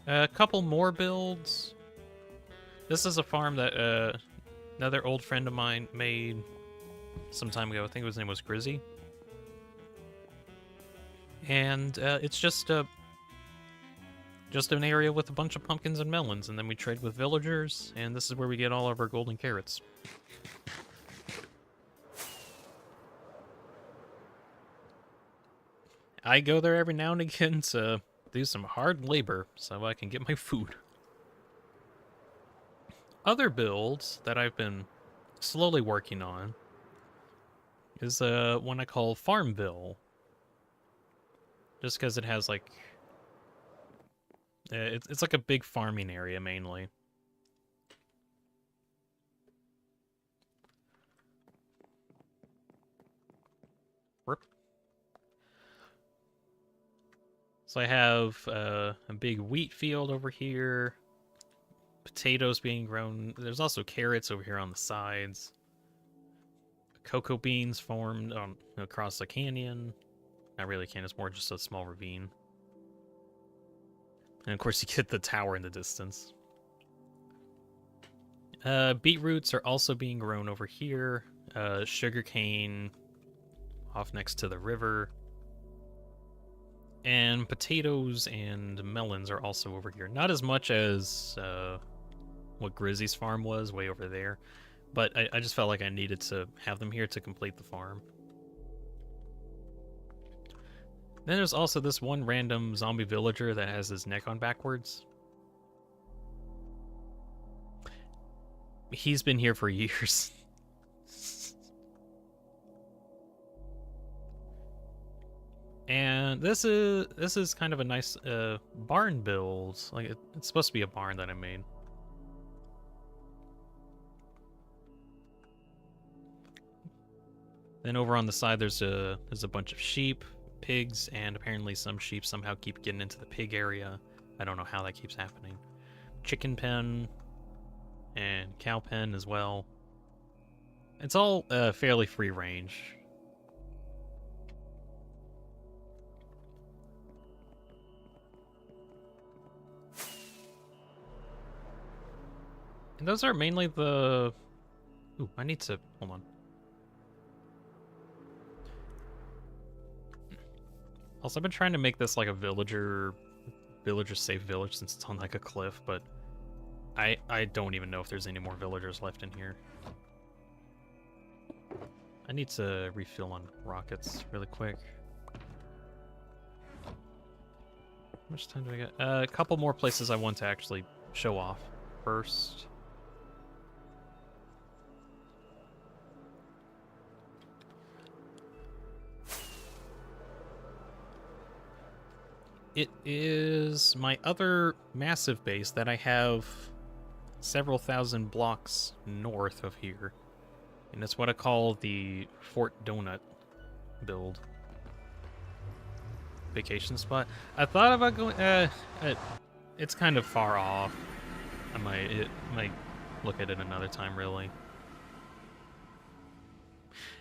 A couple more builds. This is a farm that another old friend of mine made some time ago. I think his name was Grizzy. And it's just an area with a bunch of pumpkins and melons, and then we trade with villagers, and this is where we get all of our golden carrots. I go there every now and again to do some hard labor so I can get my food. Other builds that I've been slowly working on is one I call Farmville. Just because it has like it's like a big farming area mainly. So I have a big wheat field over here, potatoes being grown. There's also carrots over here on the sides. Cocoa beans formed across the canyon. Not really a canyon, it's more just a small ravine. And of course you get the tower in the distance. Beetroots are also being grown over here. Sugarcane off next to the river. And potatoes and melons are also over here. Not as much as what Grizzy's farm was way over there. But I just felt like I needed to have them here to complete the farm. Then there's also this one random zombie villager that has his neck on backwards. He's been here for years. And this is kind of a nice barn build. Like it's supposed to be a barn that I made. Then over on the side there's a bunch of sheep, pigs, and apparently some sheep somehow keep getting into the pig area. I don't know how that keeps happening. Chicken pen and cow pen as well. It's all fairly free range. And those are mainly the... Ooh, I need to... Hold on. Also, I've been trying to make this like a villager safe village since it's on like a cliff, but I don't even know if there's any more villagers left in here. I need to refill on rockets really quick. How much time do I get? A couple more places I want to actually show off first. It is my other massive base that I have several thousand blocks north of here. And it's what I call the Fort Donut build. Vacation spot. I thought about going... it's kind of far off. I might look at it another time, really.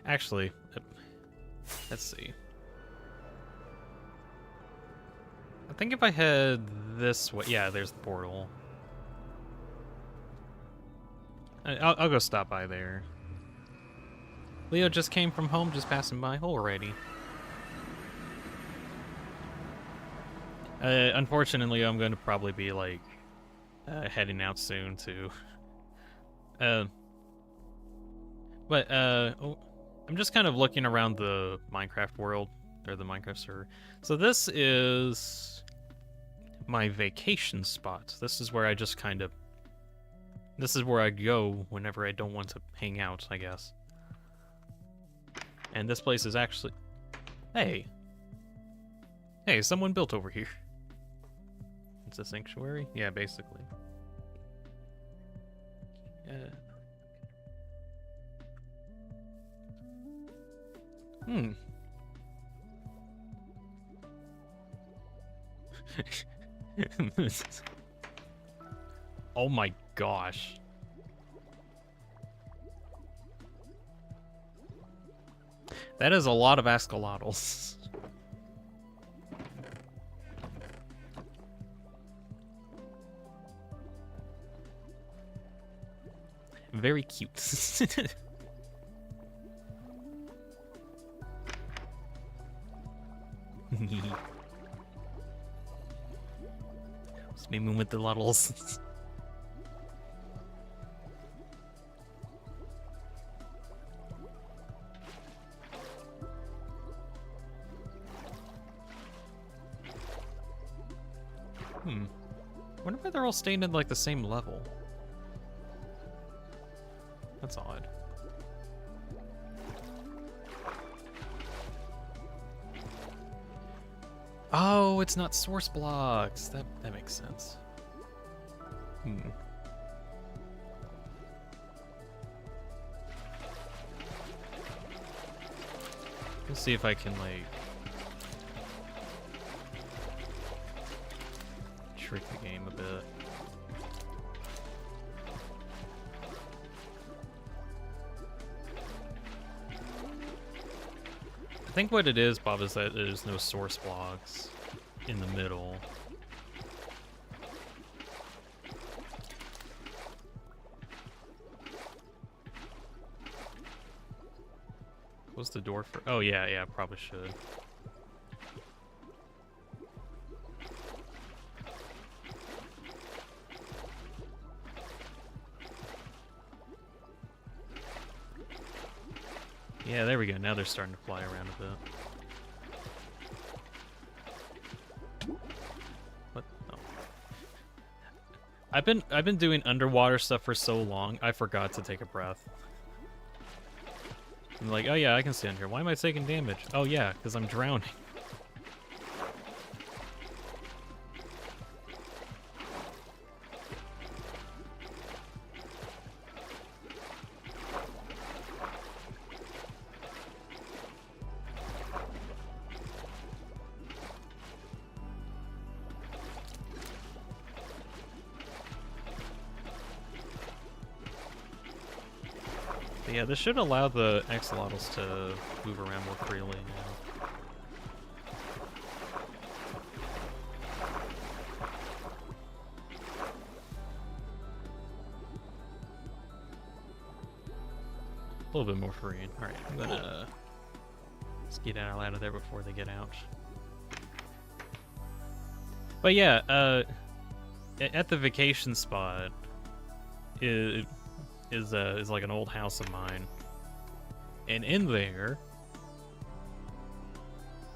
Actually, let's see. I think if I head this way... Yeah, there's the portal. I'll go stop by there. Leo just came from home, just passing by already. Unfortunately, I'm going to probably be, like, heading out soon, too. I'm just kind of looking around the Minecraft world, or the Minecraft server. So this is my vacation spot. This is where I just kind of... This is where I go whenever I don't want to hang out, I guess. And this place is actually... Hey! Hey, someone built over here. It's a sanctuary? Yeah, basically. Oh my gosh. That is a lot of axolotls. Very cute. Swimming with the lottles. Wonder why they're all staying at like the same level. That's odd. Oh, it's not source blocks. That makes sense. Let's see if I can like trick the game a bit. I think what it is, Bob, is that there's no source blocks in the middle. What's the door for? Oh yeah, probably should. Yeah, there we go. Now they're starting to fly around a bit. What? Oh. I've been doing underwater stuff for so long, I forgot to take a breath. I'm like, oh yeah, I can stand here. Why am I taking damage? Oh yeah, because I'm drowning. But yeah, this should allow the axolotls to move around more freely now. A little bit more free. Alright, I'm gonna just get out of there before they get out. But yeah, at the vacation spot is like an old house of mine, and in there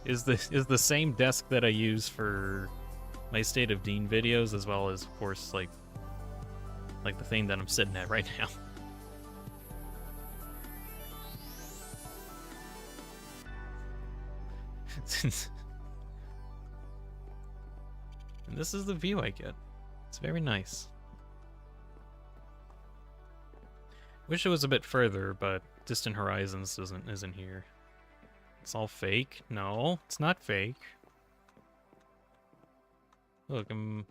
is the same desk that I use for my State of Dean videos, as well as, of course, like the thing that I'm sitting at right now. And this is the view I get. It's very nice. Wish it was a bit further, but Distant Horizons isn't here. It's all fake. No, it's not fake. Look, I'm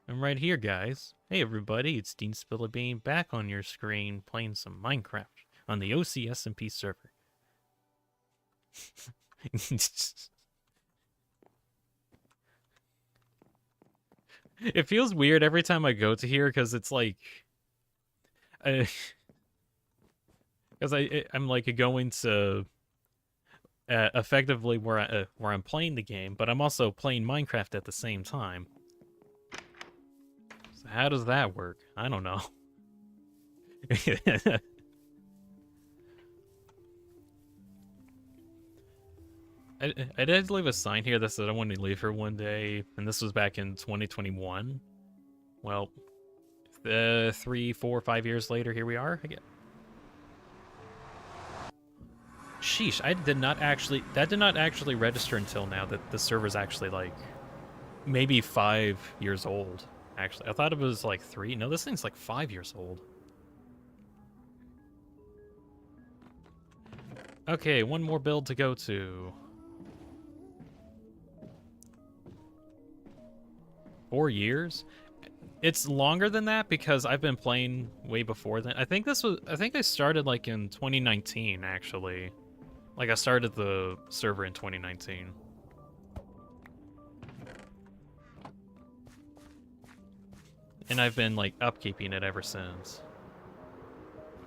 right here, guys. Hey everybody, it's Deanspillabean back on your screen playing some Minecraft on the OCSMP server. It feels weird every time I go to here because it's like, because I'm like going to effectively where I'm playing the game, but I'm also playing Minecraft at the same time. So how does that work? I don't know. I did leave a sign here that said I wanted to leave here one day, and this was back in 2021. Well, 3, 4, 5 years later, here we are again. Sheesh, that did not actually register until now that the server's actually like maybe 5 years old. Actually, I thought it was like 3. No, this thing's like 5 years old. Okay, one more build to go to. 4 years? It's longer than that because I've been playing way before then. I think I started like in 2019 actually. Like I started the server in 2019. And I've been like upkeeping it ever since.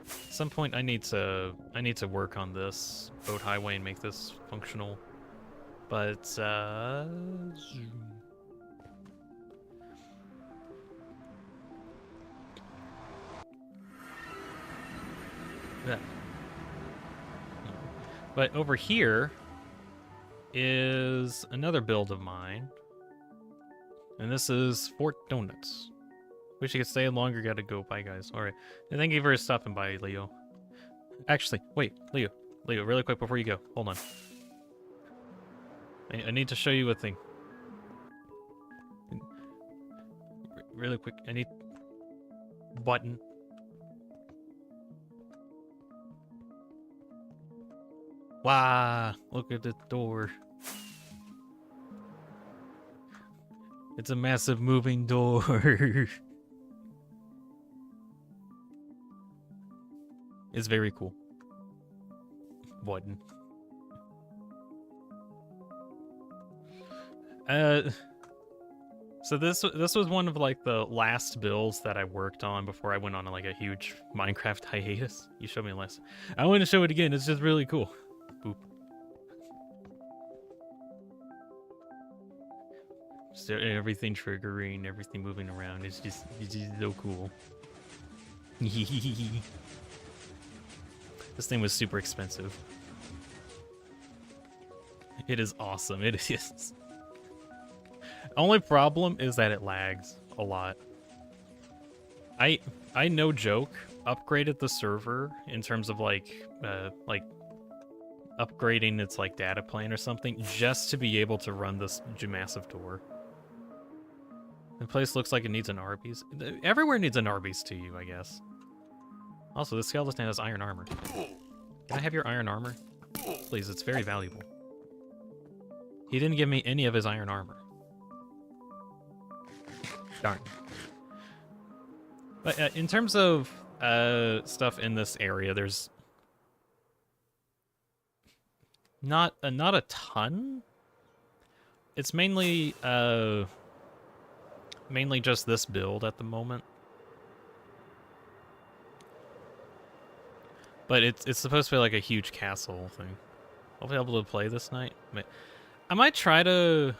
At some point I need to work on this boat highway and make this functional. But yeah. But over here is another build of mine. And this is Fort Donuts. Wish you could stay longer, gotta go. Bye, guys. Alright. And thank you for stopping by, Leo. Actually, wait, Leo, really quick before you go. Hold on. I need to show you a thing. Really quick, I need... Button. Wow, look at the door. It's a massive moving door. It's very cool. Button. So this was one of like the last builds that I worked on before I went on like a huge Minecraft hiatus. You showed me last. I want to show it again. It's just really cool. Boop. So everything triggering, everything moving around. It's just so cool. This thing was super expensive. It is awesome. It is. Only problem is that it lags a lot. I no joke upgraded the server in terms of like upgrading its like data plan or something just to be able to run this massive door. The place looks like it needs an Arby's. Everywhere needs an Arby's to you, I guess. Also, this skeleton has iron armor. Can I have your iron armor? Please, it's very valuable. He didn't give me any of his iron armor. Darn. But in terms of stuff in this area. There's not a ton. It's mainly just this build at the moment. But it's supposed to be like a huge castle thing. I'll be able to play this night. I might try to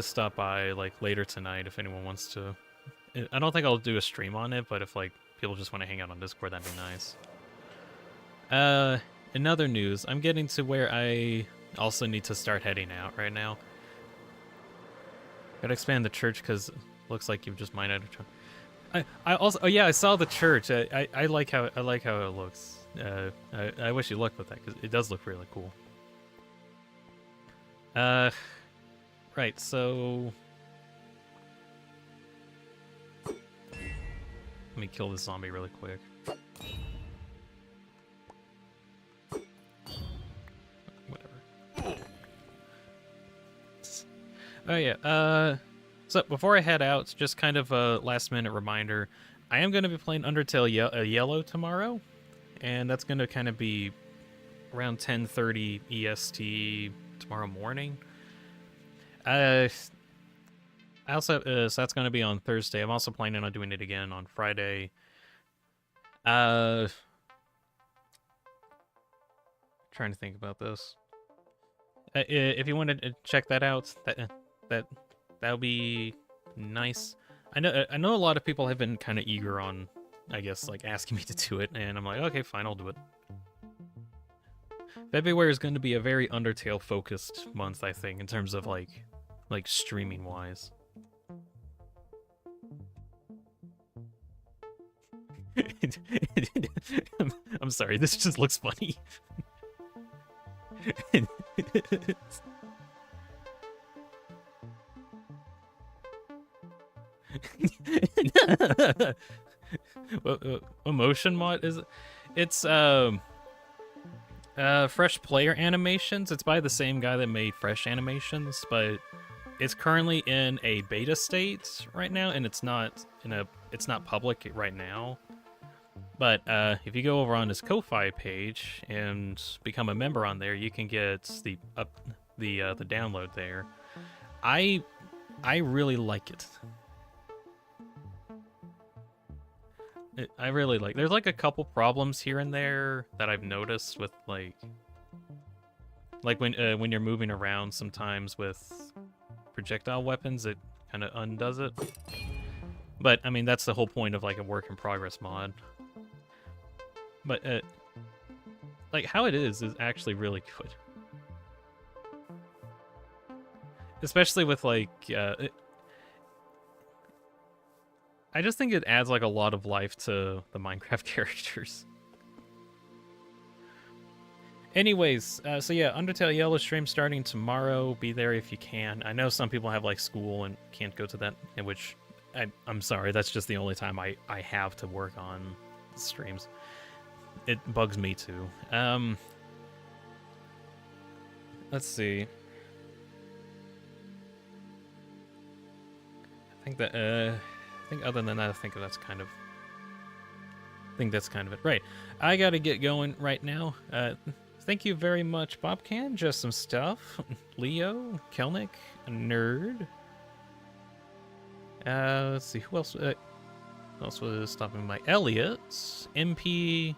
stop by like later tonight if anyone wants to. I don't think I'll do a stream on it, but if like people just want to hang out on Discord, that'd be nice. In other news, I'm getting to where I also need to start heading out right now. Gotta expand the church because it looks like you've just mined out a church. I also, oh yeah, I saw the church. I like how it looks. I wish you luck with that because it does look really cool. Right, so let me kill this zombie really quick. Whatever. Oh yeah, so before I head out, just kind of a last minute reminder, I am going to be playing Undertale Yellow tomorrow, and that's going to kind of be around 10:30 EST tomorrow morning. I also, so that's going to be on Thursday. I'm also planning on doing it again on Friday. Trying to think about this. If you want to check that out, that'll be nice. I know a lot of people have been kind of eager on, I guess, like asking me to do it, and I'm like, okay, fine, I'll do it. February is going to be a very Undertale focused month, I think, in terms of like streaming wise. I'm sorry, this just looks funny. Emotion mod is it's Fresh Player Animations. It's by the same guy that made Fresh Animations, but it's currently in a beta state right now, and it's not public right now. But if you go over on his Ko-Fi page and become a member on there, you can get the download there. I really like it. I really like. There's like a couple problems here and there that I've noticed with like when you're moving around sometimes with projectile weapons, it kind of undoes it. But I mean, that's the whole point of like a work in progress mod. But like how it is actually really good. Especially with like I just think it adds like a lot of life to the Minecraft characters. Anyways, so yeah, Undertale Yellow stream starting tomorrow. Be there if you can. I know some people have like school and can't go to that, in which I'm sorry, that's just the only time I have to work on streams. It bugs me too. Let's see. I think that other than that, I think that's kind of it. Right. I gotta get going right now. Thank you very much, Bobcan. Just some stuff. Leo, Kelnick, Nerd. Let's see, who else was stopping by? Elliot, MP,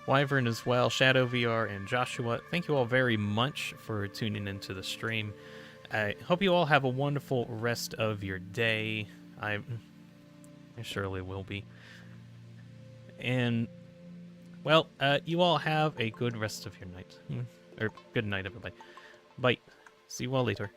Wyvern as well, Shadow VR, and Joshua. Thank you all very much for tuning into the stream. I hope you all have a wonderful rest of your day. I surely will be. And, well, you all have a good rest of your night. Or good night, everybody. Bye. See you all later.